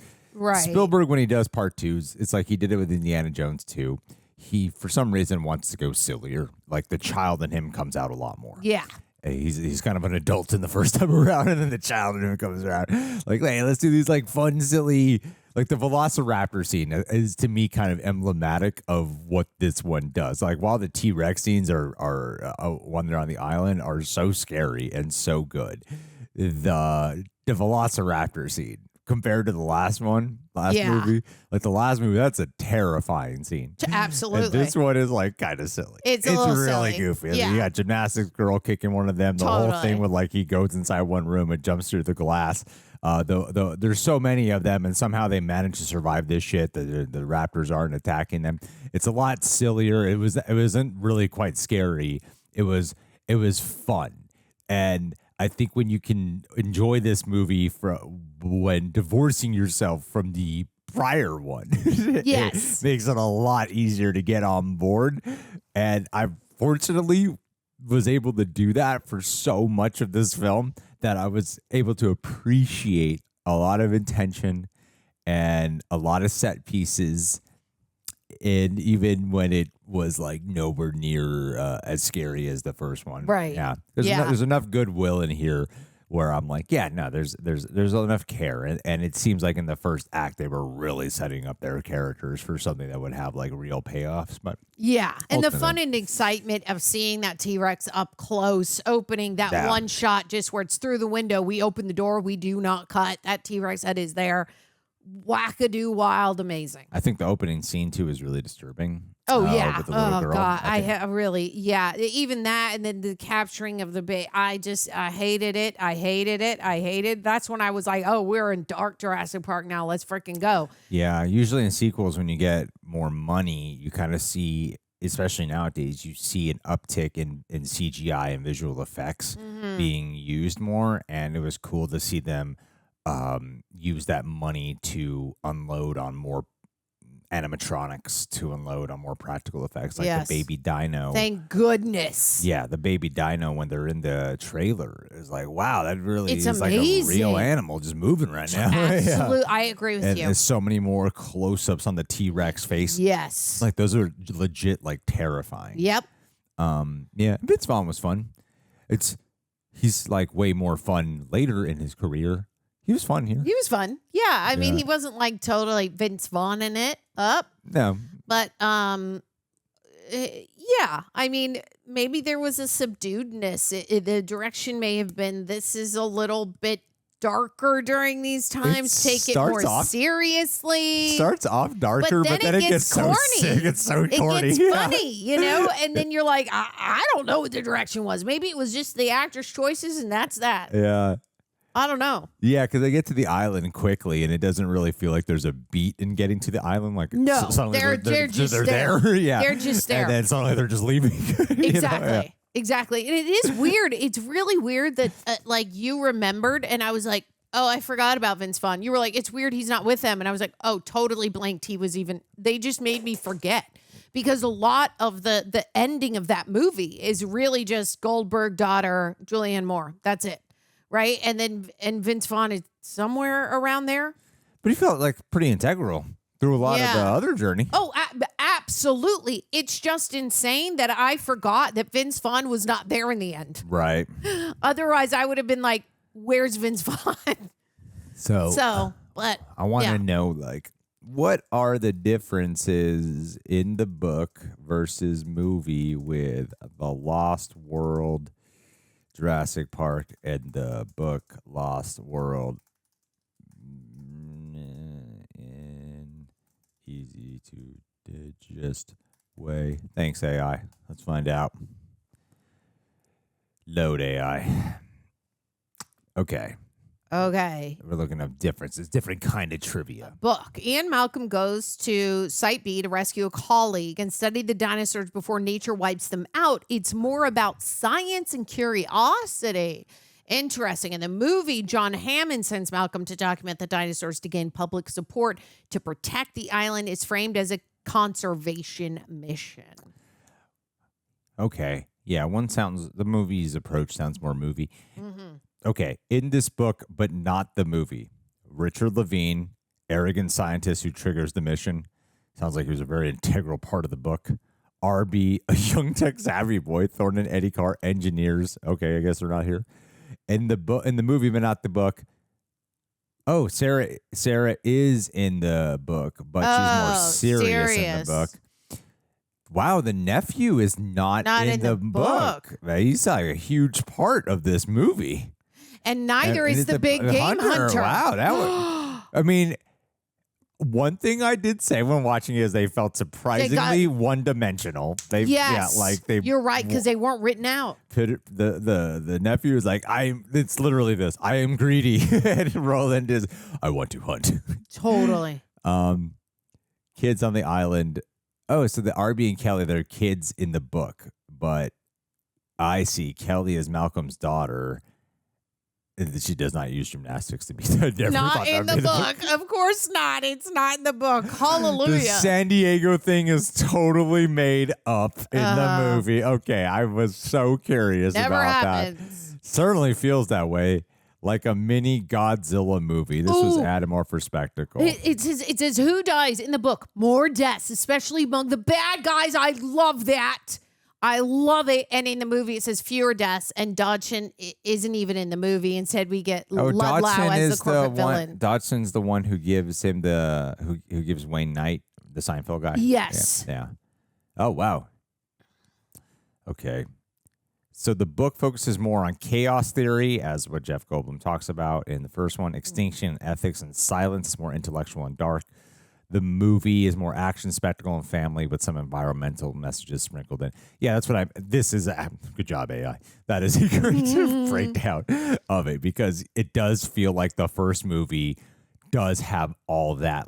S2: Spielberg, when he does part twos, it's like he did it with Indiana Jones 2. He, for some reason, wants to go sillier. Like the child in him comes out a lot more.
S3: Yeah.
S2: He's kind of an adult in the first time around, and then the child in him comes around. Like, hey, let's do these like fun, silly. Like the Velociraptor scene is to me kind of emblematic of what this one does. Like while the T-Rex scenes are when they're on the island are so scary and so good, the Velociraptor scene compared to the last movie, like the last movie, that's a terrifying scene.
S3: Absolutely.
S2: And this one is like kind of silly.
S3: It's
S2: really
S3: silly.
S2: goofy.
S3: Yeah.
S2: You got gymnastics girl kicking one of them. The whole thing with like he goes inside one room and jumps through the glass. There's so many of them, and somehow they manage to survive this shit. The raptors aren't attacking them. It's a lot sillier. It wasn't really quite scary. It was fun, and I think when you can enjoy this movie when divorcing yourself from the prior one,
S3: yes,
S2: it makes it a lot easier to get on board. And I fortunately was able to do that for so much of this film that I was able to appreciate a lot of intention and a lot of set pieces. And even when it was like nowhere near as scary as the first one.
S3: Right.
S2: Yeah. There's enough goodwill in here where I'm like, yeah, no, there's enough care, and it seems like in the first act they were really setting up their characters for something that would have like real payoffs. But
S3: yeah, and the fun and excitement of seeing that T-Rex up close, opening that one shot just where it's through the window. We open the door, we do not cut. That T-Rex head is there. Wackadoo wild, amazing.
S2: I think the opening scene too is really disturbing.
S3: Oh yeah.
S2: With the little girl.
S3: God. I really, even that, and then the capturing of the baby. I hated it. I hated it. That's when I was like, oh, we're in dark Jurassic Park now. Let's freaking go.
S2: Yeah. Usually in sequels, when you get more money, you kind of see, especially nowadays, you see an uptick in CGI and visual effects being used more. And it was cool to see them use that money to unload on more animatronics, to unload on more practical effects, like the baby dino.
S3: Thank goodness.
S2: Yeah, the baby dino when they're in the trailer is like, wow, that really is
S3: amazing.
S2: like a real animal just moving right now.
S3: Absolutely,
S2: Yeah.
S3: I agree with
S2: And
S3: you.
S2: there's so many more close-ups on the T-Rex face.
S3: Yes,
S2: like those are legit, like terrifying.
S3: Yep.
S2: Yeah, Vince Vaughn was fun. He's like way more fun later in his career. He was fun here.
S3: He was fun. Yeah, I mean, he wasn't like totally Vince Vaughn in it up.
S2: No.
S3: But yeah, I mean, maybe there was a subduedness. The direction may have been, this is a little bit darker during these times. Take it more seriously.
S2: Starts off darker, but then it gets
S3: corny.
S2: so sick. It's so corny.
S3: It gets funny, you know? And then you're like, I don't know what the direction was. Maybe it was just the actor's choices and that's that.
S2: Yeah.
S3: I don't know.
S2: Yeah, because they get to the island quickly, and it doesn't really feel like there's a beat in getting to the island. Like
S3: no,
S2: suddenly
S3: they're just
S2: there. Yeah,
S3: they're just there,
S2: and then suddenly they're just leaving.
S3: Exactly, exactly. And it is weird. It's really weird that like you remembered, and I was like, oh, I forgot about Vince Vaughn. You were like, it's weird he's not with them, and I was like, oh, totally blanked. He was even. They just made me forget. Because a lot of the ending of that movie is really just Goldberg daughter Julianne Moore. That's it. Right. And Vince Vaughn is somewhere around there.
S2: But he felt like pretty integral through a lot of the other journey.
S3: Oh, absolutely. It's just insane that I forgot that Vince Vaughn was not there in the end.
S2: Right.
S3: Otherwise, I would have been like, where's Vince Vaughn? But
S2: I want to know, like, what are the differences in the book versus movie with The Lost World, Jurassic Park, and the book Lost World in easy to digest way? Thanks, AI. Let's find out. Load AI. Okay. We're looking at differences, different kind of trivia.
S3: Book. Ian Malcolm goes to Site B to rescue a colleague and study the dinosaurs before nature wipes them out. It's more about science and curiosity. Interesting. In the movie, John Hammond sends Malcolm to document the dinosaurs to gain public support to protect the island. It's framed as a conservation mission.
S2: Okay. Yeah, the movie's approach sounds more movie.
S3: Mm-hmm.
S2: Okay, in this book, but not the movie, Richard Levine, arrogant scientist who triggers the mission. Sounds like he was a very integral part of the book. RB, a young tech-savvy boy. Thornton and Eddie Carr, engineers. Okay, I guess they're not here. In the movie, but not the book. Oh, Sarah is in the book, but she's more serious in the book. Wow, the nephew is not in the book. He's like a huge part of this movie.
S3: And neither is the big game hunter.
S2: Wow, that was. I mean, one thing I did say when watching it is they felt surprisingly one-dimensional. You're right, because they weren't written out. The nephew is like, it's literally this. I am greedy. And Roland is, I want to hunt.
S3: Totally.
S2: Kids on the island. Oh, so the RB and Kelly, they're kids in the book, but I see Kelly as Malcolm's daughter. She does not use gymnastics to be
S3: not in the book. Of course not. It's not in the book. Hallelujah.
S2: The San Diego thing is totally made up in the movie. Okay, I was so curious about that. Certainly feels that way. Like a mini Godzilla movie. This was added more for spectacle.
S3: It says who dies in the book? More deaths, especially among the bad guys. I love that. I love it. And in the movie, it says fewer deaths, and Dodgson isn't even in the movie. Instead, we get Ludlow as the corporate villain.
S2: Dodgson's the one who gives him who gives Wayne Knight, the Seinfeld guy.
S3: Yes.
S2: Yeah. Oh, wow. Okay. So the book focuses more on chaos theory, as what Jeff Goldblum talks about in the first one. Extinction, ethics, and silence is more intellectual and dark. The movie is more action, spectacle, and family, with some environmental messages sprinkled in. Yeah, that's what this is. Good job, AI. That is a great breakdown of it, because it does feel like the first movie does have all that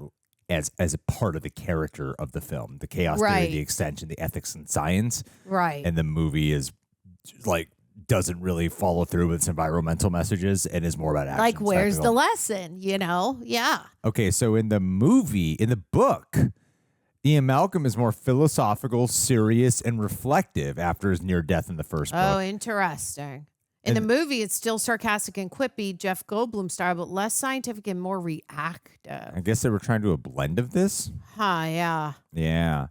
S2: as a part of the character of the film. The chaos theory, the extension, the ethics and science.
S3: Right.
S2: And the movie is like doesn't really follow through with its environmental messages and is more about action.
S3: Like, where's
S2: spectacle.
S3: the lesson? Yeah.
S2: Okay, so in the book, Ian Malcolm is more philosophical, serious, and reflective after his near death in the first book.
S3: Oh, interesting. In the movie, it's still sarcastic and quippy, Jeff Goldblum style, but less scientific and more reactive.
S2: I guess they were trying to do a blend of this.
S3: Yeah.
S2: Yeah.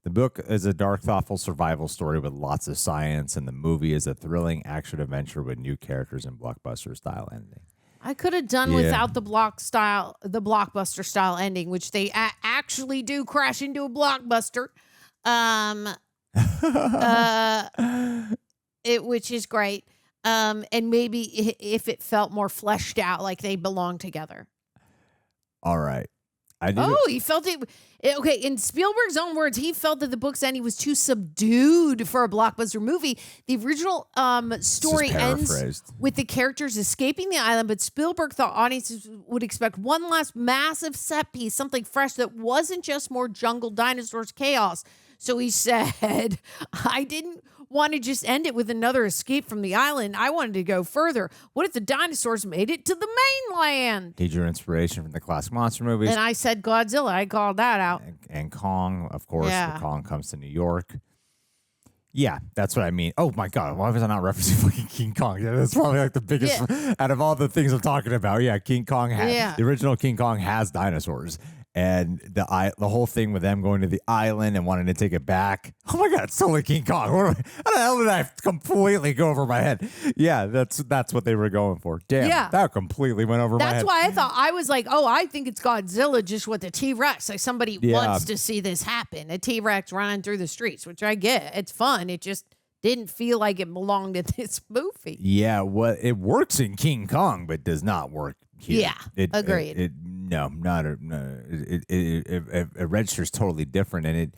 S2: The book is a dark, thoughtful survival story with lots of science, and the movie is a thrilling action adventure with new characters and blockbuster style ending.
S3: I could have done without the blockbuster style ending, which they actually do crash into a blockbuster, which is great. And maybe if it felt more fleshed out, like they belong together.
S2: All right.
S3: He felt it. Okay, in Spielberg's own words, he felt that the book's ending was too subdued for a blockbuster movie. The original story ends with the characters escaping the island, but Spielberg thought audiences would expect one last massive set piece, something fresh that wasn't just more jungle dinosaurs chaos. So he said, I didn't want to just end it with another escape from the island. I wanted to go further. What if the dinosaurs made it to the mainland?
S2: He drew inspiration from the classic monster movies.
S3: And I said Godzilla. I called that out.
S2: And Kong, of course. Yeah. Kong comes to New York. Yeah, that's what I mean. Oh my God, why was I not referencing fucking King Kong? Yeah, that's probably like the biggest out of all the things I'm talking about. Yeah, King Kong the original King Kong has dinosaurs. And the whole thing with them going to the island and wanting to take it back. Oh my God, it's totally King Kong. How the hell did I completely go over my head? Yeah, that's what they were going for. Damn, that completely went over my head.
S3: That's why I was like, I think it's Godzilla just with the T-Rex. Like somebody wants to see this happen. A T-Rex running through the streets, which I get. It's fun. It just didn't feel like it belonged to this movie.
S2: Yeah, well, it works in King Kong, but does not work here.
S3: Yeah, agreed.
S2: It registers totally different, and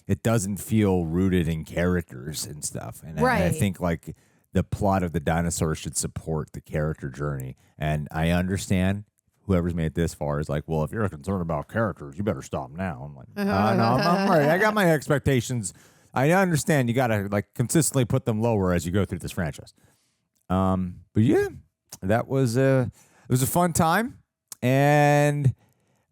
S2: it doesn't feel rooted in characters and stuff. And I think like the plot of the dinosaurs should support the character journey. And I understand whoever's made it this far is like, well, if you're concerned about characters, you better stop now. I'm like, no, I'm right. I got my expectations. I understand you got to like consistently put them lower as you go through this franchise. But yeah, that was it was a fun time. And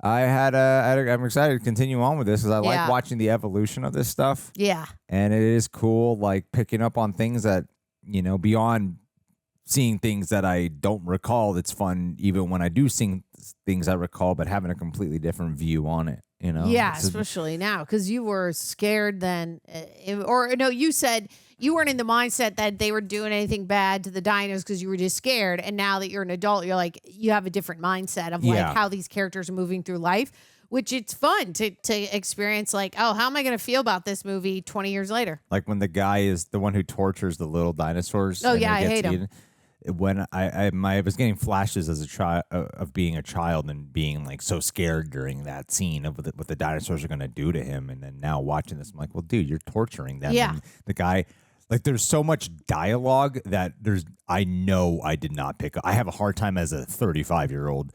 S2: I'm excited to continue on with this because I like watching the evolution of this stuff.
S3: Yeah.
S2: And it is cool, like picking up on things that, beyond seeing things that I don't recall. It's fun even when I do see things I recall, but having a completely different view on it,
S3: Yeah, especially now because you were scared then. You said you weren't in the mindset that they were doing anything bad to the dinos because you were just scared. And now that you're an adult, you're like, you have a different mindset of like how these characters are moving through life, which it's fun to experience like, how am I going to feel about this movie 20 years later?
S2: Like when the guy is the one who tortures the little dinosaurs.
S3: Oh, yeah, I hate him.
S2: When I was getting flashes as a child of being a child and being like so scared during that scene of what the dinosaurs are going to do to him. And then now watching this, I'm like, well, dude, you're torturing them.
S3: Yeah.
S2: And the guy, like there's so much dialogue that I know I did not pick up. I have a hard time as a 35-year-old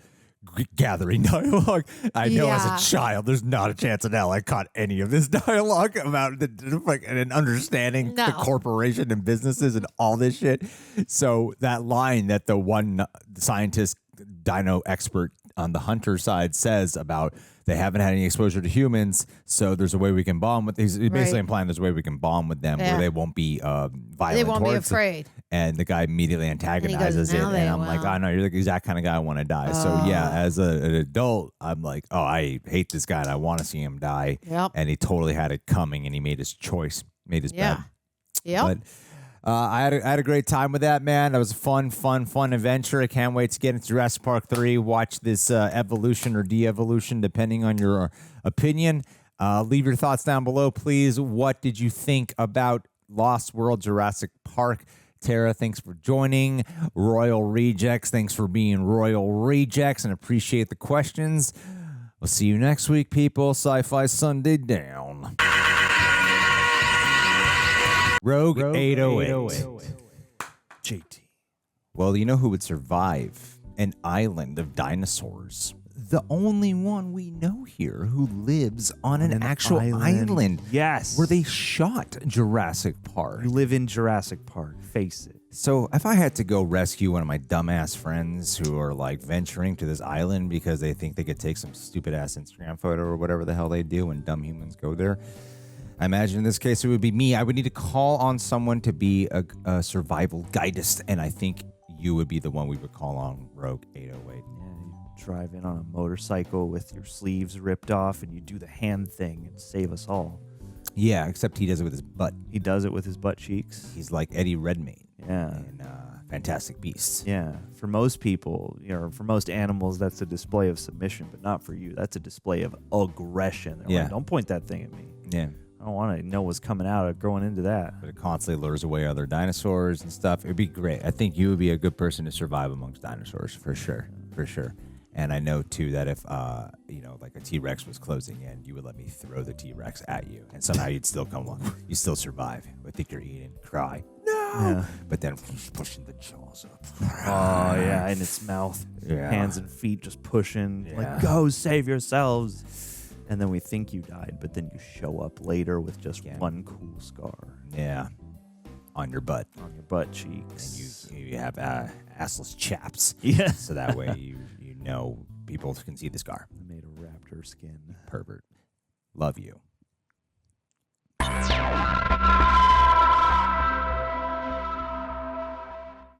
S2: gathering dialogue. I know as a child, there's not a chance in hell I caught any of this dialogue about and understanding the corporation and businesses and all this shit. So that line that the one scientist, dino expert on the hunter side says about they haven't had any exposure to humans, so there's a way we can bond with. He's basically implying there's a way we can bond with them where they won't be violent.
S3: They won't be afraid.
S2: And the guy immediately antagonizes it, and I'm like, oh no, you're the exact kind of guy I want to die. So yeah, as an adult, I'm like, oh, I hate this guy, and I want to see him die.
S3: Yep.
S2: And he totally had it coming, and he made his choice, made his bed.
S3: Yeah.
S2: But I had a great time with that, man. That was a fun adventure. I can't wait to get into Jurassic Park 3. Watch this evolution or de-evolution, depending on your opinion. Leave your thoughts down below, please. What did you think about Lost World Jurassic Park? Tara, thanks for joining. Royal Rejects, thanks for being Royal Rejects, and appreciate the questions. We'll see you next week, people. Sci-Fi Sunday down. Rogue 808. JT. Well, you know who would survive an island of dinosaurs? The only one we know here who lives on an actual island.
S11: Yes.
S2: Where they shot Jurassic Park.
S11: You live in Jurassic Park. Face it.
S2: So if I had to go rescue one of my dumbass friends who are like venturing to this island because they think they could take some stupid ass Instagram photo or whatever the hell they do when dumb humans go there, I imagine in this case it would be me. I would need to call on someone to be a survival guidist, and I think you would be the one we would call on, Rogue 808.
S11: Drive in on a motorcycle with your sleeves ripped off and you do the hand thing and save us all.
S2: Yeah, except he does it with his butt.
S11: He does it with his butt cheeks.
S2: He's like Eddie Redmayne.
S11: Yeah.
S2: In Fantastic Beasts.
S11: Yeah. For most people, for most animals, that's a display of submission, but not for you. That's a display of aggression. They're like, don't point that thing at me.
S2: Yeah.
S11: I don't want to know what's coming out of going into that.
S2: But it constantly lures away other dinosaurs and stuff. It'd be great. I think you would be a good person to survive amongst dinosaurs, for sure. For sure. And I know, too, that if, like a T-Rex was closing in, you would let me throw the T-Rex at you. And somehow you'd still come along. You still survive. I think you're eating. Cry. No! Yeah. But then pushing the jaws up.
S11: Oh, yeah, in its mouth.
S2: Yeah.
S11: Hands and feet just pushing.
S2: Yeah.
S11: Like, go save yourselves. And then we think you died, but then you show up later with just one cool scar.
S2: Yeah. On your butt.
S11: On your butt cheeks.
S2: And you have assless chaps.
S11: Yeah.
S2: So that way you know people can see the scar.
S11: I made a raptor skin.
S2: Pervert. Love you.